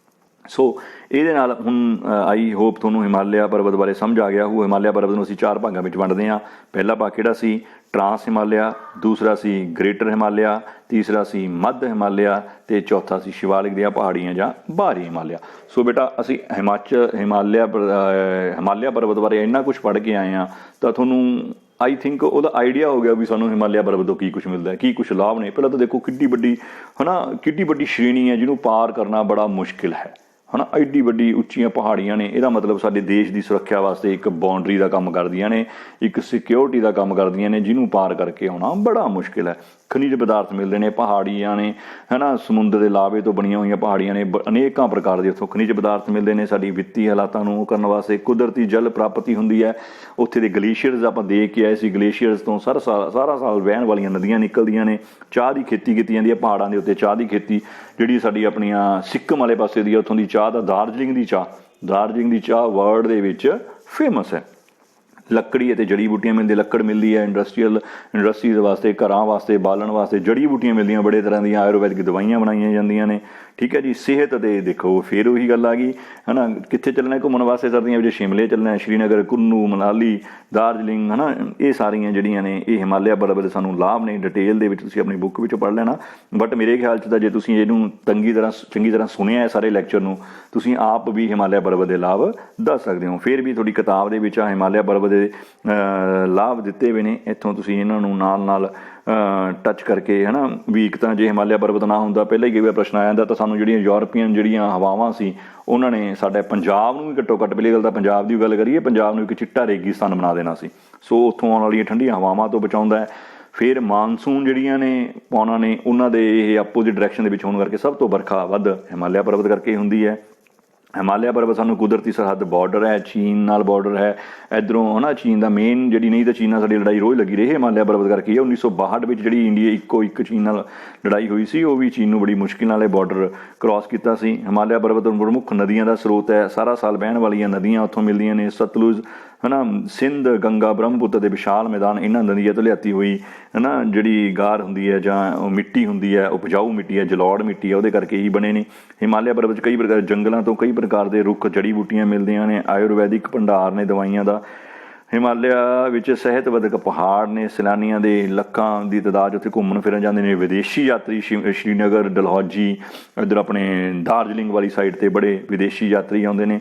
ਸੋ ਇਹਦੇ ਨਾਲ ਹੁਣ ਆਈ ਹੋਪ ਤੁਹਾਨੂੰ ਹਿਮਾਲਿਆ ਪਰਬਤ ਬਾਰੇ ਸਮਝ ਆ ਗਿਆ। ਉਹ ਹਿਮਾਲਿਆ ਪਰਬਤ ਨੂੰ ਅਸੀਂ 4 ਭਾਗਾਂ ਵਿੱਚ ਵੰਡਦੇ ਹਾਂ। ਪਹਿਲਾ ਭਾਗ ਕਿਹੜਾ ਸੀ? ਟਰਾਂਸ ਹਿਮਾਲਿਆ। ਦੂਸਰਾ ਸੀ ਗ੍ਰੇਟਰ ਹਿਮਾਲਿਆ। ਤੀਸਰਾ ਸੀ ਮੱਧ ਹਿਮਾਲਿਆ ਤੇ ਚੌਥਾ ਸੀ ਸ਼ਿਵਾਲਿਕ ਦੀਆਂ ਪਹਾੜੀਆਂ ਜਾਂ ਬਾਹਰੀ ਹਿਮਾਲਿਆ। ਸੋ ਬੇਟਾ ਅਸੀਂ ਹਿਮਾਲਿਆ ਪਰਬਤ ਬਾਰੇ ਇੰਨਾ ਕੁਛ ਪੜ੍ਹ ਕੇ ਆਏ ਹਾਂ ਤਾਂ ਤੁਹਾਨੂੰ ਆਈ ਥਿੰਕ ਉਹਦਾ ਆਈਡੀਆ ਹੋ ਗਿਆ ਵੀ ਸਾਨੂੰ ਹਿਮਾਲਿਆ ਪਰਬਤ ਤੋਂ ਕੀ ਕੁਛ ਮਿਲਦਾ, ਕੀ ਕੁਛ ਲਾਭ ਨੇ। ਪਹਿਲਾਂ ਤਾਂ ਦੇਖੋ ਕਿੱਡੀ ਵੱਡੀ ਸ਼੍ਰੇਣੀ ਹੈ ਜਿਹਨੂੰ ਪਾਰ ਕਰਨਾ ਬੜਾ ਮੁਸ਼ਕਿਲ ਹੈ ਨਾ। ਐਡੀ ਵੱਡੀ ਉੱਚੀਆਂ ਪਹਾੜੀਆਂ ਨੇ। ਇਹਦਾ ਮਤਲਬ ਸਾਡੇ ਦੇਸ਼ ਦੀ ਸੁਰੱਖਿਆ ਵਾਸਤੇ ਇੱਕ ਬਾਉਂਡਰੀ ਦਾ ਕੰਮ ਕਰਦੀਆਂ ਨੇ, ਇੱਕ ਸਿਕਿਉਰਿਟੀ ਦਾ ਕੰਮ ਕਰਦੀਆਂ ਨੇ, ਜਿਹਨੂੰ ਪਾਰ ਕਰਕੇ ਆਉਣਾ ਬੜਾ ਮੁਸ਼ਕਿਲ ਹੈ। ਖਣਿਜ ਪਦਾਰਥ ਮਿਲਦੇ ਨੇ, ਪਹਾੜੀਆਂ ਨੇ ਹੈ ਨਾ, ਸਮੁੰਦਰ ਦੇ ਲਾਵੇ ਤੋਂ ਬਣੀਆਂ ਹੋਈਆਂ ਪਹਾੜੀਆਂ ਨੇ, ਅਨੇਕਾਂ ਪ੍ਰਕਾਰ ਦੇ ਉੱਥੋਂ ਖਣਿਜ ਪਦਾਰਥ ਮਿਲਦੇ ਨੇ। ਸਾਡੀ ਵਿੱਤੀ ਹਾਲਾਤਾਂ ਨੂੰ ਕਰਨ ਵਾਸਤੇ ਕੁਦਰਤੀ ਜਲ ਪ੍ਰਾਪਤੀ ਹੁੰਦੀ ਹੈ। ਉੱਥੇ ਦੇ ਗਲੇਸ਼ੀਅਰਸ ਆਪਾਂ ਦੇਖ ਕੇ ਆਏ ਸੀ। ਗਲੇਸ਼ੀਅਰਸ ਤੋਂ ਸਾਰਾ ਸਾਲ ਵਹਿਣ ਵਾਲੀਆਂ ਨਦੀਆਂ ਨਿਕਲਦੀਆਂ ਨੇ। ਚਾਹ ਦੀ ਖੇਤੀ ਕੀਤੀ ਜਾਂਦੀ ਹੈ ਪਹਾੜਾਂ ਦੇ ਉੱਤੇ। ਚਾਹ ਦੀ ਖੇਤੀ ਜਿਹੜੀ ਸਾਡੀ ਆਪਣੀਆਂ ਸਿੱਕਮ ਵਾਲੇ ਪਾਸੇ ਦੀ ਉੱਥੋਂ ਦੀ ਚਾਹ ਦਾ ਦਾਰਜਲਿੰਗ ਦੀ ਚਾਹ ਵਰਲਡ ਦੇ ਵਿੱਚ ਫੇਮਸ ਹੈ। ਲੱਕੜੀ ਅਤੇ ਜੜੀ ਬੂਟੀਆਂ ਮਿਲਦੀਆਂ, ਲੱਕੜ ਮਿਲਦੀ ਹੈ ਇੰਡਸਟਰੀਜ਼ ਵਾਸਤੇ, ਘਰਾਂ ਵਾਸਤੇ, ਬਾਲਣ ਵਾਸਤੇ, ਜੜੀ ਬੂਟੀਆਂ ਮਿਲਦੀਆਂ, ਬੜੇ ਤਰ੍ਹਾਂ ਦੀਆਂ ਆਯੁਰਵੈਦਿਕ ਦਵਾਈਆਂ ਬਣਾਈਆਂ ਜਾਂਦੀਆਂ ਨੇ। ਠੀਕ ਹੈ ਜੀ। ਸਿਹਤ ਦੇ ਦੇਖੋ ਫਿਰ ਉਹੀ ਗੱਲ ਆ ਗਈ ਹੈ ਨਾ, ਕਿੱਥੇ ਚੱਲਣਾ ਘੁੰਮਣ ਵਾਸਤੇ ਸਰਦੀਆਂ ਵਿੱਚ? ਸ਼ਿਮਲੇ ਚੱਲਣਾ, ਸ਼੍ਰੀਨਗਰ, ਕੁੱਲੂ, ਮਨਾਲੀ, ਦਾਰਜਲਿੰਗ, ਹੈ ਨਾ, ਇਹ ਸਾਰੀਆਂ ਜਿਹੜੀਆਂ ਨੇ ਇਹ ਹਿਮਾਲਿਆ ਪਰਬਤ ਦੇ ਸਾਨੂੰ ਲਾਭ ਨੇ। ਡਿਟੇਲ ਦੇ ਵਿੱਚ ਤੁਸੀਂ ਆਪਣੀ ਬੁੱਕ ਵਿੱਚੋਂ ਪੜ੍ਹ ਲੈਣਾ, ਬਟ ਮੇਰੇ ਖਿਆਲ 'ਚ ਤਾਂ ਜੇ ਤੁਸੀਂ ਇਹਨੂੰ ਚੰਗੀ ਤਰ੍ਹਾਂ ਸੁਣਿਆ ਹੈ ਸਾਰੇ ਲੈਕਚਰ ਨੂੰ, ਤੁਸੀਂ ਆਪ ਵੀ ਹਿਮਾਲਿਆ ਪਰਬਤ ਦੇ ਲਾਭ ਦੱਸ ਸਕਦੇ ਹੋ। ਫਿਰ ਵੀ ਤੁਹਾਡੀ ਕਿਤਾਬ ਦੇ ਵਿੱਚ ਹਿਮਾਲਿਆ ਪਰਬਤ ਦੇ ਲਾਭ ਦਿੱਤੇ ਹੋਏ ਨੇ, ਇੱਥੋਂ ਤੁਸੀਂ ਇਹਨਾਂ ਨੂੰ ਨਾਲ ਟੱਚ ਕਰਕੇ, ਹੈ ਨਾ, ਵੀ ਇੱਕ ਤਾਂ ਜੇ ਹਿਮਾਲਿਆ ਪਰਬਤ ਨਾ ਹੁੰਦਾ, ਪਹਿਲਾਂ ਹੀ ਕਈ ਵਾਰ ਪ੍ਰਸ਼ਨ ਆ ਜਾਂਦਾ, ਤਾਂ ਸਾਨੂੰ ਜਿਹੜੀਆਂ ਯੂਰਪੀਅਨ ਜਿਹੜੀਆਂ ਹਵਾਵਾਂ ਸੀ ਉਹਨਾਂ ਨੇ ਸਾਡੇ ਪੰਜਾਬ ਨੂੰ ਵੀ ਘੱਟੋ ਘੱਟ, ਪਹਿਲੀ ਗੱਲ ਤਾਂ ਪੰਜਾਬ ਦੀ ਗੱਲ ਕਰੀਏ, ਪੰਜਾਬ ਨੂੰ ਇੱਕ ਚਿੱਟਾ ਰੇਗਿਸਤਾਨ ਬਣਾ ਦੇਣਾ ਸੀ। ਸੋ ਉੱਥੋਂ ਆਉਣ ਵਾਲੀਆਂ ਠੰਡੀਆਂ ਹਵਾਵਾਂ ਤੋਂ ਬਚਾਉਂਦਾ ਹੈ। ਫਿਰ ਮਾਨਸੂਨ ਜਿਹੜੀਆਂ ਨੇ ਪੌਣਾ ਨੇ ਉਹਨਾਂ ਦੇ ਇਹ ਆਪੋਜ਼ਿਟ ਡਾਇਰੈਕਸ਼ਨ ਦੇ ਵਿੱਚ ਹੋਣ ਕਰਕੇ ਸਭ ਤੋਂ ਵਰਖਾ ਵੱਧ ਹਿਮਾਲਿਆ ਪਰਬਤ ਕਰਕੇ ਹੁੰਦੀ ਹੈ। ਹਿਮਾਲਿਆ ਪਰਬਤ ਸਾਨੂੰ ਕੁਦਰਤੀ ਸਰਹੱਦ ਬਾਰਡਰ ਹੈ, ਚੀਨ ਨਾਲ ਬਾਰਡਰ ਹੈ ਇੱਧਰੋਂ, ਹੈ ਨਾ, ਚੀਨ ਦਾ ਮੇਨ ਜਿਹੜੀ, ਨਹੀਂ ਤਾਂ ਚੀਨ ਨਾਲ ਸਾਡੀ ਲੜਾਈ ਰੋਜ਼ ਲੱਗੀ ਰਹੀ ਹਿਮਾਲਿਆ ਪਰਬਤ ਕਰਕੇ। 1962 ਵਿੱਚ ਜਿਹੜੀ ਇੰਡੀਆ ਇੱਕੋ ਇੱਕ ਚੀਨ ਨਾਲ ਲੜਾਈ ਹੋਈ ਸੀ, ਉਹ ਵੀ ਚੀਨ ਨੂੰ ਬੜੀ ਮੁਸ਼ਕਿਲ ਨਾਲ ਇਹ ਬਾਰਡਰ ਕ੍ਰਾਸ ਕੀਤਾ ਸੀ। ਹਿਮਾਲਿਆ ਪਰਬਤ ਪ੍ਰਮੁੱਖ ਨਦੀਆਂ ਦਾ ਸਰੋਤ ਹੈ, ਸਾਰਾ ਸਾਲ ਵਹਿਣ ਵਾਲੀਆਂ ਨਦੀਆਂ ਉੱਥੋਂ ਮਿਲਦੀਆਂ ਨੇ, ਸਤਲੁਜ, ਹੈ ਨਾ, ਸਿੰਧ, ਗੰਗਾ, ਬ੍ਰਹਮਪੁੱਤਰ ਦੇ ਵਿਸ਼ਾਲ ਮੈਦਾਨ ਇਹਨਾਂ ਨਦੀਆਂ ਤੋਂ ਲਿਆਤੀ ਹੋਈ, ਹੈ ਨਾ, ਜਿਹੜੀ ਗਾਰ ਹੁੰਦੀ ਹੈ ਜਾਂ ਉਹ ਮਿੱਟੀ ਹੁੰਦੀ ਹੈ, ਉਪਜਾਊ ਮਿੱਟੀ ਹੈ, ਜਲੌੜ ਮਿੱਟੀ ਹੈ, ਉਹਦੇ ਕਰਕੇ ਹੀ ਬਣੇ ਨੇ। ਹਿਮਾਲਿਆ ਪਰਬਤ 'ਚ ਕਈ ਪ੍ਰਕਾਰ ਜੰਗਲਾਂ ਤੋਂ ਕਈ ਪ੍ਰਕਾਰ ਦੇ ਰੁੱਖ, ਜੜੀ ਬੂਟੀਆਂ ਮਿਲਦੀਆਂ ਨੇ, ਆਯੁਰਵੈਦਿਕ ਭੰਡਾਰ ਨੇ ਦਵਾਈਆਂ ਦਾ। ਹਿਮਾਲਿਆ ਵਿੱਚ ਸਿਹਤਵਰਧਕ ਪਹਾੜ ਨੇ, ਸੈਲਾਨੀਆਂ ਦੇ ਲੱਖਾਂ ਦੀ ਤਾਦਾਦ ਉੱਥੇ ਘੁੰਮਣ ਫਿਰਨ ਜਾਂਦੇ ਨੇ। ਵਿਦੇਸ਼ੀ ਯਾਤਰੀ ਸ਼੍ਰੀਨਗਰ, ਡਲਹੌਜੀ, ਇੱਧਰ ਆਪਣੇ ਦਾਰਜਲਿੰਗ ਵਾਲੀ ਸਾਈਡ 'ਤੇ ਬੜੇ ਵਿਦੇਸ਼ੀ ਯਾਤਰੀ ਆਉਂਦੇ ਨੇ।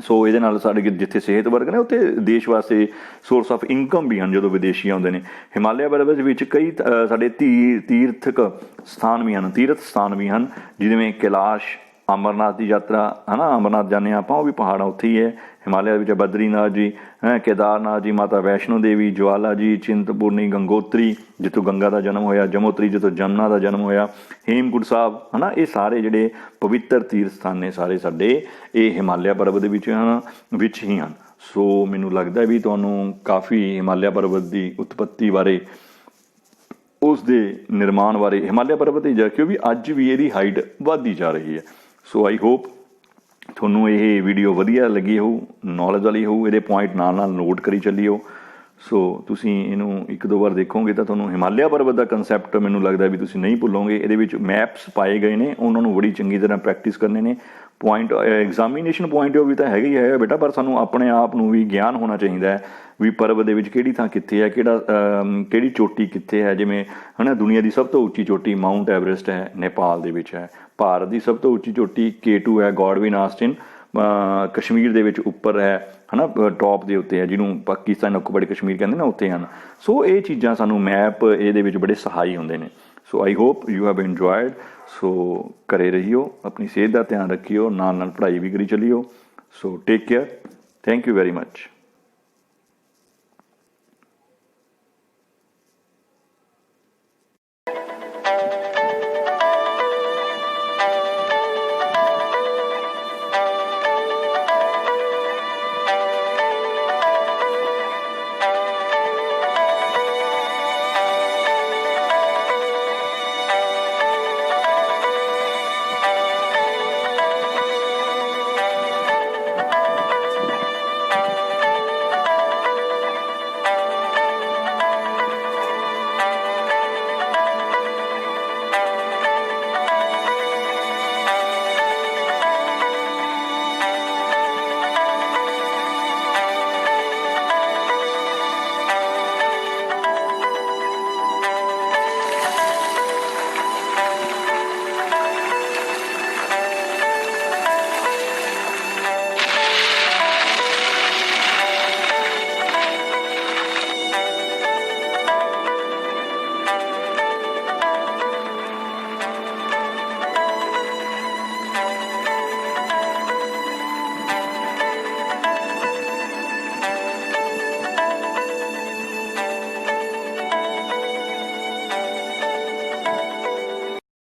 ਸੋ ਇਹਦੇ ਨਾਲ ਸਾਡੇ ਜਿੱਥੇ ਸਿਹਤ ਵਰਗ ਨੇ ਉੱਥੇ ਦੇਸ਼ ਵਾਸਤੇ ਸੋਰਸ ਆਫ ਇਨਕਮ ਵੀ ਹਨ ਜਦੋਂ ਵਿਦੇਸ਼ੀ ਆਉਂਦੇ ਨੇ। ਹਿਮਾਲਿਆ ਪਰਬਤ ਵਿੱਚ ਕਈ ਸਾਡੇ ਤੀਰਥਕ ਸਥਾਨ ਵੀ ਹਨ, ਜਿਵੇਂ ਕੈਲਾਸ਼, ਅਮਰਨਾਥ ਦੀ ਯਾਤਰਾ, ਹੈ ਨਾ, ਅਮਰਨਾਥ ਜਾਂਦੇ ਹਾਂ ਆਪਾਂ, ਉਹ ਵੀ ਪਹਾੜਾਂ ਉੱਥੇ ਹੀ ਹੈ। ਹਿਮਾਲਿਆ ਵਿੱਚ ਬਦਰੀਨਾਥ ਜੀ, ਕੇਦਾਰਨਾਥ ਜੀ, ਮਾਤਾ ਵੈਸ਼ਨੋ ਦੇਵੀ, ਜਵਾਲਾ ਜੀ, ਚਿੰਤਪੁਰਨੀ, ਗੰਗੋਤਰੀ ਜਿੱਥੋਂ ਗੰਗਾ ਦਾ ਜਨਮ ਹੋਇਆ, ਜਮੋਤਰੀ ਜਿੱਥੋਂ ਜਮਨਾ ਦਾ ਜਨਮ ਹੋਇਆ, ਹੇਮਕੁੰਟ ਸਾਹਿਬ, ਹੈ ਨਾ, ਇਹ ਸਾਰੇ ਜਿਹੜੇ ਪਵਿੱਤਰ ਤੀਰਥ ਸਥਾਨ ਨੇ ਸਾਰੇ ਸਾਡੇ ਇਹ ਹਿਮਾਲਿਆ ਪਰਬਤ ਦੇ ਵਿੱਚ ਹੀ ਹਨ। ਸੋ ਮੈਨੂੰ ਲੱਗਦਾ ਵੀ ਤੁਹਾਨੂੰ ਕਾਫੀ ਹਿਮਾਲਿਆ ਪਰਬਤ ਦੀ ਉਤਪੱਤੀ ਬਾਰੇ, ਉਸ ਦੇ ਨਿਰਮਾਣ ਬਾਰੇ, ਹਿਮਾਲਿਆ ਪਰਬਤ ਦੀ ਕਿਉਂ ਵੀ ਅੱਜ ਵੀ ਇਹਦੀ ਹਾਈਟ ਵੱਧਦੀ ਜਾ ਰਹੀ ਹੈ। ਸੋ ਆਈ ਹੋਪ ਤੁਹਾਨੂੰ ਇਹ ਵੀਡੀਓ ਵਧੀਆ ਲੱਗੀ ਹੋਊ, ਨੌਲੇਜ ਵਾਲੀ ਹੋਊ, ਇਹਦੇ ਪੁਆਇੰਟ ਨਾਲ ਨੋਟ ਕਰੀ ਚੱਲਿਓ। ਸੋ ਤੁਸੀਂ ਇਹਨੂੰ ਇੱਕ ਦੋ ਵਾਰ ਦੇਖੋਗੇ ਤਾਂ ਤੁਹਾਨੂੰ ਹਿਮਾਲਿਆ ਪਰਬਤ ਦਾ ਕੰਸੈਪਟ ਮੈਨੂੰ ਲੱਗਦਾ ਵੀ ਤੁਸੀਂ ਨਹੀਂ ਭੁੱਲੋਗੇ। ਇਹਦੇ ਵਿੱਚ ਮੈਪਸ ਪਾਏ ਗਏ ਨੇ, ਉਹਨਾਂ ਨੂੰ ਬੜੀ ਚੰਗੀ ਤਰ੍ਹਾਂ ਪ੍ਰੈਕਟਿਸ ਕਰਨੇ ਨੇ। ਪੁਆਇੰਟ ਐਗਜ਼ਾਮੀਨੇਸ਼ਨ ਪੁਆਇੰਟ ਵੀ ਤਾਂ ਹੈਗਾ ਹੀ ਹੈਗਾ ਬੇਟਾ, ਪਰ ਸਾਨੂੰ ਆਪਣੇ ਆਪ ਨੂੰ ਵੀ ਗਿਆਨ ਹੋਣਾ ਚਾਹੀਦਾ ਹੈ ਵੀ ਪਰਬਤ ਦੇ ਵਿੱਚ ਕਿਹੜੀ ਥਾਂ ਕਿੱਥੇ ਹੈ, ਕਿਹੜੀ ਚੋਟੀ ਕਿੱਥੇ ਹੈ। ਜਿਵੇਂ ਹੈ ਨਾ, ਦੁਨੀਆ ਦੀ ਸਭ ਤੋਂ ਉੱਚੀ ਚੋਟੀ ਮਾਊਂਟ ਐਵਰੈਸਟ ਹੈ, ਨੇਪਾਲ ਦੇ ਵਿੱਚ ਹੈ। ਭਾਰਤ ਦੀ ਸਭ ਤੋਂ ਉੱਚੀ ਚੋਟੀ K2 ਹੈ, ਗੋਡਵਿਨ ਆਸਟਿਨ, ਕਸ਼ਮੀਰ ਦੇ ਵਿੱਚ ਉੱਪਰ ਹੈ ਨਾ, ਟੌਪ ਦੇ ਉੱਤੇ ਹੈ, ਜਿਹਨੂੰ ਪਾਕਿਸਤਾਨ ਆਕੂਪਾਈਡ ਕਸ਼ਮੀਰ ਕਹਿੰਦੇ ਨਾ, ਉੱਥੇ ਹਨ। ਸੋ ਇਹ ਚੀਜ਼ਾਂ ਸਾਨੂੰ ਮੈਪ ਇਹਦੇ ਵਿੱਚ ਬੜੇ ਸਹਾਈ ਹੁੰਦੇ ਨੇ। So I hope you have enjoyed. So ਘਰੇ ਰਹੀਓ, ਆਪਣੀ ਸਿਹਤ ਦਾ ਧਿਆਨ ਰੱਖਿਓ, ਨਾਲ ਪੜ੍ਹਾਈ ਵੀ ਕਰੀ ਚੱਲਿਓ। So take care, thank you very much.